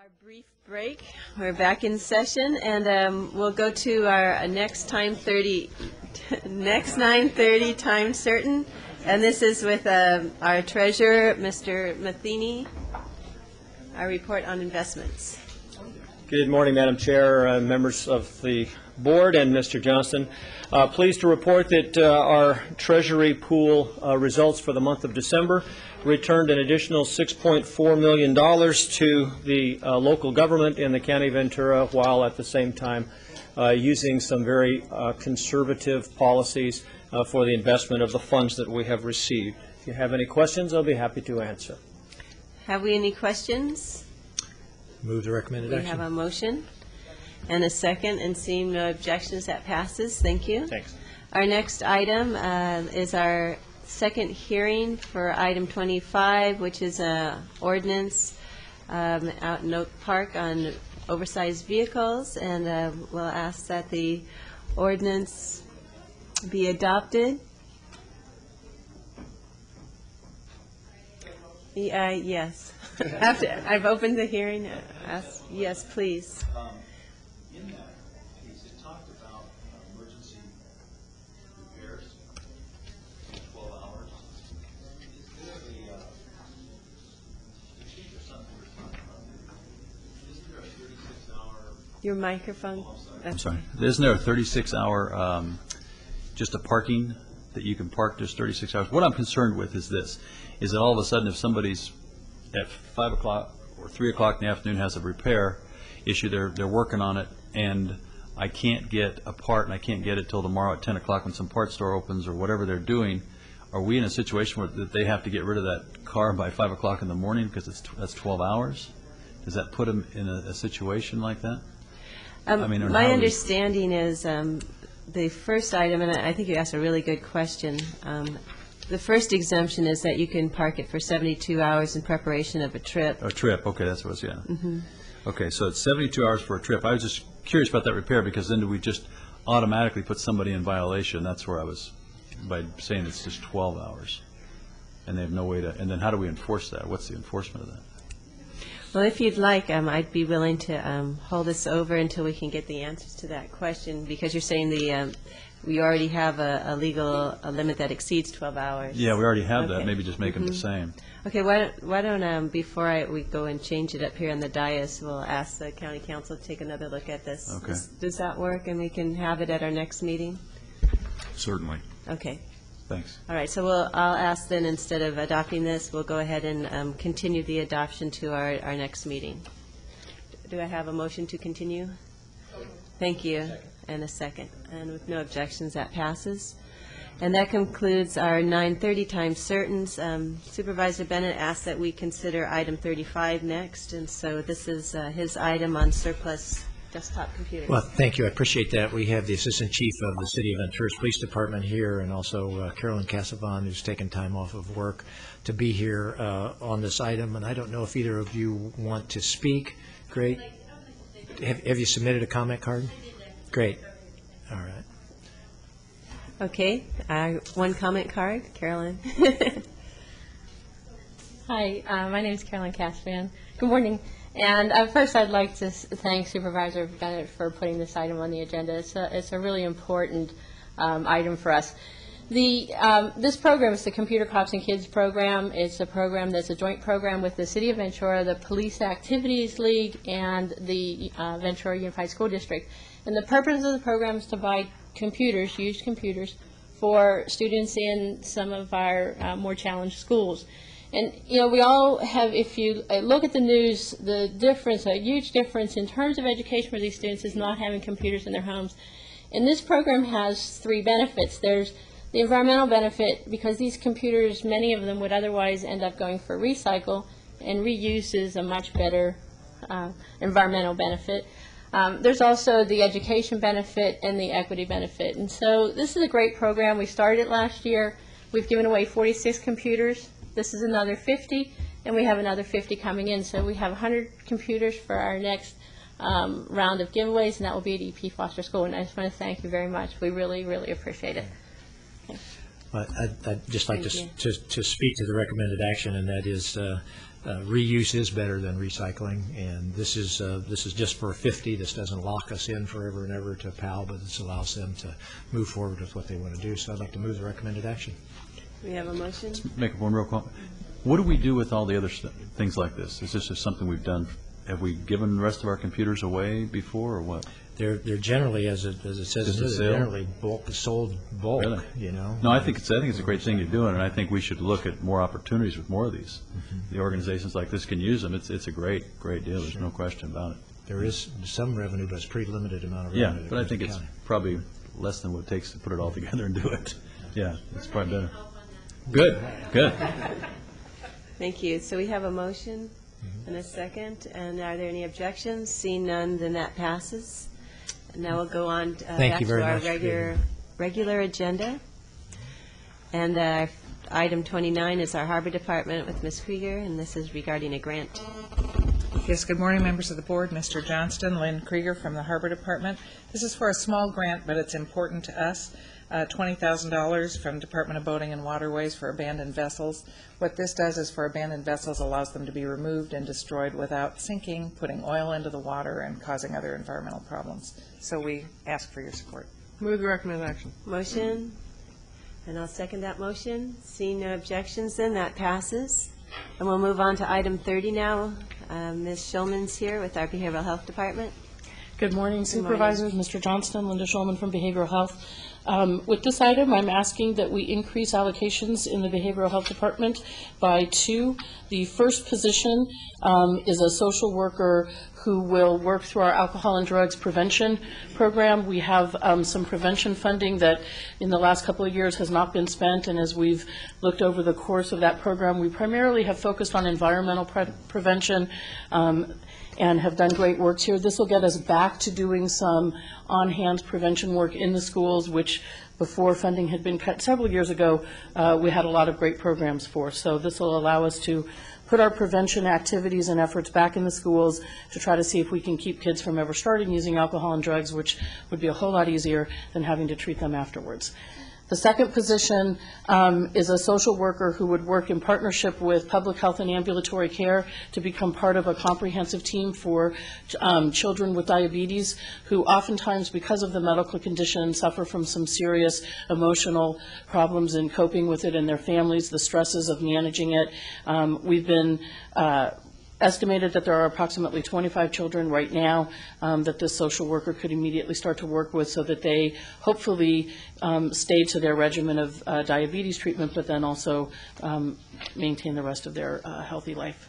A: our brief break. We're back in session, and we'll go to our next 9:30 time certain, and this is with our treasurer, Mr. Matheny, our report on investments.
Q: Good morning, Madam Chair, members of the board, and Mr. Johnston. Pleased to report that our Treasury pool results for the month of December returned an additional $6.4 million to the local government in the County of Ventura, while at the same time using some very conservative policies for the investment of the funds that we have received. If you have any questions, I'll be happy to answer.
A: Have we any questions?
G: Move the recommended
A: We
G: action.
A: have a motion and a second, and seeing no objections, that passes. Thank you.
Q: Thanks.
A: Our next item is our second hearing for item 25, which is a ordinance out in Oak Park on oversized vehicles, and we'll ask that the ordinance be adopted. Yes. After I've opened the hearing, yes, please.
F: In that case, it talked about emergency repairs, 12 hours. Is there a procedure, something we're talking about? Isn't there a 36-hour?
A: Your microphone.
F: I'm sorry. Isn't there a 36-hour, just a parking that you can park just 36 hours? What I'm concerned with is this, is that all of a sudden if somebody's at 5 o'clock or 3 o'clock in the afternoon has a repair issue, they're working on it, and I can't get a part, and I can't get it till tomorrow at 10 o'clock when some parts store opens or whatever they're doing. Are we in a situation where that they have to get rid of that car by 5 o'clock in the morning because that's 12 hours? Does that put them in a situation like that?
A: My understanding is the first item, and I think you asked a really good question. The first exemption is that you can park it for 72 hours in preparation of a trip.
F: A trip, okay, that's what it was, yeah.
A: Mm-hmm.
F: Okay, so it's 72 hours for a trip. I was just curious about that repair, because then do we just automatically put somebody in violation? That's where I was, by saying it's just 12 hours. And they have no way to, and then how do we enforce that? What's the enforcement of that?
A: Well, if you'd like, I'd be willing to hold this over until we can get the answers to that question, because you're saying we already have a legal limit that exceeds 12 hours.
F: Yeah, we already have that.
A: Okay.
F: Maybe just make them the same.
A: Okay, why don't before we go and change it up here on the dais, we'll ask the county council to take another look at this.
F: Okay.
A: Does that work, and we can have it at our next meeting?
F: Certainly.
A: Okay.
F: Thanks.
A: All right, so I'll ask then, instead of adopting this, we'll go ahead and continue the adoption to our next meeting. Do I have a motion to continue? Thank you. And a second. And with no objections, that passes. And that concludes our 9:30 time certains. Supervisor Bennett asked that we consider item 35 next, and so this is his item on surplus desktop computers.
G: Well, thank you. I appreciate that. We have the Assistant Chief of the City of Ventura's Police Department here, and also Carolyn Casavon, who's taken time off of work to be here on this item. And I don't know if either of you want to speak. Great. Have you submitted a comment card? Great. All right.
A: Okay. One comment card. Carolyn.
R: Hi, my name is Carolyn Casvan. Good morning. And first, I'd like to thank Supervisor Bennett for putting this item on the agenda. It's a really important item for us. This program is the Computer Cops and Kids program. It's a program that's a joint program with the City of Ventura, the Police Activities League, and the Ventura Unified School District. And the purpose of the program is to buy computers, used computers, for students in some of our more challenged schools. And, you know, we all have, if you look at the news, the difference, a huge difference in terms of education for these students is not having computers in their homes. And this program has three benefits. There's the environmental benefit, because these computers, many of them would otherwise end up going for recycle, and reuse is a much better environmental benefit. There's also the education benefit and the equity benefit. And so this is a great program. We started it last year. We've given away 46 computers. This is another 50, and we have another 50 coming in. So we have 100 computers for our next round of giveaways, and that will be at EP Foster School. And I just want to thank you very much. We really, really appreciate it.
G: I'd just like to speak to the recommended action, and that is reuse is better than recycling, and this is just for 50. This doesn't lock us in forever and ever to PAL, but this allows them to move forward with what they want to do. So I'd like to move the recommended action.
A: We have a motion.
F: Make one real call. What do we do with all the other things like this? Is this just something we've done? Have we given the rest of our computers away before, or what?
G: They're generally, as it says, they're generally sold bulk.
F: Really?
G: You know.
F: No, I think it's a great thing you're doing, and I think we should look at more opportunities with more of these. The organizations like this can use them. It's a great deal. There's no question about it.
G: There is some revenue, but it's pretty limited amount of
F: Yeah,
G: revenue.
F: but I think it's probably less than what it takes to put it all together and do it. Yeah, it's probably better. Good.
A: Thank you. So we have a motion and a second, and are there any objections? Seeing none, then that passes. And now we'll go on back to our regular agenda. And item 29 is our Harbor Department with Ms. Krieger, and this is regarding a grant.
S: Yes, good morning, members of the board. Mr. Johnston, Lynn Krieger from the Harbor Department. This is for a small grant, but it's important to us. $20,000 from Department of Boating and Waterways for abandoned vessels. What this does is for abandoned vessels allows them to be removed and destroyed without sinking, putting oil into the water, and causing other environmental problems. So we ask for your support.
M: Move the recommended action.
A: Motion, and I'll second that motion. Seeing no objections, then that passes. And we'll move on to item 30 now. Ms. Schulman's here with our Behavioral Health Department.
T: Good morning, Supervisors. Mr. Johnston, Linda Schulman from Behavioral Health. With this item, I'm asking that we increase allocations in the Behavioral Health Department by 2. The first position is a social worker who will work through our alcohol and drugs prevention program. We have some prevention funding that in the last couple of years has not been spent, and as we've looked over the course of that program, we primarily have focused on environmental prevention and have done great work here. This will get us back to doing some on-hand prevention work in the schools, which before funding had been cut several years ago, we had a lot of great programs for. So this will allow us to put our prevention activities and efforts back in the schools to try to see if we can keep kids from ever starting using alcohol and drugs, which would be a whole lot easier than having to treat them afterwards. The second position is a social worker who would work in partnership with public health and ambulatory care to become part of a comprehensive team for children with diabetes who oftentimes, because of the medical condition, suffer from some serious emotional problems in coping with it and their families, the stresses of managing it. We've been estimated that there are approximately 25 children right now that this social worker could immediately start to work with so that they hopefully stay to their regimen of diabetes treatment, but then also maintain the rest of their healthy life.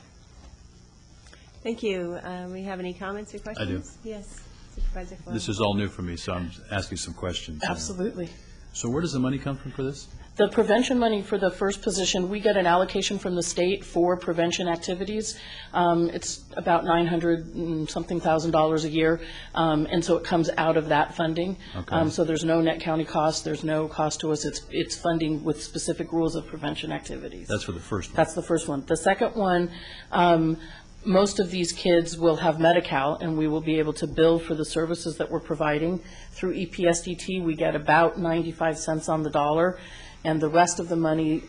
A: Thank you. We have any comments or questions?
F: I do.
A: Yes. Supervisor Flores.
F: This is all new for me, so I'm asking some questions.
T: Absolutely.
F: So where does the money come from for this?
T: The prevention money for the first position, we get an allocation from the state for prevention activities. It's about $900 and something thousand a year, and so it comes out of that funding.
F: Okay.
T: So there's no net county cost, there's no cost to us. It's funding with specific rules of prevention activities.
F: That's for the first one.
T: That's the first one. The second one, most of these kids will have Medi-Cal, and we will be able to bill for the services that we're providing. Through EPSDT, we get about 95 cents on the dollar, and the rest of the money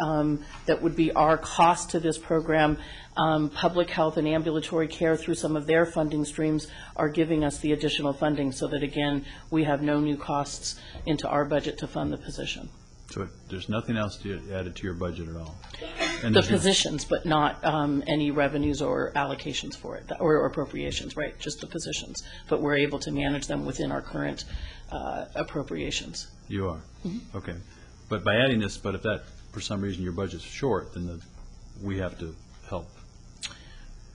T: that would be our cost to this program, public health and ambulatory care through some of their funding streams are giving us the additional funding so that, again, we have no new costs into our budget to fund the position.
F: So there's nothing else added to your budget at all? And
T: The positions, but not any revenues or allocations for it, or appropriations, right, just the positions. But we're able to manage them within our current appropriations.
F: You are?
T: Mm-hmm.
F: Okay. But by adding this, but if that, for some reason, your budget's short, then we have to help.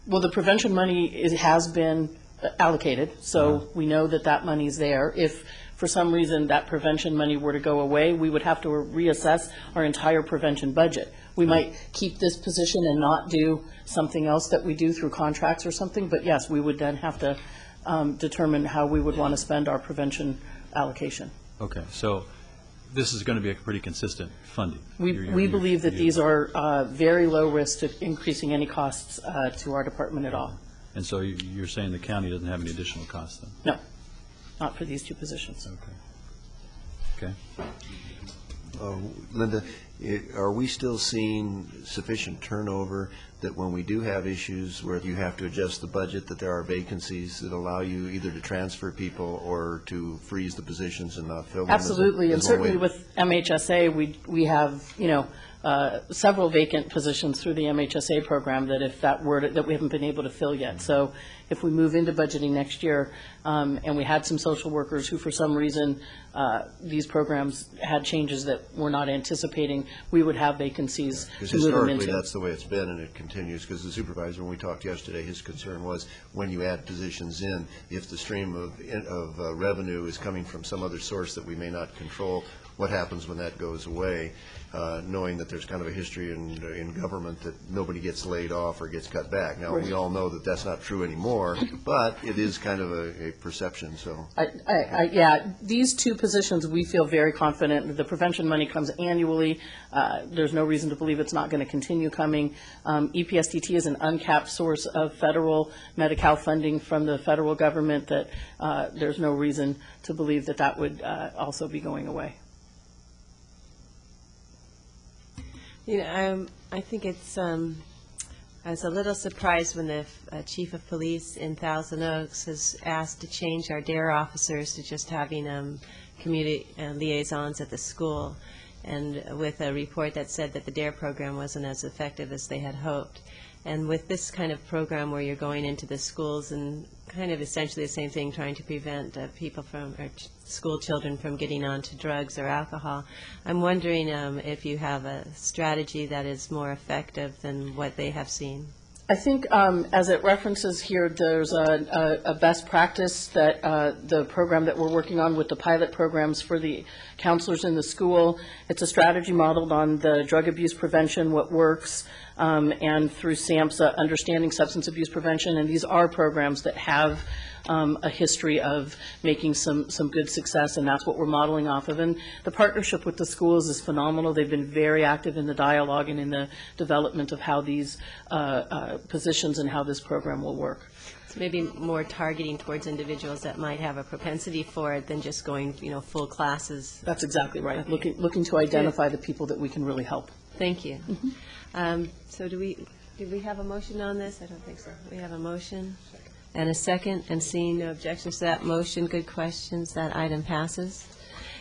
T: Well, the prevention money has been allocated, so we know that that money's there. If for some reason that prevention money were to go away, we would have to reassess our entire prevention budget. We might keep this position and not do something else that we do through contracts or something, but yes, we would then have to determine how we would want to spend our prevention allocation.
F: Okay, so this is going to be a pretty consistent funding.
T: We believe that these are very low risk to increasing any costs to our department at all.
F: And so you're saying the county doesn't have any additional costs then?
T: No, not for these two positions.
F: Okay.
U: Linda, are we still seeing sufficient turnover
B: that when we do have issues where you have to adjust the budget, that there are vacancies that allow you either to transfer people or to freeze the positions and not fill them?
T: Absolutely, and certainly with MHSA, we have, several vacant positions through the MHSA program that if that were, that we haven't been able to fill yet. So if we move into budgeting next year, and we had some social workers who for some reason, these programs had changes that we're not anticipating, we would have vacancies
B: Because
T: to move them
B: historically,
T: into.
B: that's the way it's been, and it continues, because the supervisor, when we talked yesterday, his concern was when you add positions in, if the stream of revenue is coming from some other source that we may not control, what happens when that goes away, knowing that there's kind of a history in government that nobody gets laid off or gets cut back. Now, we all know that that's not true anymore, but it is kind of a perception, so.
T: Yeah, these two positions, we feel very confident. The prevention money comes annually. There's no reason to believe it's not going to continue coming. EPSDT is an uncapped source of federal Medi-Cal funding from the federal government that there's no reason to believe that that would also be going away.
A: I think it's, I was a little surprised when the chief of police in Thousand Oaks has asked to change our DARE officers to just having community liaisons at the school, and with a report that said that the DARE program wasn't as effective as they had hoped. And with this kind of program where you're going into the schools and kind of essentially the same thing, trying to prevent people from, or school children from getting onto drugs or alcohol, I'm wondering if you have a strategy that is more effective than what they have seen.
T: I think as it references here, there's a best practice that the program that we're working on with the pilot programs for the counselors in the school. It's a strategy modeled on the drug abuse prevention, what works, and through SAMHSA, understanding substance abuse prevention. And these are programs that have a history of making some good success, and that's what we're modeling off of. And the partnership with the schools is phenomenal. They've been very active in the dialogue and in the development of how these positions and how this program will work.
A: So maybe more targeting towards individuals that might have a propensity for it than just going, full classes.
T: That's exactly right. Looking to identify the people that we can really help.
A: Thank you. So did we have a motion on this? I don't think so. We have a motion and a second, and seeing no objections to that motion, good questions, that item passes.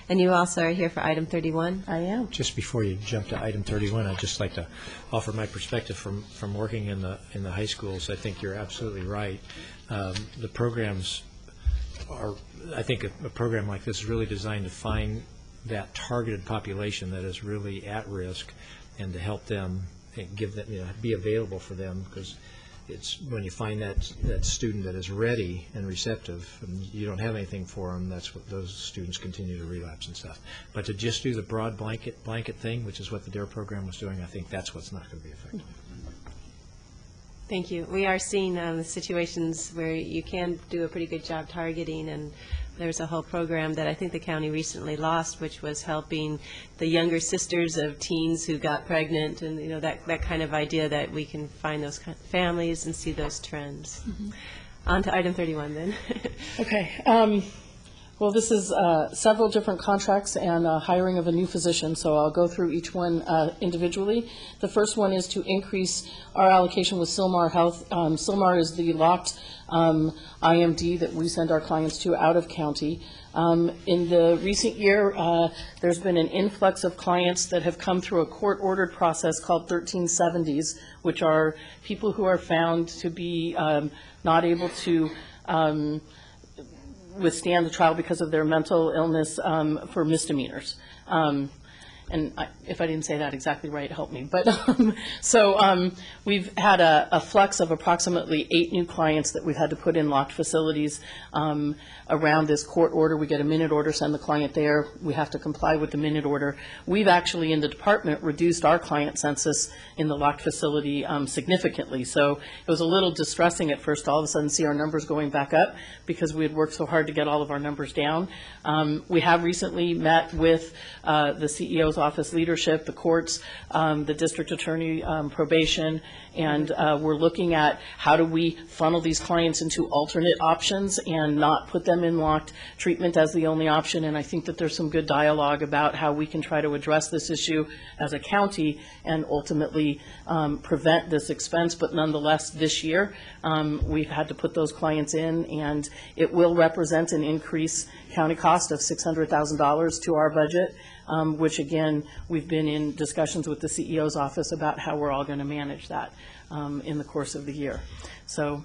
A: And you also are here for item 31?
T: I am.
G: Just before you jump to item 31, I'd just like to offer my perspective from working in the high schools. I think you're absolutely right. The programs are, I think a program like this is really designed to find that targeted population that is really at risk and to help them and give them, be available for them, because it's when you find that student that is ready and receptive and you don't have anything for them, that's what those students continue to relapse and stuff. But to just do the broad blanket thing, which is what the DARE program was doing, I think that's what's not going to be effective.
A: Thank you. We are seeing situations where you can do a pretty good job targeting, and there's a whole program that I think the county recently lost, which was helping the younger sisters of teens who got pregnant, and that kind of idea that we can find those families and see those trends. Mm-hmm. On to item 31 then.
T: Okay. Well, this is several different contracts and hiring of a new physician, so I'll go through each one individually. The first one is to increase our allocation with Sylmar Health. Sylmar is the locked IMD that we send our clients to out of county. In the recent year, there's been an influx of clients that have come through a court-ordered process called 1370s, which are people who are found to be not able to withstand the trial because of their mental illness for misdemeanors. And if I didn't say that exactly right, help me. But so we've had a flux of approximately 8 new clients that we've had to put in locked facilities around this court order. We get a minute order, send the client there. We have to comply with the minute order. We've actually, in the department, reduced our client census in the locked facility significantly. So it was a little distressing at first to all of a sudden see our numbers going back up because we had worked so hard to get all of our numbers down. We have recently met with the CEO's office leadership, the courts, the district attorney, probation, and we're looking at how do we funnel these clients into alternate options and not put them in locked treatment as the only option. And I think that there's some good dialogue about how we can try to address this issue as a county and ultimately prevent this expense. But nonetheless, this year, we've had to put those clients in, and it will represent an increase county cost of $600,000 to our budget, which again, we've been in discussions with the CEO's office about how we're all going to manage that in the course of the year. So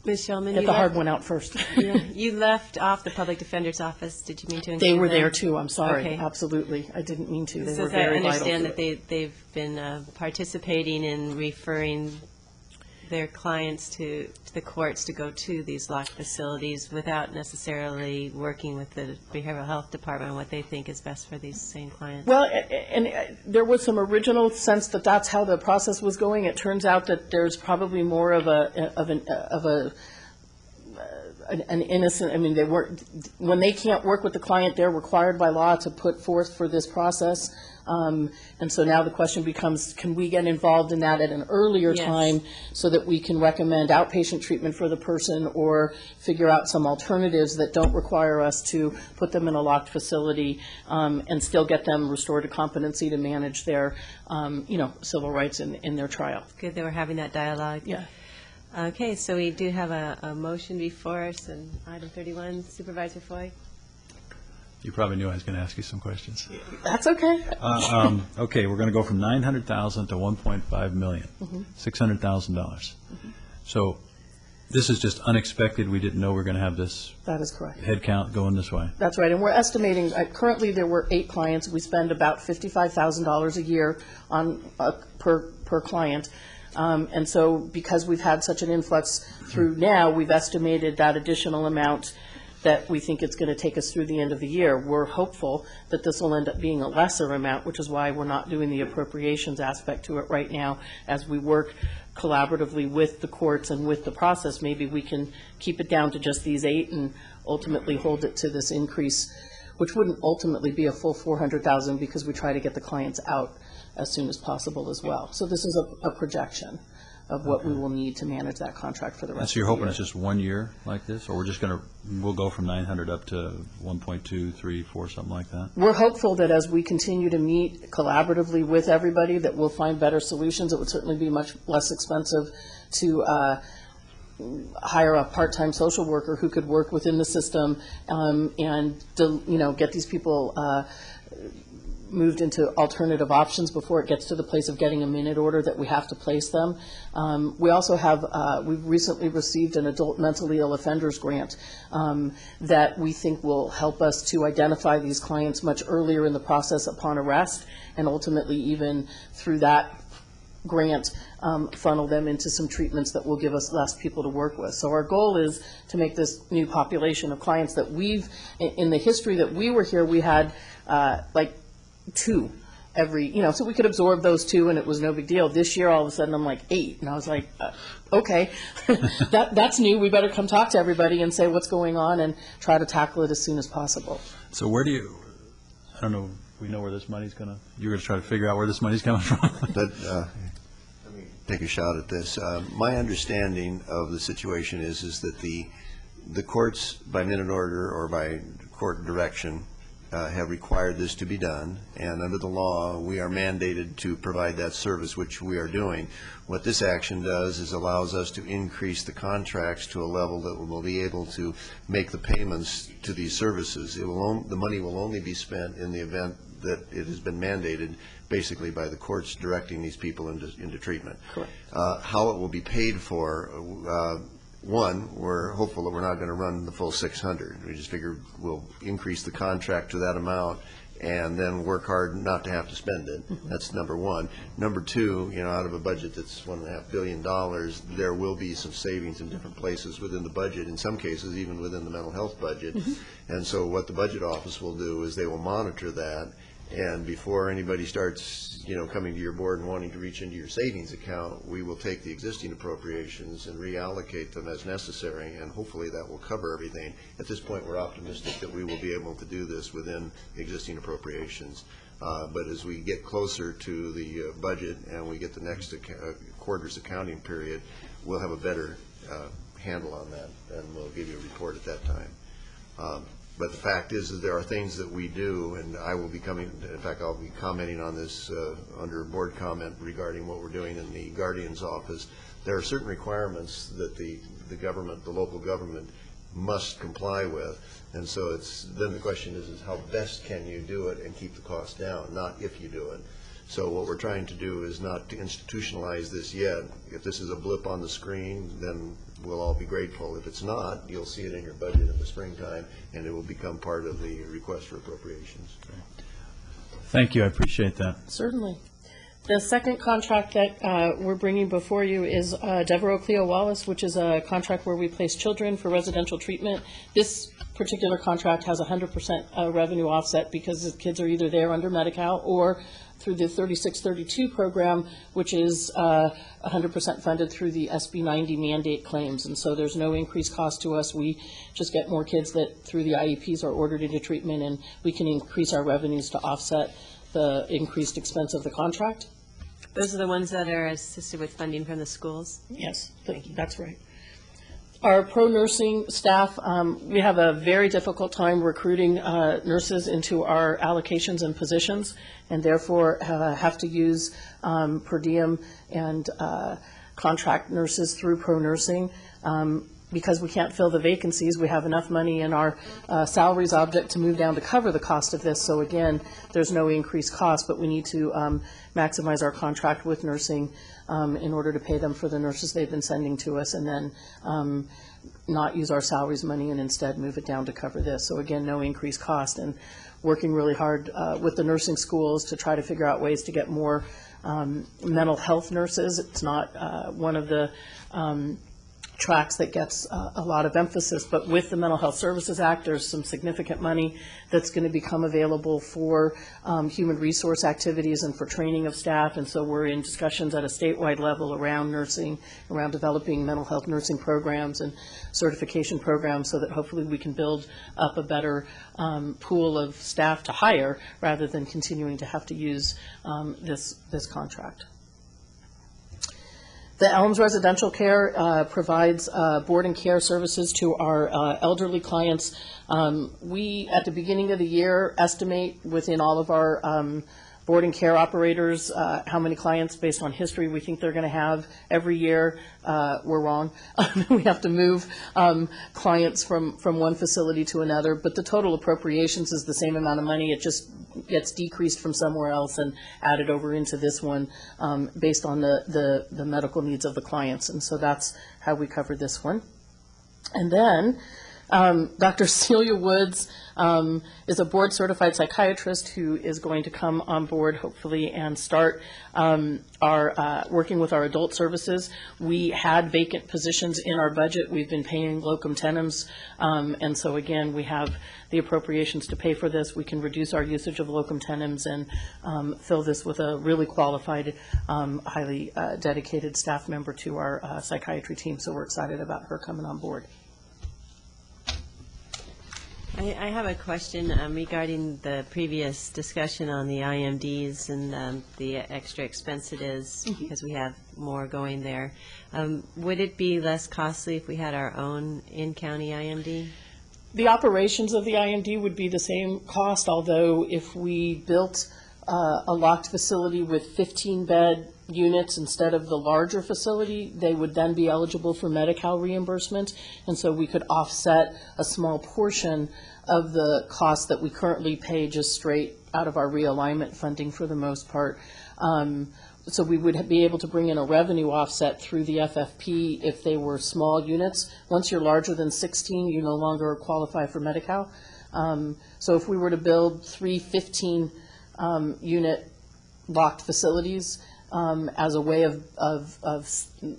A: Ms. Shulman,
T: get the hard one out first.
A: You left off the public defender's office. Did you mean to include
T: They were
A: them?
T: there too. I'm sorry.
A: Okay.
T: Absolutely. I didn't mean to. They
A: So
T: were very
A: I
T: vital
A: understand
T: to
A: that
T: it.
A: they've been participating in referring their clients to the courts to go to these locked facilities without necessarily working with the behavioral health department on what they think is best for these same clients.
T: Well, and there was some original sense that that's how the process was going. It turns out that there's probably more of an innocent, I mean, they weren't, when they can't work with the client, they're required by law to put forth for this process. And so now the question becomes, can we get involved in that at an earlier
A: Yes.
T: time so that we can recommend outpatient treatment for the person or figure out some alternatives that don't require us to put them in a locked facility and still get them restored to competency to manage their, civil rights in their trial.
A: Good that we're having that dialogue.
T: Yeah.
A: Okay, so we do have a motion before us, and item 31, Supervisor Foy.
F: You probably knew I was going to ask you some questions.
T: That's okay.
F: Okay, we're going to go from 900,000 to 1.5 million, $600,000. So this is just unexpected. We didn't know we were going to have this
T: That is correct.
F: head count going this way.
T: That's right, and we're estimating, currently there were 8 clients. We spend about $55,000 a year on per client. And so because we've had such an influx through now, we've estimated that additional amount that we think it's going to take us through the end of the year. We're hopeful that this will end up being a lesser amount, which is why we're not doing the appropriations aspect to it right now. As we work collaboratively with the courts and with the process, maybe we can keep it down to just these 8 and ultimately hold it to this increase, which wouldn't ultimately be a full $400,000 because we try to get the clients out as soon as possible as well. So this is a projection of what we will need to manage that contract for the
F: And
T: rest of
F: so
T: the
F: you're
T: year.
F: hoping it's just 1 year like this, or we'll go from 900 up to 1.2, 3, 4, something like that?
T: We're hopeful that as we continue to meet collaboratively with everybody, that we'll find better solutions. It would certainly be much less expensive to hire a part-time social worker who could work within the system and get these people moved into alternative options before it gets to the place of getting a minute order that we have to place them. We also have, we've recently received an adult mentally ill offenders grant that we think will help us to identify these clients much earlier in the process upon arrest, and ultimately even through that grant funnel them into some treatments that will give us less people to work with. So our goal is to make this new population of clients that in the history that we were here, we had like 2 every, so we could absorb those 2 and it was no big deal. This year, all of a sudden, I'm like 8, and I was like, okay, that's new. We better come talk to everybody and say what's going on and try to tackle it as soon as possible.
F: So where do you, I don't know, we know where this money's going to, you're going to try to figure out where this money's coming from?
B: Let me take a shot at this. My understanding of the situation is that the courts, by minute order or by court direction, have required this to be done, and under the law, we are mandated to provide that service, which we are doing. What this action does is allows us to increase the contracts to a level that we'll be able to make the payments to these services. The money will only be spent in the event that it has been mandated, basically by the courts directing these people into treatment.
T: Correct.
B: How it will be paid for, one, we're hopeful that we're not going to run the full 600. We just figure we'll increase the contract to that amount and then work hard not to have to spend it. That's number one. Number two, out of a budget that's $1.5 billion, there will be some savings in different places within the budget, in some cases even within the mental health budget. And so what the budget office will do is they will monitor that, and before anybody starts, coming to your board and wanting to reach into your savings account, we will take the existing appropriations and reallocate them as necessary, and hopefully that will cover everything. At this point, we're optimistic that we will be able to do this within existing appropriations. But as we get closer to the budget and we get the next quarter's accounting period, we'll have a better handle on that, and we'll give you a report at that time. But the fact is that there are things that we do, and I will be coming, in fact, I'll be commenting on this under board comment regarding what we're doing in the Guardian's office. There are certain requirements that the government, the local government, must comply with. And so then the question is how best can you do it and keep the cost down, not if you do it. So what we're trying to do is not to institutionalize this yet. If this is a blip on the screen, then we'll all be grateful. If it's not, you'll see it in your budget in the springtime, and it will become part of the request for appropriations.
F: Thank you. I appreciate that.
T: Certainly. The second contract that we're bringing before you is Devereaux Cleo Wallace, which is a contract where we place children for residential treatment. This particular contract has 100% revenue offset because the kids are either there under Medi-Cal or through the 3632 program, which is 100% funded through the SB 90 mandate claims. And so there's no increased cost to us. We just get more kids that through the IEPs are ordered into treatment, and we can increase our revenues to offset the increased expense of the contract.
A: Those are the ones that are assisted with funding from the schools?
T: Yes, that's right. Our pro-nursing staff, we have a very difficult time recruiting nurses into our allocations and positions, and therefore have to use per diem and contract nurses through pro-nursing. Because we can't fill the vacancies, we have enough money in our salaries object to move down to cover the cost of this. So again, there's no increased cost, but we need to maximize our contract with nursing in order to pay them for the nurses they've been sending to us, and then not use our salaries money and instead move it down to cover this. So again, no increased cost, and working really hard with the nursing schools to try to figure out ways to get more mental health nurses. It's not one of the tracks that gets a lot of emphasis, but with the Mental Health Services Act, there's some significant money that's going to become available for human resource activities and for training of staff, and so we're in discussions at a statewide level around nursing, around developing mental health nursing programs and certification programs so that hopefully we can build up a better pool of staff to hire rather than continuing to have to use this contract. The Elms Residential Care provides board and care services to our elderly clients. We, at the beginning of the year, estimate within all of our board and care operators how many clients, based on history, we think they're going to have every year. We're wrong. We have to move clients from one facility to another, but the total appropriations is the same amount of money. It just gets decreased from somewhere else and added over into this one based on the medical needs of the clients. And so that's how we cover this one. And then Dr. Celia Woods is a board-certified psychiatrist who is going to come on board, hopefully, and start our working with our adult services. We had vacant positions in our budget. We've been paying locum tenens, and so again, we have the appropriations to pay for this. We can reduce our usage of locum tenens and fill this with a really qualified, highly dedicated staff member to our psychiatry team, so we're excited about her coming on board.
A: I have a question regarding the previous discussion on the IMDs and the extra expense it is because we have more going there. Would it be less costly if we had our own in-county IMD?
T: The operations of the IMD would be the same cost, although if we built a locked facility with 15-bed units instead of the larger facility, they would then be eligible for Medi-Cal reimbursement, and so we could offset a small portion of the cost that we currently pay just straight out of our realignment funding for the most part. So we would be able to bring in a revenue offset through the FFP if they were small units. Once you're larger than 16, you no longer qualify for Medi-Cal. So if we were to build 3 15-unit locked facilities, as a way of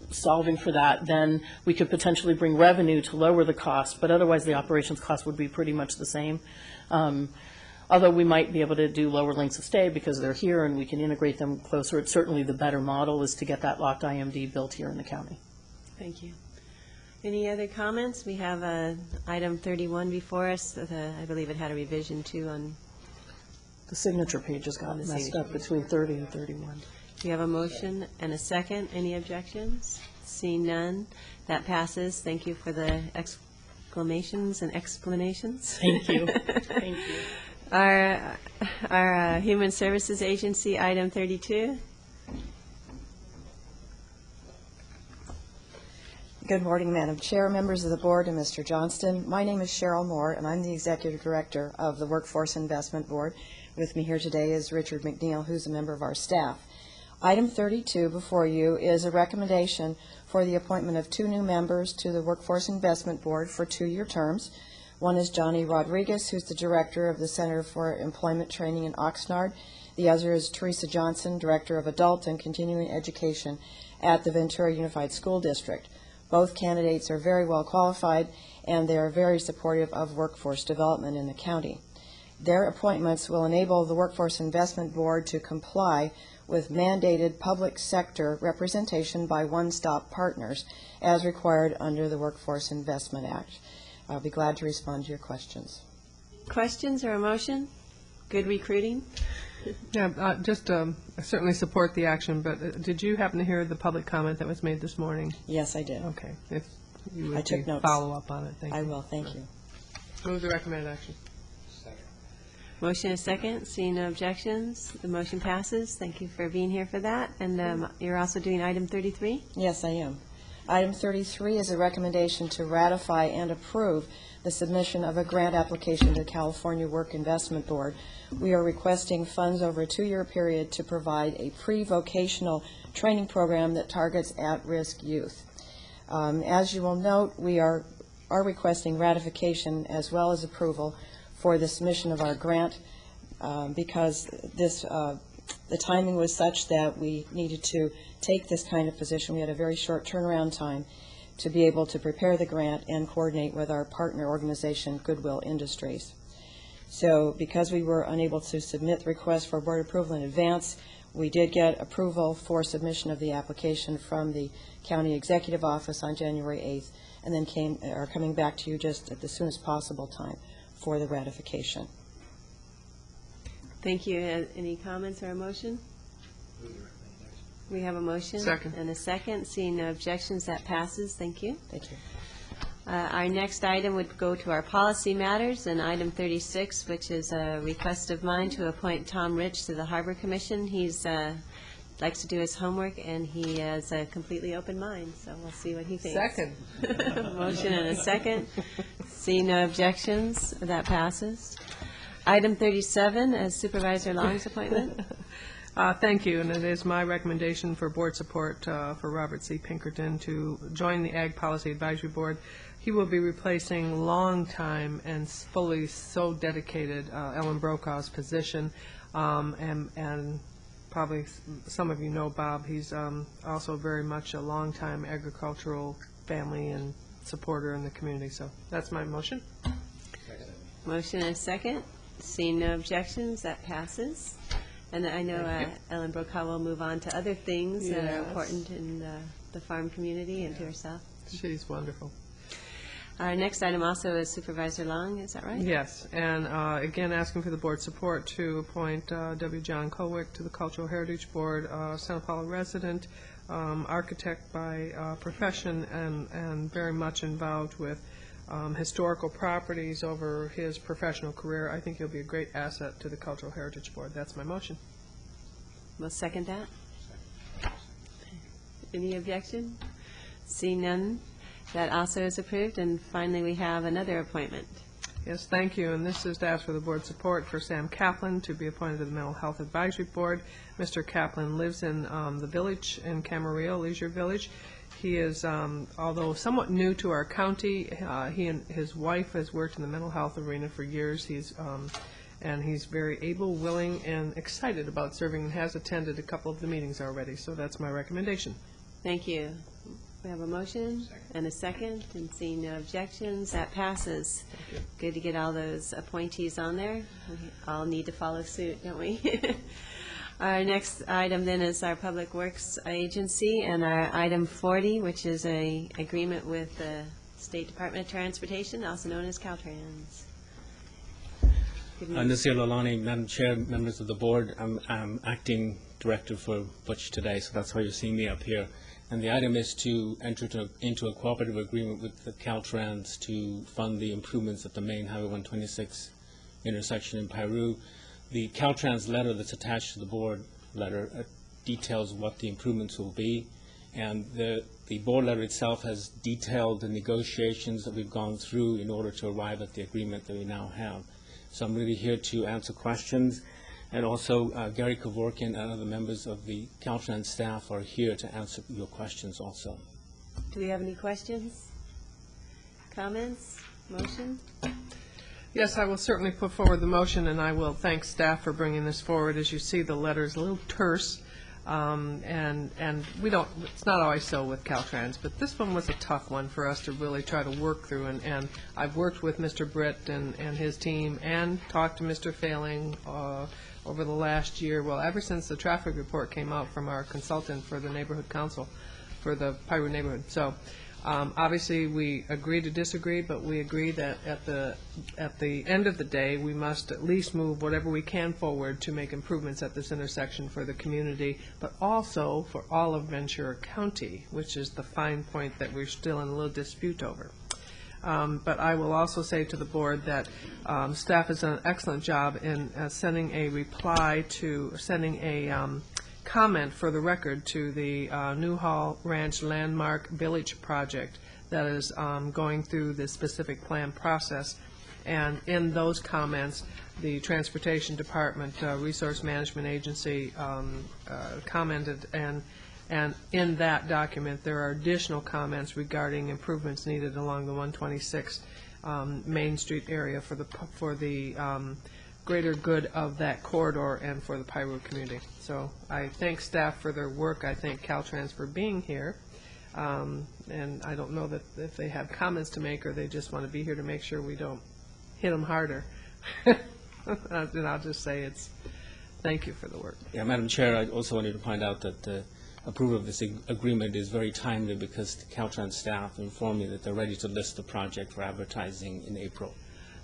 T: solving for that, then we could potentially bring revenue to lower the cost, but otherwise the operations cost would be pretty much the same. Although we might be able to do lower lengths of stay because they're here and we can integrate them closer. It's certainly the better model is to get that locked IMD built here in the county.
A: Thank you. Any other comments? We have item 31 before us. I believe it had a revision too on
T: The signature pages got messed up between 30 and 31.
A: We have a motion and a second. Any objections? Seeing none, that passes. Thank you for the exclamations and explanations.
T: Thank you. Thank you.
A: Our Human Services Agency, item 32.
C: Good morning, Madam Chair, members of the board, and Mr. Johnston. My name is Cheryl Moore, and I'm the Executive Director of the Workforce Investment Board. With me here today is Richard McNeil, who's a member of our staff. Item 32 before you is a recommendation for the appointment of 2 new members to the Workforce Investment Board for 2-year terms. One is Johnny Rodriguez, who's the Director of the Center for Employment Training in Oxnard. The other is Teresa Johnson, Director of Adult and Continuing Education at the Ventura Unified School District. Both candidates are very well qualified, and they are very supportive of workforce development in the county. Their appointments will enable the Workforce Investment Board to comply with mandated public sector representation by one-stop partners as required under the Workforce Investment Act. I'll be glad to respond to your questions.
A: Questions or a motion? Good recruiting?
M: Yeah, I certainly support the action, but did you happen to hear the public comment that was made this morning?
C: Yes, I did.
M: Okay. If you
C: I took
M: would
C: notes.
M: follow up on it, thank you.
C: I will, thank you.
M: Move the recommended action.
A: Motion is second. Seeing no objections, the motion passes. Thank you for being here for that. And you're also doing item 33?
C: Yes, I am. Item 33 is a recommendation to ratify and approve the submission of a grant application to the California Work Investment Board. We are requesting funds over a 2-year period to provide a pre-vocational training program that targets at-risk youth. As you will note, we are requesting ratification as well as approval for the submission of our grant because the timing was such that we needed to take this kind of position. We had a very short turnaround time to be able to prepare the grant and coordinate with our partner organization, Goodwill Industries. So because we were unable to submit the request for board approval in advance, we did get approval for submission of the application from the county executive office on January 8th, and then are coming back to you just at the soonest possible time for the ratification.
A: Thank you. Any comments or a motion? We have a motion.
M: Second.
A: And a second. Seeing no objections, that passes. Thank you.
C: Thank you.
A: Our next item would go to our policy matters, and item 36, which is a request of mine to appoint Tom Rich to the Harbor Commission. He's likes to do his homework, and he has a completely open mind, so we'll see what he thinks.
M: Second.
A: Motion and a second. Seeing no objections, that passes. Item 37 is Supervisor Long's appointment.
M: Thank you, and it is my recommendation for board support for Robert C. Pinkerton to join the Ag Policy Advisory Board. He will be replacing long-time and fully so dedicated Ellen Brokaw's position, and probably some of you know Bob. He's also very much a long-time agricultural family and supporter in the community, so that's my motion.
A: Motion and a second. Seeing no objections, that passes. And I know Ellen Brokaw will move on to other things that are important in the farm community and to herself.
M: She's wonderful.
A: Our next item also is Supervisor Long, is that right?
M: Yes, and again, asking for the board support to appoint W. John Colwick to the Cultural Heritage Board, Santa Paula resident, architect by profession, and very much involved with historical properties over his professional career. I think he'll be a great asset to the Cultural Heritage Board. That's my motion.
A: We'll second that. Any objection? See none. That also is approved. And finally, we have another appointment.
M: Yes, thank you. And this is to ask for the board support for Sam Kaplan to be appointed to the Mental Health Advisory Board. Mr. Kaplan lives in the village in Camarillo, Leisure Village. He is, although somewhat new to our county, he and his wife has worked in the mental health arena for years. And he's very able, willing, and excited about serving, and has attended a couple of the meetings already. So that's my recommendation.
A: Thank you. We have a motion and a second, and seeing no objections, that passes. Good to get all those appointees on there. We all need to follow suit, don't we? Our next item then is our Public Works Agency, and our item 40, which is a agreement with the State Department of Transportation, also known as Caltrans.
E: Nasir Lalani, Madam Chair, members of the board. I'm acting director for Butch today, so that's why you're seeing me up here. And the item is to enter into a cooperative agreement with the Caltrans to fund the improvements at the main Highway 126 intersection in Piru. The Caltrans letter that's attached to the board letter details what the improvements will be, and the board letter itself has detailed the negotiations that we've gone through in order to arrive at the agreement that we now have. So I'm really here to answer questions, and also Gary Kevorkian and other members of the Caltrans staff are here to answer your questions also.
A: Do we have any questions, comments, motion?
M: Yes, I will certainly put forward the motion, and I will thank staff for bringing this forward. As you see, the letter is a little terse, and we don't, it's not always so with Caltrans, but this one was a tough one for us to really try to work through, and I've worked with Mr. Britt and his team and talked to Mr. Failing over the last year, well, ever since the traffic report came out from our consultant for the neighborhood council for the Piru neighborhood. So obviously we agree to disagree, but we agree that at the end of the day we must at least move whatever we can forward to make improvements at this intersection for the community, but also for all of Ventura County, which is the fine point that we're still in a little dispute over. But I will also say to the board that staff has done an excellent job in sending a comment for the record to the Newhall Ranch Landmark Village project that is going through the specific plan process. And in those comments, the Transportation Department, Resource Management Agency commented, and in that document there are additional comments regarding improvements needed along the 126 Main Street area for the greater good of that corridor and for the Piru community. So I thank staff for their work. I thank Caltrans for being here. And I don't know that if they have comments to make or they just want to be here to make sure we don't hit them harder. And I'll just say thank you for the work.
E: Yeah, Madam Chair, I also wanted to point out that the approval of this agreement is very timely because the Caltrans staff informed me that they're ready to list the project for advertising in April.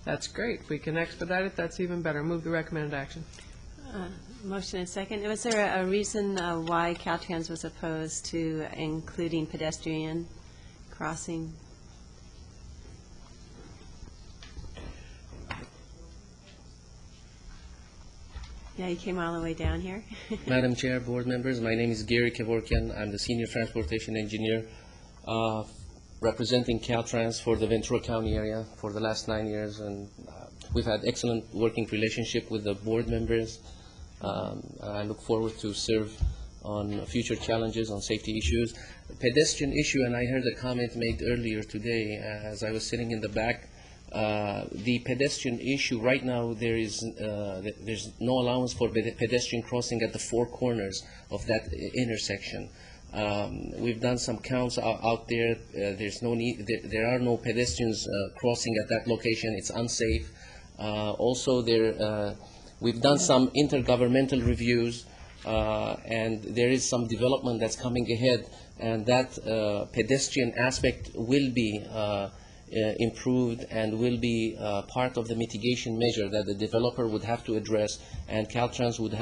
M: That's great. If we can expedite it, that's even better. Move the recommended action.
A: Motion and second. Was there a reason why Caltrans was opposed to including pedestrian crossing? Yeah, you came all the way down here.
H: Madam Chair, board members, my name is Gary Kevorkian. I'm the Senior Transportation Engineer representing Caltrans for the Ventura County area for the last 9 years, and we've had excellent working relationship with the board members. I look forward to serve on future challenges on safety issues. The pedestrian issue, and I heard a comment made earlier today as I was sitting in the back. The pedestrian issue right now, there's no allowance for pedestrian crossing at the four corners of that intersection. We've done some counts out there. There's no need. There are no pedestrians crossing at that location. It's unsafe. Also, we've done some intergovernmental reviews, and there is some development that's coming ahead, and that pedestrian aspect will be improved and will be part of the mitigation measure that the developer would have to address, and Caltrans would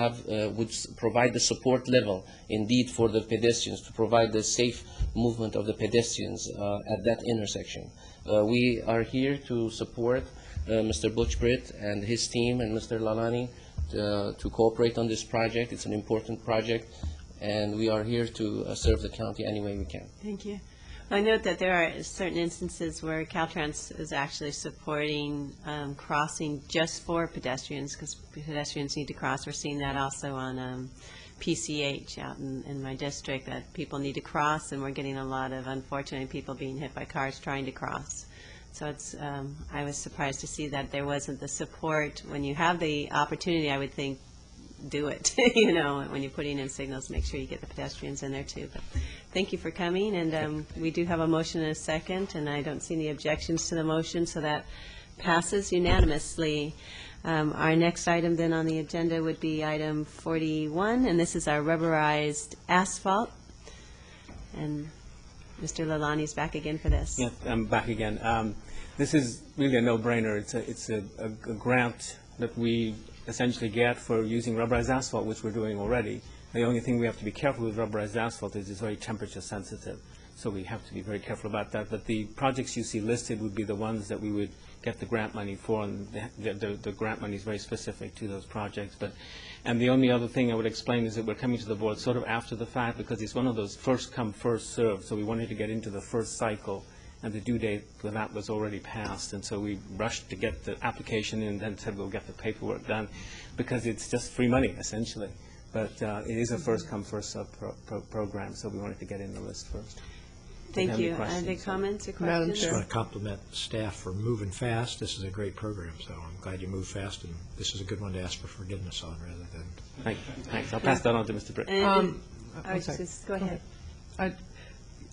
H: provide the support level indeed for the pedestrians to provide the safe movement of the pedestrians at that intersection. We are here to support Mr. Butch Britt and his team and Mr. Lalani to cooperate on this project. It's an important project, and we are here to serve the county any way we can.
A: Thank you. I note that there are certain instances where Caltrans is actually supporting crossing just for pedestrians, because pedestrians need to cross. We're seeing that also on PCH out in my district, that people need to cross, and we're getting a lot of, unfortunately, people being hit by cars trying to cross. So it's, I was surprised to see that there wasn't the support. When you have the opportunity, I would think, do it. You know, when you're putting in signals, make sure you get the pedestrians in there too. But thank you for coming, and we do have a motion and a second, and I don't see any objections to the motion, so that passes unanimously. Our next item then on the agenda would be item 41, and this is our rubberized asphalt. And Mr. Lalani's back again for this.
E: Yeah, I'm back again. This is really a no-brainer. It's a grant that we essentially get for using rubberized asphalt, which we're doing already. The only thing we have to be careful with rubberized asphalt is it's very temperature sensitive. So we have to be very careful about that. But the projects you see listed would be the ones that we would get the grant money for, and the grant money is very specific to those projects. And the only other thing I would explain is that we're coming to the board sort of after the fact, because it's one of those first come, first served. So we wanted to get into the first cycle, and the due date for that was already passed. And so we rushed to get the application in and then said we'll get the paperwork done, because it's just free money, essentially. But it is a first come, first served program, so we wanted to get in the list first.
A: Thank you. Are there comments or questions?
G: I just want to compliment staff for moving fast. This is a great program, so I'm glad you moved fast, and this is a good one to ask for forgiveness on rather than...
E: Thanks. I'll pass that on to Mr. Britt.
A: Go ahead.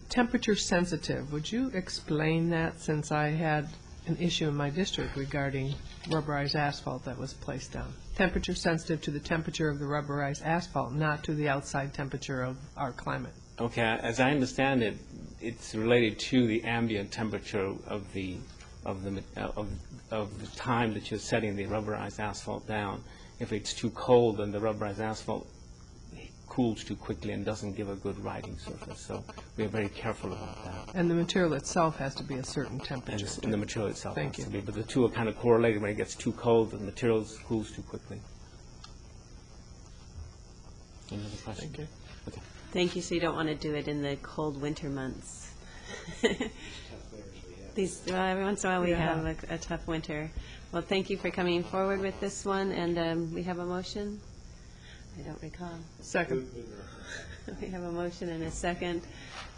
M: Temperature sensitive, would you explain that, since I had an issue in my district regarding rubberized asphalt that was placed down? Temperature sensitive to the temperature of the rubberized asphalt, not to the outside temperature of our climate.
E: Okay, as I understand it, it's related to the ambient temperature of the time that you're setting the rubberized asphalt down. If it's too cold, then the rubberized asphalt cools too quickly and doesn't give a good riding surface. So we are very careful about that.
M: And the material itself has to be a certain temperature.
E: And the material itself
M: Thank
E: has
M: you.
E: to be. But the two are kind of correlated. When it gets too cold, the material cools too quickly. Any other questions?
M: Thank you.
E: Okay.
A: Thank you. So you don't want to do it in the cold winter months. Every once in a while we have a tough winter. Well, thank you for coming forward with this one, and we have a motion. I don't recall.
M: Second.
A: We have a motion and a second.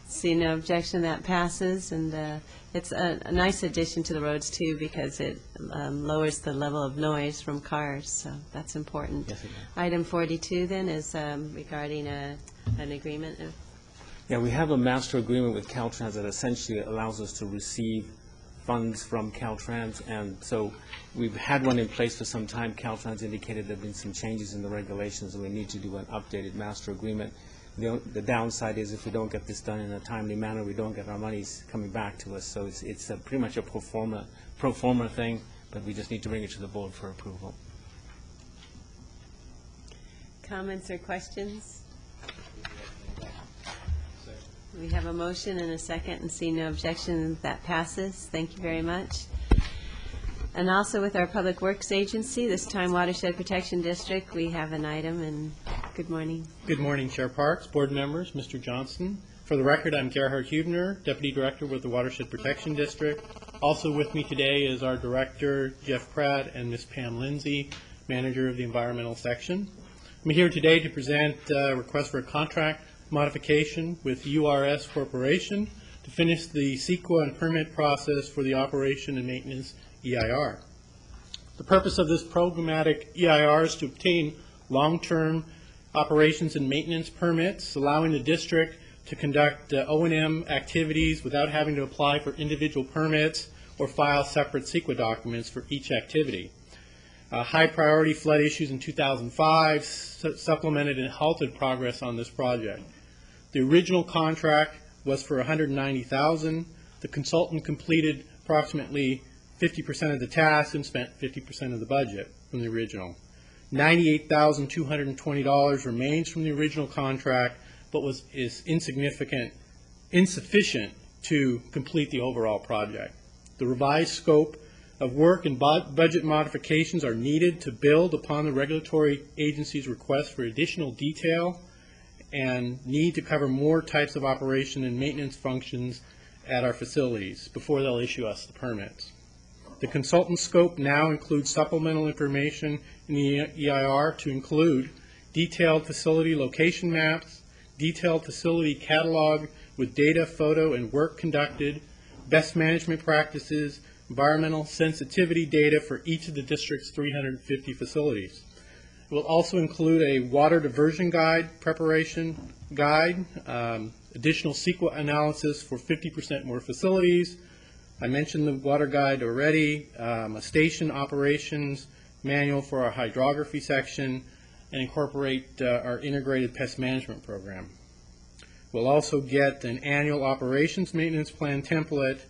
A: See no objection, that passes, and it's a nice addition to the roads too, because it lowers the level of noise from cars, so that's important.
E: Yes, it does.
A: Item 42 then is regarding an agreement.
E: Yeah, we have a master agreement with Caltrans that essentially allows us to receive funds from Caltrans, and so we've had one in place for some time. Caltrans indicated there have been some changes in the regulations, and we need to do an updated master agreement. The downside is if we don't get this done in a timely manner, we don't get our monies coming back to us. So it's pretty much a pro forma thing, but we just need to bring it to the board for approval.
A: Comments or questions? We have a motion and a second, and see no objection, that passes. Thank you very much. And also with our Public Works Agency, this time Watershed Protection District, we have an item, and good morning.
U: Good morning, Chair Parks, board members, Mr. Johnson. For the record, I'm Gerhard Hubner, Deputy Director with the Watershed Protection District. Also with me today is our Director, Jeff Pratt, and Ms. Pam Lindsay, Manager of the Environmental Section. I'm here today to present a request for a contract modification with URS Corporation to finish the CEQA and permit process for the operation and maintenance EIR. The purpose of this programmatic EIR is to obtain long-term operations and maintenance permits, allowing the district to conduct O&M activities without having to apply for individual permits or file separate CEQA documents for each activity. High priority flood issues in 2005 supplemented and halted progress on this project. The original contract was for $190,000. The consultant completed approximately 50% of the tasks and spent 50% of the budget from the original. $98,220 remains from the original contract, but is insufficient to complete the overall project. The revised scope of work and budget modifications are needed to build upon the regulatory agency's request for additional detail and need to cover more types of operation and maintenance functions at our facilities before they'll issue us the permits. The consultant scope now includes supplemental information in the EIR to include detailed facility location maps, detailed facility catalog with data, photo, and work conducted, best management practices, environmental sensitivity data for each of the district's 350 facilities. It will also include a water diversion guide, preparation guide, additional CEQA analysis for 50% more facilities. I mentioned the water guide already, a station operations manual for our hydrography section, and incorporate our integrated pest management program. We'll also get an annual operations maintenance plan template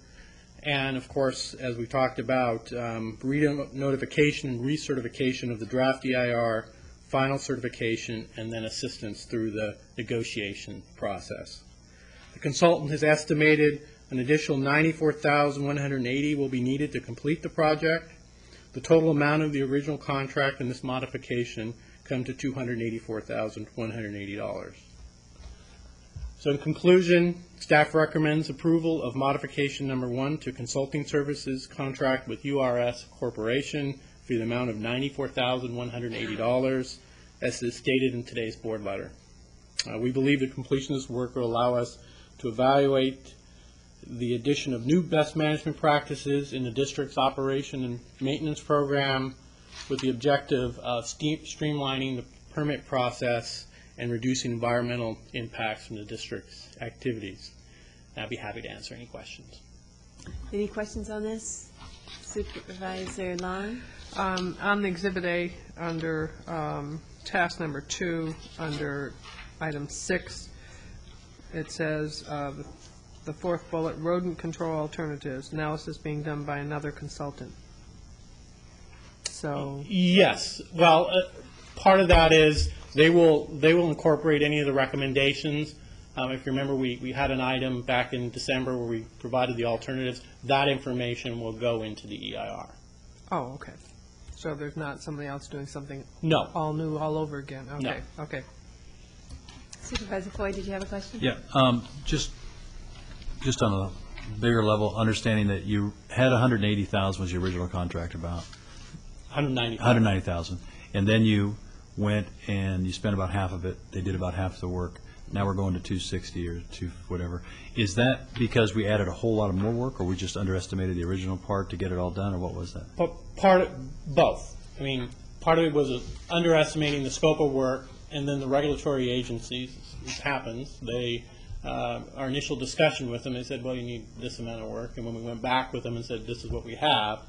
U: And of course, as we talked about, notification and recertification of the draft EIR, final certification, and then assistance through the negotiation process. The consultant has estimated an additional $94,180 will be needed to complete the project. The total amount of the original contract and this modification come to $284,180. So in conclusion, staff recommends approval of modification number 1 to consulting services contract with URS Corporation for the amount of $94,180, as is stated in today's board letter. We believe the completion of this work will allow us to evaluate the addition of new best management practices in the district's operation and maintenance program with the objective of streamlining the permit process and reducing environmental impacts from the district's activities. And I'd be happy to answer any questions.
A: Any questions on this? Supervisor Long?
M: On the Exhibit A, under task number 2, under item 6, it says the fourth bullet, rodent control alternatives, analysis being done by another consultant. So
U: yes, well, part of that is they will incorporate any of the recommendations. If you remember, we had an item back in December where we provided the alternatives. That information will go into the EIR.
M: Oh, okay. So there's not somebody else doing something
U: No.
M: all new all over again? Okay.
U: No.
M: Okay.
A: Supervisor Floyd, did you have a question?
F: Yeah, just on a bigger level, understanding that you had 180,000 was the original contract about. 190,000. And then you went and you spent about half of it. They did about half the work. Now we're going to 260 or whatever. Is that because we added a whole lot of more work, or we just underestimated the original part to get it all done, or what was that?
U: Both. I mean, part of it was underestimating the scope of work, and then the regulatory agencies, this happens, our initial discussion with them, they said, well, you need this amount of work. And when we went back with them and said, this is what we have,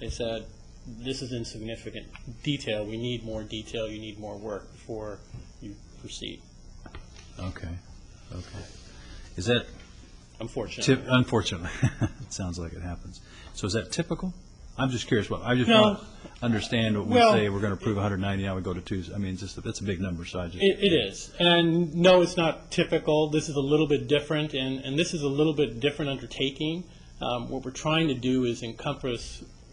U: they said, this is insignificant detail. We need more detail. You need more work before you proceed.
F: Okay. Is that
U: unfortunate?
F: Unfortunately, it sounds like it happens. So is that typical? I'm just curious. I just
U: No.
F: want to understand what we say. We're going to approve 190. Now we go to 2. I mean, that's a big number. So I just
U: it is, and no, it's not typical. This is a little bit different, and this is a little bit different undertaking. What we're trying to do is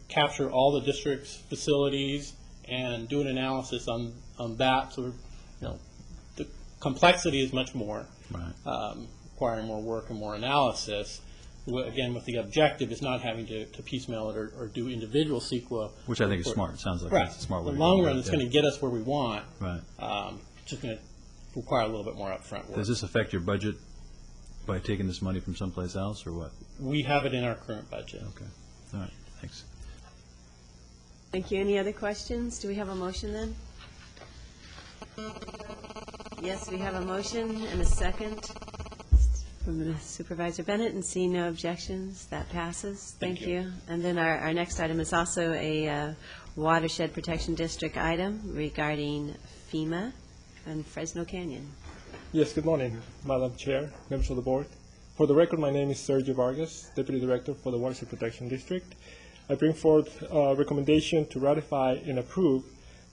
U: capture all the district's facilities and do an analysis on that. So, the complexity is much more, requiring more work and more analysis. Again, with the objective is not having to piecemeal it or do individual CEQA.
F: Which I think is smart. It sounds like
U: right.
F: it's a smart way.
U: In the long run, it's going to get us where we want.
F: Right.
U: Just going to require a little bit more upfront work.
F: Does this affect your budget by taking this money from someplace else, or what?
U: We have it in our current budget.
F: Okay. All right. Thanks.
A: Thank you. Any other questions? Do we have a motion then? Yes, we have a motion and a second from Supervisor Bennett, and seeing no objections, that passes. Thank you. And then our next item is also a watershed protection district item regarding FEMA and Fresno Canyon.
I: Yes, good morning, Madam Chair, members of the board. For the record, my name is Sergio Vargas, Deputy Director for the Watershed Protection District. I bring forth a recommendation to ratify and approve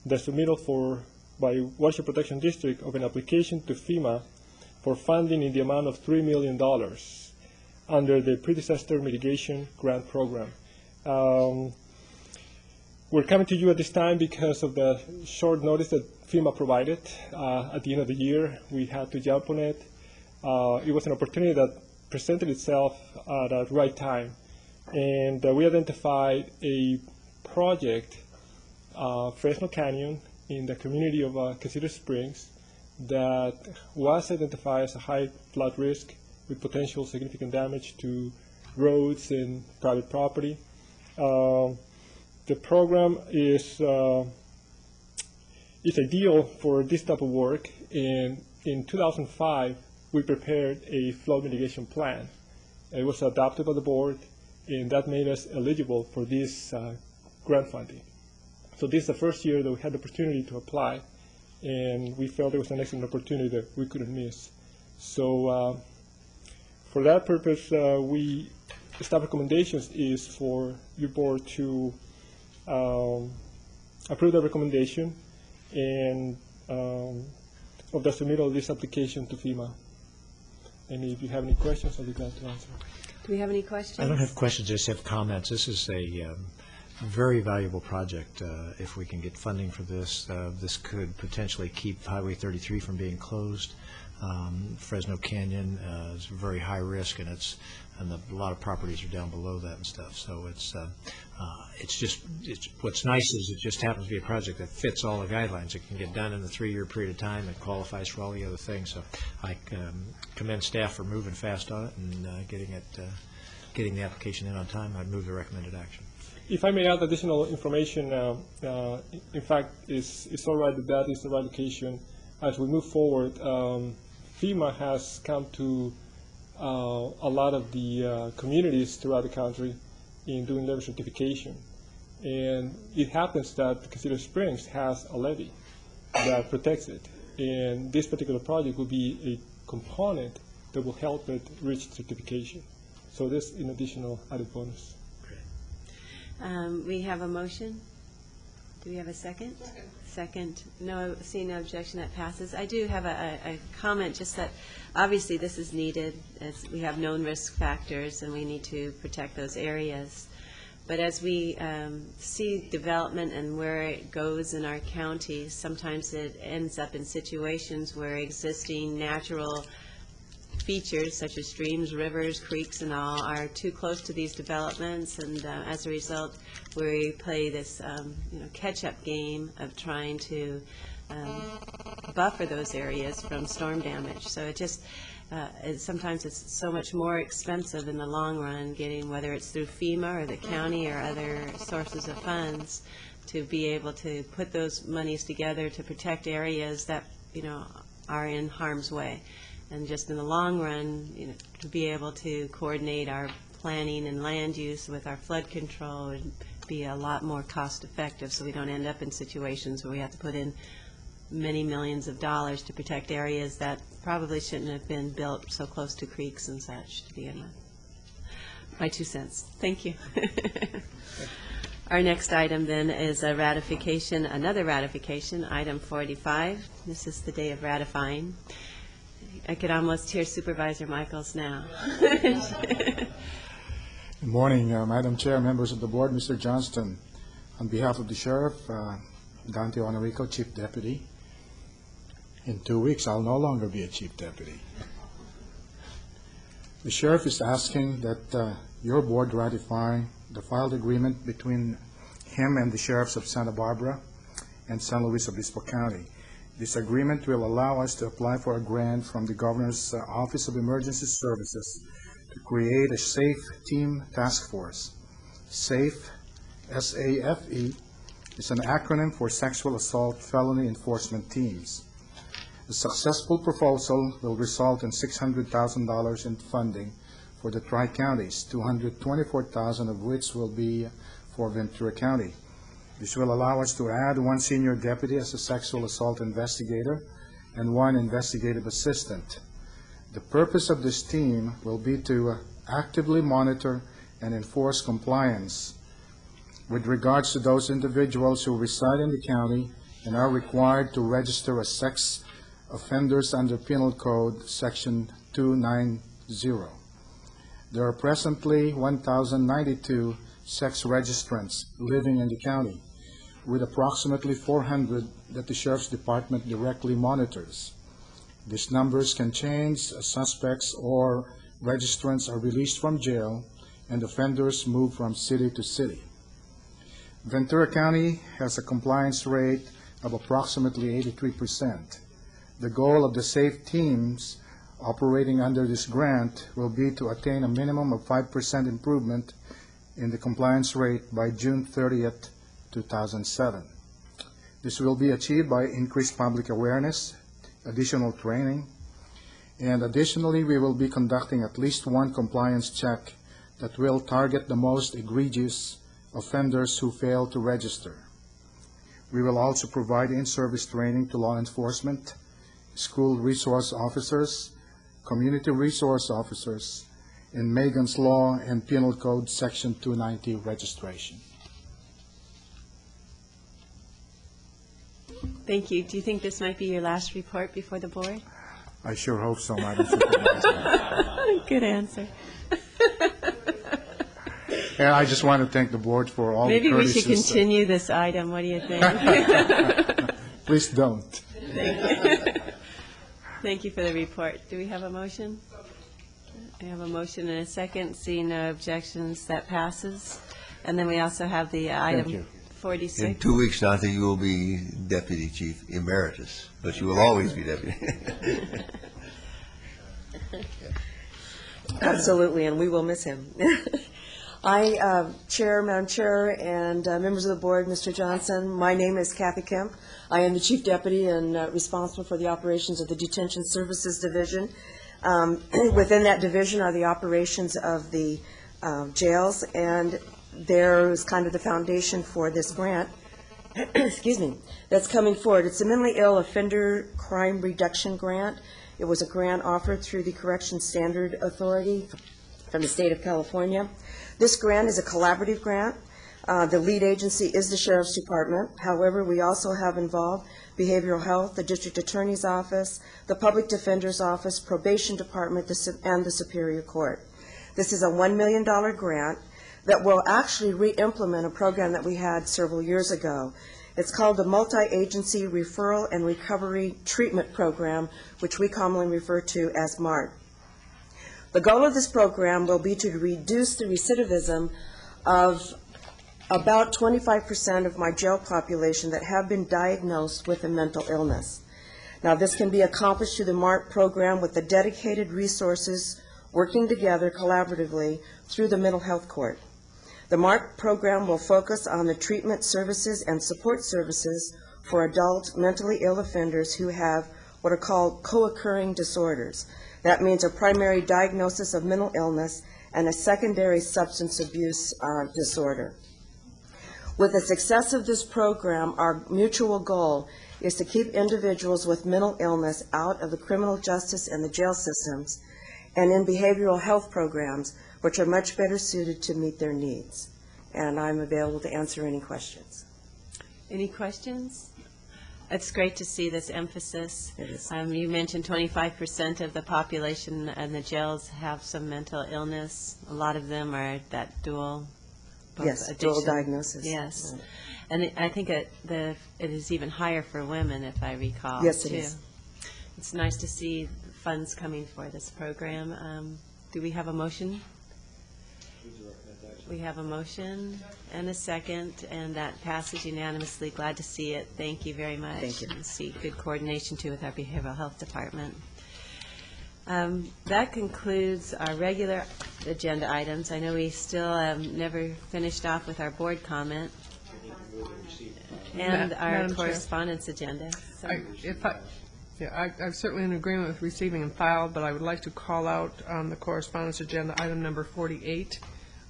I: the submittal by Watershed Protection District of an application to FEMA for funding in the amount of $3 million under the Pre-Disaster Mitigation Grant Program. We're coming to you at this time because of the short notice that FEMA provided at the end of the year. We had to jump on it. It was an opportunity that presented itself at the right time. And we identified a project, Fresno Canyon, in the community of Casita Springs, that was identified as a high flood risk with potential significant damage to roads and private property. The program is ideal for this type of work, and in 2005 we prepared a flood mitigation plan. It was adopted by the board, and that made us eligible for this grant funding. So this is the first year that we had the opportunity to apply, and we felt it was an excellent opportunity that we couldn't miss. So for that purpose, we staff recommendations is for your board to approve the recommendation and of the submittal of this application to FEMA. And if you have any questions, I'll be glad to answer.
A: Do we have any questions?
G: I don't have questions, I just have comments. This is a very valuable project. If we can get funding for this, this could potentially keep Highway 33 from being closed. Fresno Canyon is very high risk, and a lot of properties are down below that and stuff. So it's what's nice is it just happens to be a project that fits all the guidelines. It can get done in a 3-year period of time. It qualifies for all the other things. So I commend staff for moving fast on it and getting the application in on time. I'd move the recommended action.
I: If I may add additional information, in fact, it's all right that is the right location. As we move forward, FEMA has come to a lot of the communities throughout the country in doing levee certification. And it happens that Casita Springs has a levee that protects it. And this particular project will be a component that will help it reach certification. So this is an additional added bonus.
A: We have a motion. Do we have a second? Second. No, seeing no objection, that passes. I do have a comment, just that obviously this is needed, as we have known risk factors and we need to protect those areas. But as we see development and where it goes in our counties, sometimes it ends up in situations where existing natural features such as streams, rivers, creeks, and all are too close to these developments, and as a result, we play this catch-up game of trying to buffer those areas from storm damage. So it just sometimes it's so much more expensive in the long run, getting, whether it's through FEMA or the county or other sources of funds, to be able to put those monies together to protect areas that are in harm's way. And just in the long run, to be able to coordinate our planning and land use with our flood control would be a lot more cost effective, so we don't end up in situations where we have to put in many millions of dollars to protect areas that probably shouldn't have been built so close to creeks and such to begin with. My 2 cents. Thank you. Our next item then is a ratification, another ratification, item 45. This is the day of ratifying. I could almost hear Supervisor Michaels now.
J: Good morning, Madam Chair, members of the board, Mr. Johnston. On behalf of the Sheriff, Dante Honorico, Chief Deputy. In 2 weeks, I'll no longer be a Chief Deputy. The Sheriff is asking that your board ratify the filed agreement between him and the Sheriffs of Santa Barbara and San Luis Obispo County. This agreement will allow us to apply for a grant from the Governor's Office of Emergency Services to create a SAFE Team Task Force. SAFE, S-A-F-E, is an acronym for Sexual Assault Felony Enforcement Teams. The successful proposal will result in $600,000 in funding for the Tri-Counties, $224,000 of which will be for Ventura County. This will allow us to add 1 senior deputy as a sexual assault investigator and 1 investigative assistant. The purpose of this team will be to actively monitor and enforce compliance with regards to those individuals who reside in the county and are required to register as sex offenders under Penal Code Section 290. There are presently 1,092 sex registrants living in the county, with approximately 400 that the Sheriff's Department directly monitors. These numbers can change as suspects or registrants are released from jail and offenders move from city to city. Ventura County has a compliance rate of approximately 83%. The goal of the SAFE teams operating under this grant will be to attain a minimum of 5% improvement in the compliance rate by June 30th, 2007. This will be achieved by increased public awareness, additional training, and additionally we will be conducting at least 1 compliance check that will target the most egregious offenders who fail to register. We will also provide in-service training to law enforcement, school resource officers, community resource officers, in Megan's Law and Penal Code Section 290 registration.
A: Thank you. Do you think this might be your last report before the board?
J: I sure hope so, Madam Supervisor.
A: Good answer.
J: And I just want to thank the board for all the
A: Maybe we
J: courtesies.
A: should continue this item. What do you think?
J: Please don't.
A: Thank you. Thank you for the report. Do we have a motion? We have a motion and a second. Seeing no objections, that passes. And then we also have the item 46.
B: In 2 weeks, Jonathan, you will be Deputy Chief Emeritus, but you will always be Deputy.
K: Absolutely, and we will miss him. Madam Chair, and members of the board, Mr. Johnson, my name is Kathy Kemp. I am the Chief Deputy and responsible for the operations of the Detention Services Division. Within that division are the operations of the jails, and there is kind of the foundation for this grant, excuse me, that's coming forward. It's a Mentally Ill Offender Crime Reduction Grant. It was a grant offered through the Correction Standard Authority from the state of California. This grant is a collaborative grant. The lead agency is the Sheriff's Department. However, we also have involved Behavioral Health, the District Attorney's Office, the Public Defender's Office, Probation Department, and the Superior Court. This is a $1 million grant that will actually re-implement a program that we had several years ago. It's called the Multi-Agency Referral and Recovery Treatment Program, which we commonly refer to as MART. The goal of this program will be to reduce the recidivism of about 25% of my jail population that have been diagnosed with a mental illness. Now, this can be accomplished through the MART program with the dedicated resources working together collaboratively through the mental health court. The MART program will focus on the treatment services and support services for adult mentally ill offenders who have what are called co-occurring disorders. That means a primary diagnosis of mental illness and a secondary substance abuse disorder. With the success of this program, our mutual goal is to keep individuals with mental illness out of the criminal justice and the jail systems and in behavioral health programs, which are much better suited to meet their needs. And I'm available to answer any questions.
A: Any questions? It's great to see this emphasis.
K: It is.
A: You mentioned 25% of the population in the jails have some mental illness. A lot of them are that dual
K: Yes, dual
A: addiction.
K: diagnosis.
A: Yes.
K: Right.
A: And I think it is even higher for women, if I recall.
K: Yes, it
A: too.
K: is.
A: It's nice to see funds coming for this program. Do we have a motion? We have a motion and a second, and that passes unanimously. Glad to see it. Thank you very much.
K: Thank you.
A: And see good coordination, too, with our Behavioral Health Department. That concludes our regular agenda items. I know we still never finished off with our board comment and our
M: Madam Chair.
A: correspondence agenda. So-
M: I'm certainly in agreement with receiving and filed, but I would like to call out on the correspondence agenda item number 48.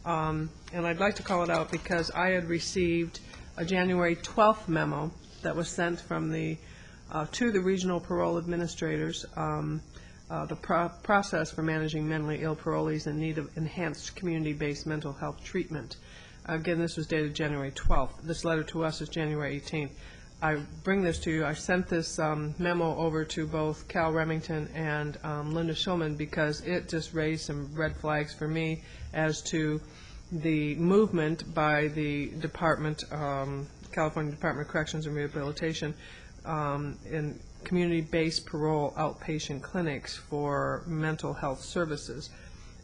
M: And I'd like to call it out because I had received a January 12th memo that was sent from to the regional parole administrators, the process for managing mentally ill parolees in need of enhanced community-based mental health treatment. Again, this was dated January 12th. This letter to us is January 18th. I bring this to you. I sent this memo over to both Cal Remington and Linda Schulman because it just raised some red flags for me as to the movement by the Department, California Department of Corrections and Rehabilitation, in community-based parole outpatient clinics for mental health services.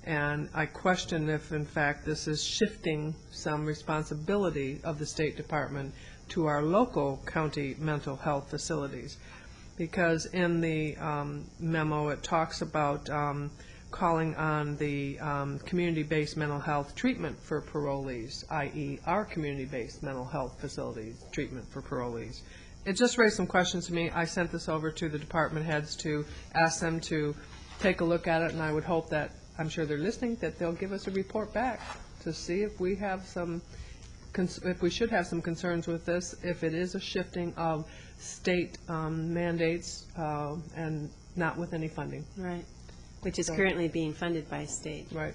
M: And I question if, in fact, this is shifting some responsibility of the State Department to our local county mental health facilities. Because in the memo, it talks about calling on the community-based mental health treatment for parolees, i.e. our community-based mental health facilities treatment for parolees. It just raised some questions to me. I sent this over to the department heads to ask them to take a look at it, and I would hope that, I'm sure they're listening, that they'll give us a report back to see if we have some, if we should have some concerns with this, if it is a shifting of state mandates and not with any funding.
A: Right. Which is currently being funded by state.
M: Right.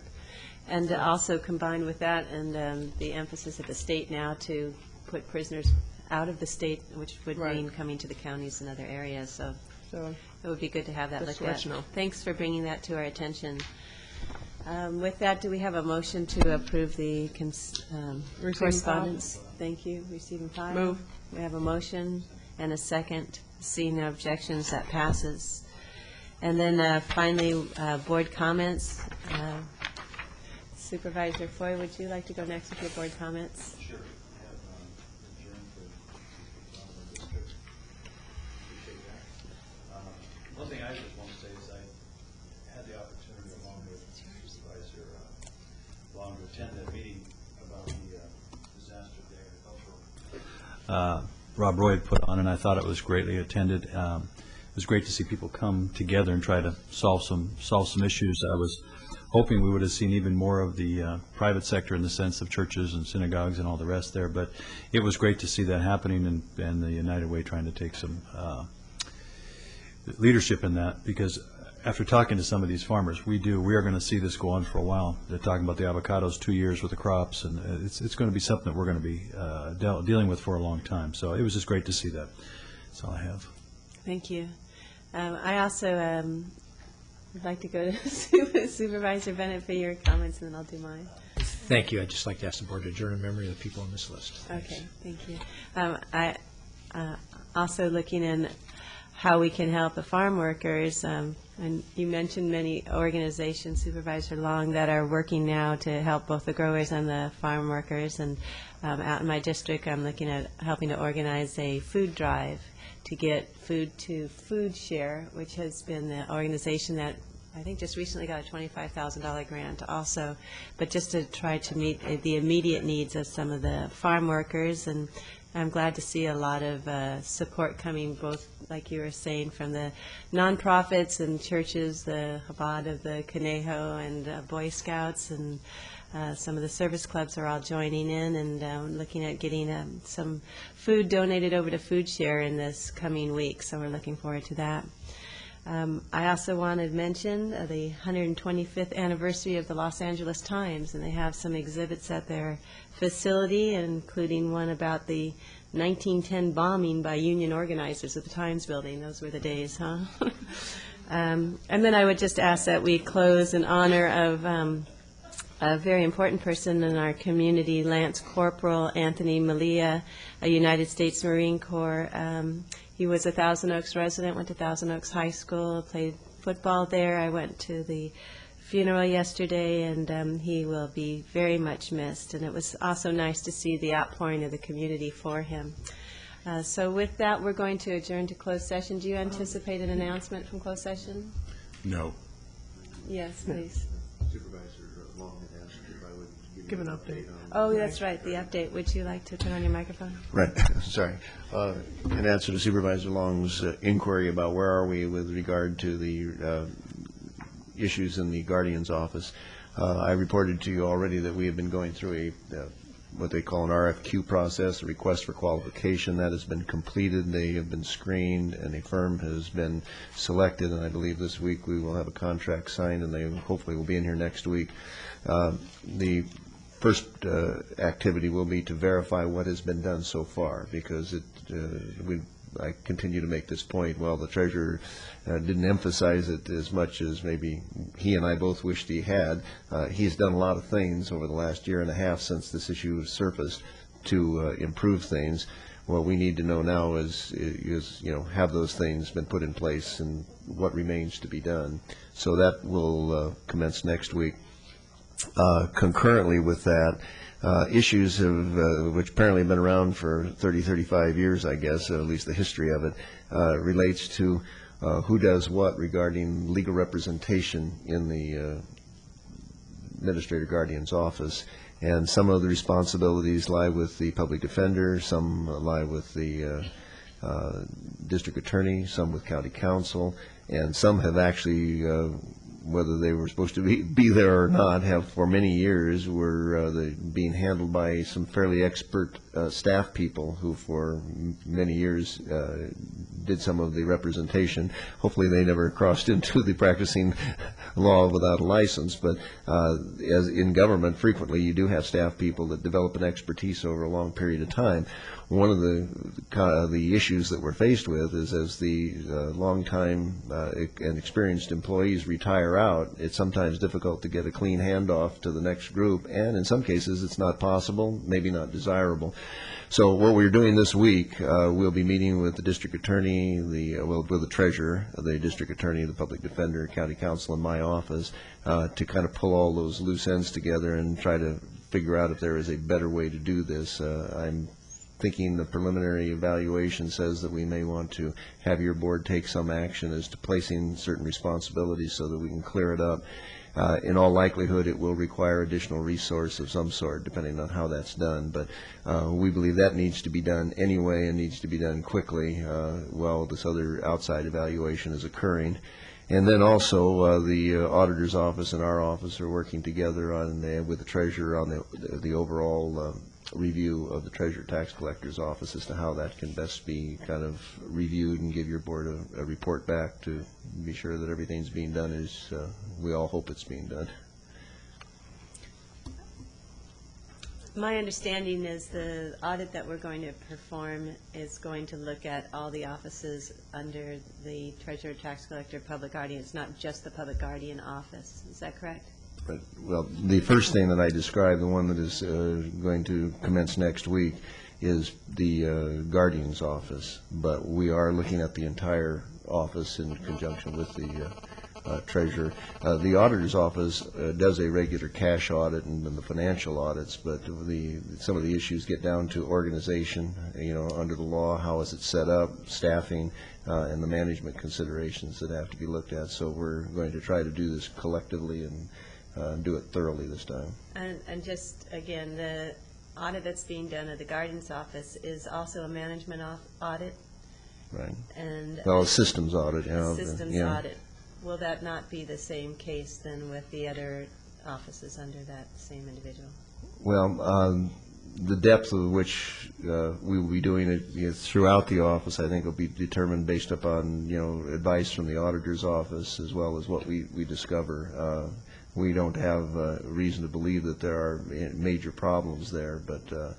A: And also combined with that and the emphasis of the state now to put prisoners out of the state, which would mean coming to the counties and other areas. So it would be good to have that looked at. Thanks for bringing that to our attention. With that, do we have a motion to approve the correspondence? Thank you. Receive and file.
M: Move.
A: We have a motion and a second. Seeing no objections, that passes. And then finally, board comments. Supervisor Foy, would you like to go next with your board comments?
F: Sure. One thing I just want to say is I had the opportunity along with Supervisor Long to attend that meeting about the disaster of the agricultural. Rob Roy had put on, and I thought it was greatly attended. It was great to see people come together and try to solve some issues. I was hoping we would have seen even more of the private sector in the sense of churches and synagogues and all the rest there, but it was great to see that happening and the United Way trying to take some leadership in that, because after talking to some of these farmers, we are going to see this go on for a while. They're talking about the avocados 2 years with the crops, and it's going to be something that we're going to be dealing with for a long time. So it was just great to see that. That's all I have.
A: Thank you. I also would like to go to Supervisor Bennett for your comments, and then I'll do mine.
G: Thank you. I'd just like to ask the board to adjourn in memory of the people on this list.
A: Okay, thank you. I also looking in how we can help the farm workers, and you mentioned many organizations, Supervisor Long, that are working now to help both the growers and the farm workers. And out in my district, I'm looking at helping to organize a food drive to get food to Food Share, which has been the organization that I think just recently got a $25,000 grant also, but just to try to meet the immediate needs of some of the farm workers. And I'm glad to see a lot of support coming, both, like you were saying, from the nonprofits and churches, the Chabad of the Conejo and Boy Scouts, and some of the service clubs are all joining in and looking at getting some food donated over to Food Share in this coming week, so we're looking forward to that. I also wanted to mention the 125th anniversary of the Los Angeles Times, and they have some exhibits at their facility, including one about the 1910 bombing by Union organizers at the Times building. Those were the days, huh? And then I would just ask that we close in honor of a very important person in our community, Lance Corporal Anthony Malia, a United States Marine Corps. He was a Thousand Oaks resident, went to Thousand Oaks High School, played football there. I went to the funeral yesterday, and he will be very much missed. And it was also nice to see the outpouring of the community for him. So with that, we're going to adjourn to closed session. Do you anticipate an announcement from closed session?
U: No.
A: Yes, please.
B: Supervisor Long had asked if I would
M: give an update.
A: Oh, that's right, the update. Would you like to turn on your microphone?
B: Right, sorry. In answer to Supervisor Long's inquiry about where are we with regard to the issues in the Guardian's office, I reported to you already that we have been going through what they call an RFQ process, a request for qualification. That has been completed. They have been screened, and a firm has been selected, and I believe this week we will have a contract signed, and they hopefully will be in here next week. The first activity will be to verify what has been done so far, because I continue to make this point. Well, the treasurer didn't emphasize it as much as maybe he and I both wished he had. He's done a lot of things over the last year and a half since this issue has surfaced to improve things. What we need to know now is have those things been put in place and what remains to be done. So that will commence next week. Concurrently with that, issues which apparently have been around for 30, 35 years, I guess, at least the history of it, relates to who does what regarding legal representation in the Administrator Guardian's office. And some of the responsibilities lie with the public defender, some lie with the district attorney, some with county council, and some have actually whether they were supposed to be there or not, have for many years were being handled by some fairly expert staff people who for many years did some of the representation. Hopefully they never crossed into the practicing law without a license, but as in government, frequently you do have staff people that develop an expertise over a long period of time. One of the issues that we're faced with is as the long-time and experienced employees retire out, it's sometimes difficult to get a clean handoff to the next group, and in some cases it's not possible, maybe not desirable. So what we're doing this week, we'll be meeting with the district attorney, with the treasurer, the district attorney, the public defender, county counsel, and my office to kind of pull all those loose ends together and try to figure out if there is a better way to do this. I'm thinking the preliminary evaluation says that we may want to have your board take some action as to placing certain responsibilities so that we can clear it up. In all likelihood, it will require additional resource of some sort, depending on how that's done. But we believe that needs to be done anyway and needs to be done quickly while this other outside evaluation is occurring. And then also the auditor's office and our office are working together with the treasurer on the overall review of the treasurer tax collector's office as to how that can best be kind of reviewed and give your board a report back to be sure that everything's being done as we all hope it's being done.
A: My understanding is the audit that we're going to perform is going to look at all the offices under the treasurer, tax collector, public guardian. It's not just the public guardian office. Is that correct?
B: But, well, the first thing that I described, the one that is going to commence next week, is the guardian's office. But we are looking at the entire office in conjunction with the treasurer. The auditor's office does a regular cash audit and the financial audits, but some of the issues get down to organization, under the law, how is it set up, staffing, and the management considerations that have to be looked at. So we're going to try to do this collectively and do it thoroughly this time.
A: And just, again, the audit that's being done at the guardian's office is also a management audit?
B: Right.
A: And
B: well, a systems audit.
A: Systems audit. Will that not be the same case then with the other offices under that same individual?
B: Well, the depth of which we will be doing it throughout the office, I think, will be determined based upon advice from the auditor's office as well as what we discover. We don't have reason to believe that there are major problems there, but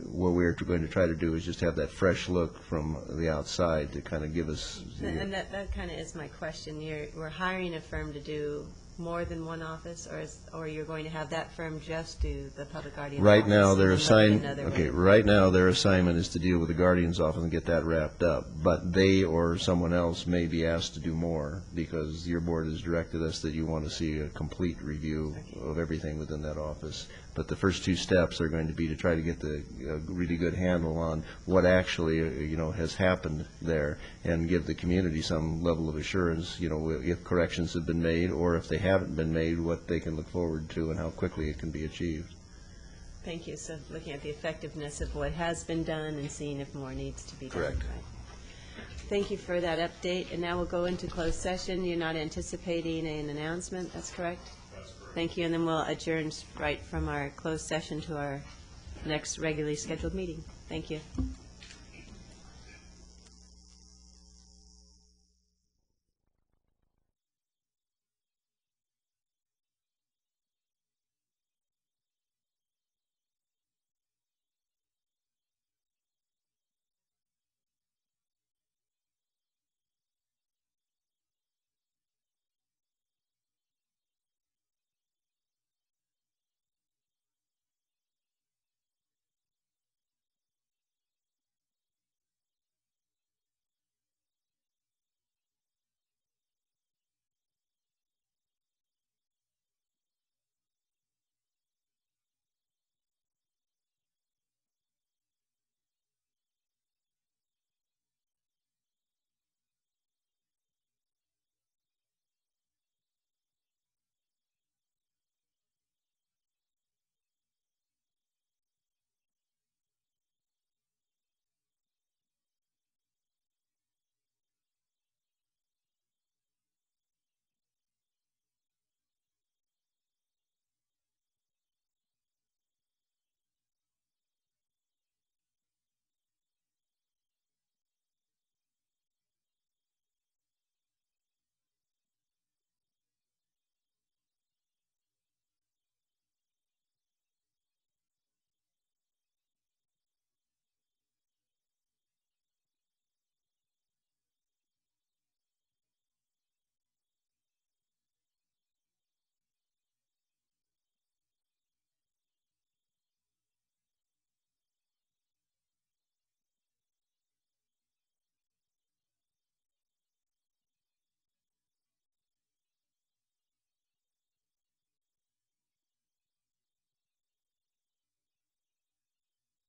B: what we're going to try to do is just have that fresh look from the outside to kind of give us.
A: And that kind of is my question. We're hiring a firm to do more than one office, or you're going to have that firm just do the public guardian
B: right
A: office?
B: Now, right now, their assignment is to deal with the guardian's office and get that wrapped up. But they or someone else may be asked to do more because your board has directed us that you want to see a complete review of everything within that office. But the first two steps are going to be to try to get the really good handle on what actually has happened there and give the community some level of assurance, if corrections have been made or if they haven't been made, what they can look forward to and how quickly it can be achieved.
A: Thank you. So looking at the effectiveness of what has been done and seeing if more needs to be done.
B: Correct.
A: Right. Thank you for that update. And now we'll go into closed session. You're not anticipating an announcement, that's correct? Thank you, and then we'll adjourn right from our closed session to our next regularly scheduled meeting. Thank you.